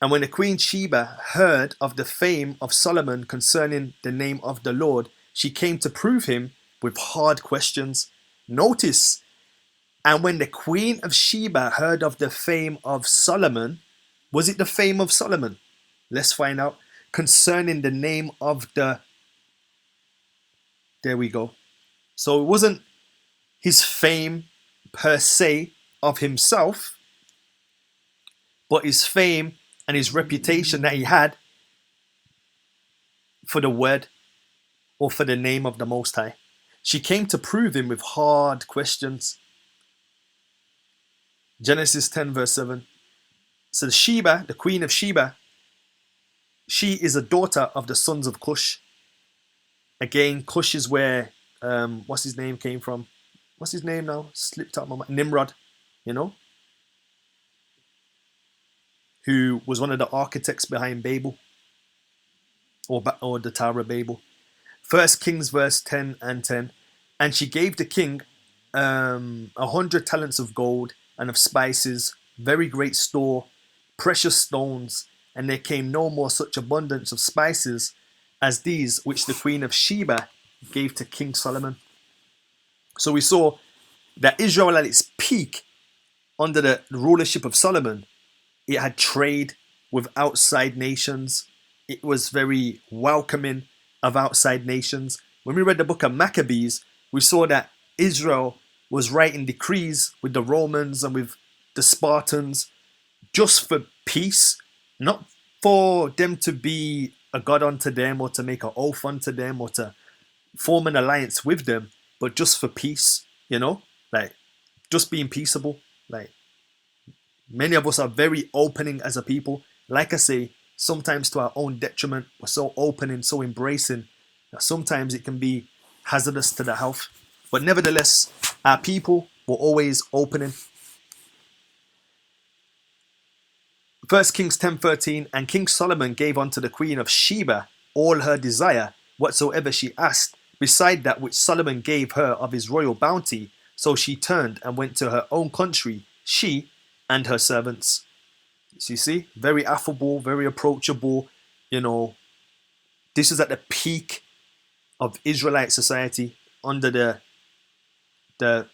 And when the Queen Sheba heard of the fame of Solomon concerning the name of the Lord, she came to prove him with hard questions. Notice, and when the Queen of Sheba heard of the fame of Solomon, was it the fame of Solomon? Let's find out. Concerning the name of the... There we go. So it wasn't his fame per se of himself, but his fame and his reputation that he had for the word or for the name of the Most High. She came to prove him with hard questions. Genesis 10 verse 7. So Sheba, the Queen of Sheba, she is a daughter of the sons of Cush. Again, Cush is where, what's his name came from? What's his name now? Slipped out my mind. Nimrod, you know? Who was one of the architects behind Babel. Or the Tower of Babel. 1 Kings verse 10 and 10. And she gave the king 100 talents of gold and of spices, very great store, precious stones, and there came no more such abundance of spices as these which the Queen of Sheba gave to King Solomon. So we saw that Israel at its peak under the rulership of Solomon, it had trade with outside nations. It was very welcoming of outside nations. When we read the book of Maccabees, we saw that Israel was writing decrees with the Romans and with the Spartans just for peace, not for them to be a god unto them or to make an oath unto them or to form an alliance with them, but just for peace, you know, like just being peaceable. Like many of us are very opening as a people. Like I say, sometimes to our own detriment. We're so open and so embracing that sometimes it can be hazardous to the health. But nevertheless, our people were always opening. 1 Kings 10:13, and King Solomon gave unto the Queen of Sheba all her desire, whatsoever she asked, beside that which Solomon gave her of his royal bounty. So she turned and went to her own country, she and her servants. So you see, very affable, very approachable. You know, this is at the peak of Israelite society under the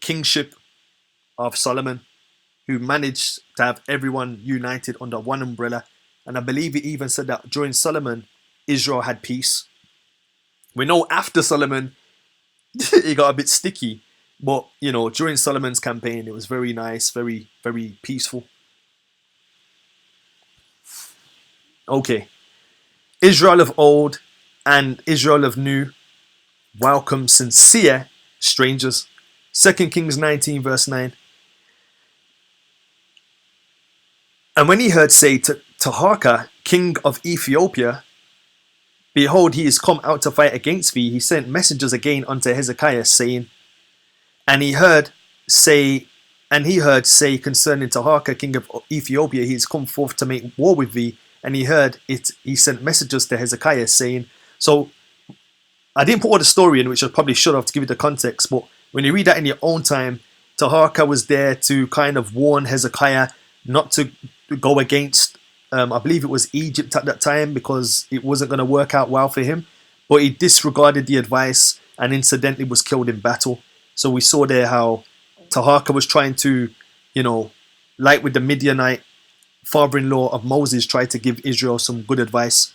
kingship of Solomon, who managed to have everyone united under one umbrella. And I believe it even said that during Solomon, Israel had peace. We know after Solomon, it got a bit sticky. But, you know, during Solomon's campaign, it was very nice, very, very peaceful. Okay. Israel of old and Israel of new welcome sincere strangers. 2 Kings 19 verse 9. And when he heard say to Taharka, king of Ethiopia, behold, he is come out to fight against thee, he sent messengers again unto Hezekiah, saying, and he heard say concerning Taharka, king of Ethiopia, he is come forth to make war with thee. And he heard it, he sent messengers to Hezekiah, saying, so I didn't put all the story in, which I probably should have to give you the context, but when you read that in your own time, Taharka was there to kind of warn Hezekiah not to go against, I believe it was Egypt at that time, because it wasn't going to work out well for him. But he disregarded the advice and incidentally was killed in battle. So we saw there how Taharka was trying to, you know, like with the Midianite father-in-law of Moses, tried to give Israel some good advice.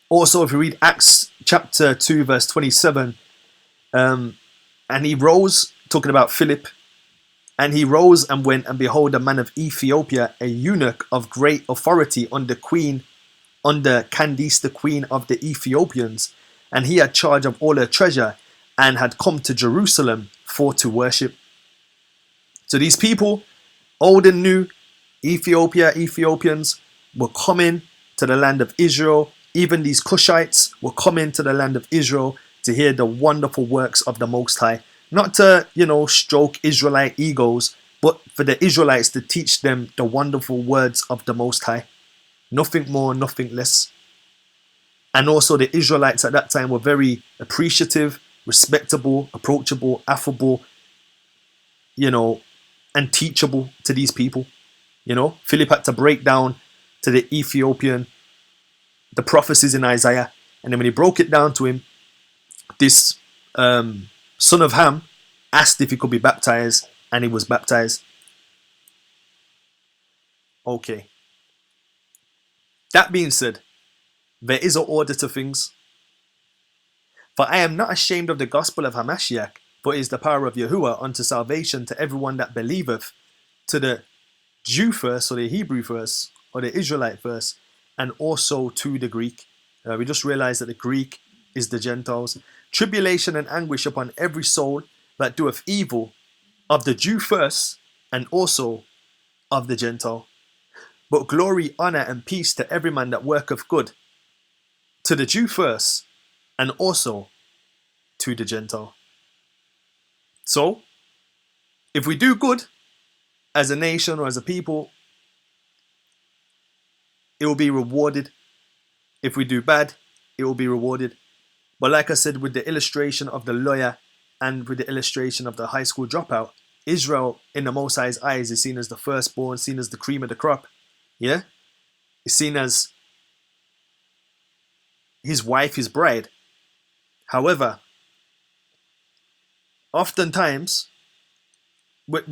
Also, if you read Acts chapter 2 verse 27, and he rose, talking about Philip, and he rose and went, and behold, a man of Ethiopia, a eunuch of great authority under Candace, the queen of the Ethiopians, and he had charge of all her treasure, and had come to Jerusalem for to worship. So these people, old and new, Ethiopians, were coming to the land of Israel. Even these Cushites were coming to the land of Israel to hear the wonderful works of the Most High. Not to, you know, stroke Israelite egos, but for the Israelites to teach them the wonderful words of the Most High. Nothing more, nothing less. And also the Israelites at that time were very appreciative, respectable, approachable, affable, you know, and teachable to these people. You know, Philip had to break down to the Ethiopian the prophecies in Isaiah. And then when he broke it down to him, this son of Ham asked if he could be baptized, and he was baptized. Okay. That being said, there is an order to things. For I am not ashamed of the gospel of Hamashiach, for it is the power of Yahuwah unto salvation to everyone that believeth, to the Jew first, or the Hebrew first, or the Israelite first, and also to the Greek. We just realized that the Greek is the Gentiles. Tribulation and anguish upon every soul that doeth evil, of the Jew first, and also of the Gentile. But glory, honor, and peace to every man that worketh good, to the Jew first, and also to the Gentile. So, if we do good as a nation or as a people, it will be rewarded. If we do bad, it will be rewarded. But like I said, with the illustration of the lawyer and with the illustration of the high school dropout, Israel in the Most High's eyes is seen as the firstborn, seen as the cream of the crop. Yeah? It's seen as his wife, his bride. However, oftentimes, with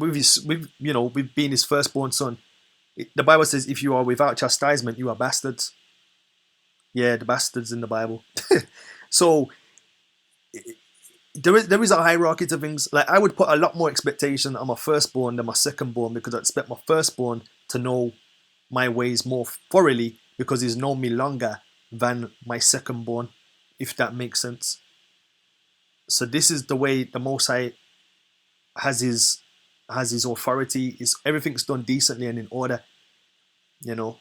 being his firstborn son, the Bible says, if you are without chastisement, you are bastards. Yeah, the bastards in the Bible. So there is a hierarchy to things. Like, I would put a lot more expectation on my firstborn than my secondborn, because I expect my firstborn to know my ways more thoroughly, because he's known me longer than my secondborn, if that makes sense. So this is the way the Most High has his authority. Is everything's done decently and in order, you know.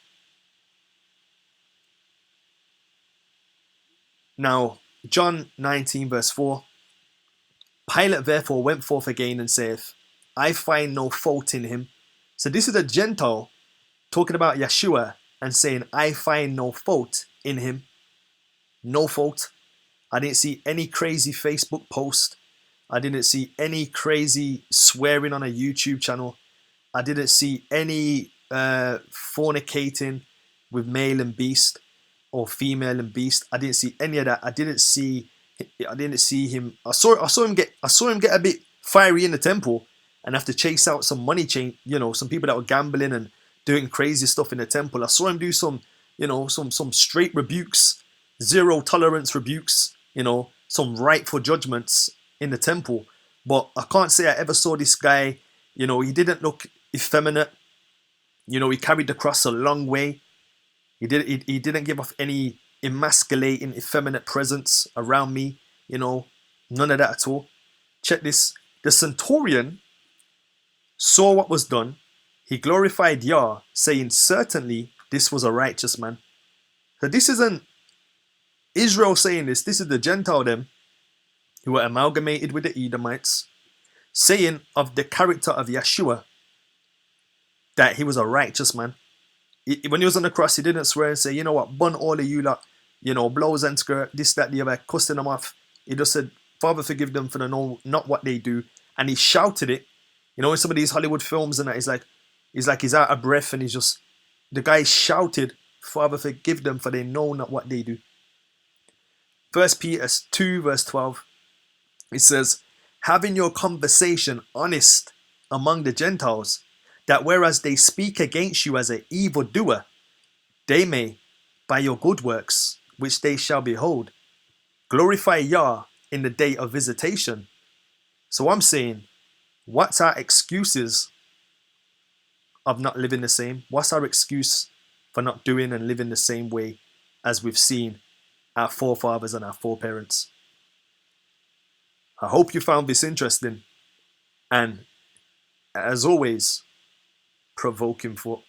Now, John 19 verse 4. Pilate therefore went forth again and saith, I find no fault in him. So this is a Gentile talking about Yeshua and saying, I find no fault in him. No fault. I didn't see any crazy Facebook post. I didn't see any crazy swearing on a YouTube channel. I didn't see any fornicating with male and beast or female and beast. I didn't see any of that. I didn't see him. I saw him get a bit fiery in the temple and have to chase out some money chain. You know, some people that were gambling and doing crazy stuff in the temple. I saw him do some straight rebukes, zero tolerance rebukes. You know, some rightful judgments in the temple. But I can't say I ever saw this guy, you know, he didn't look effeminate. You know, he carried the cross a long way. He didn't give off any emasculating, effeminate presence around me. You know, none of that at all. Check this. The centurion saw what was done. He glorified Yah, saying, certainly this was a righteous man. So this isn't Israel saying this. This is the Gentile them who were amalgamated with the Edomites, saying of the character of Yeshua that he was a righteous man. When he was on the cross, he didn't swear and say, you know what, bun all of you lot, you know, blows and skirt, this, that, the other, cussing them off. He just said, Father, forgive them for the know not what they do. And he shouted it. You know, in some of these Hollywood films and that, he's out of breath and the guy shouted, Father, forgive them for they know not what they do. 1 Peter 2 verse 12, it says, having your conversation honest among the Gentiles, that whereas they speak against you as an evildoer, they may, by your good works, which they shall behold, glorify Yah in the day of visitation. So I'm saying, what's our excuses of not living the same? What's our excuse for not doing and living the same way as we've seen our forefathers and our foreparents? I hope you found this interesting, and as always, provoking thought.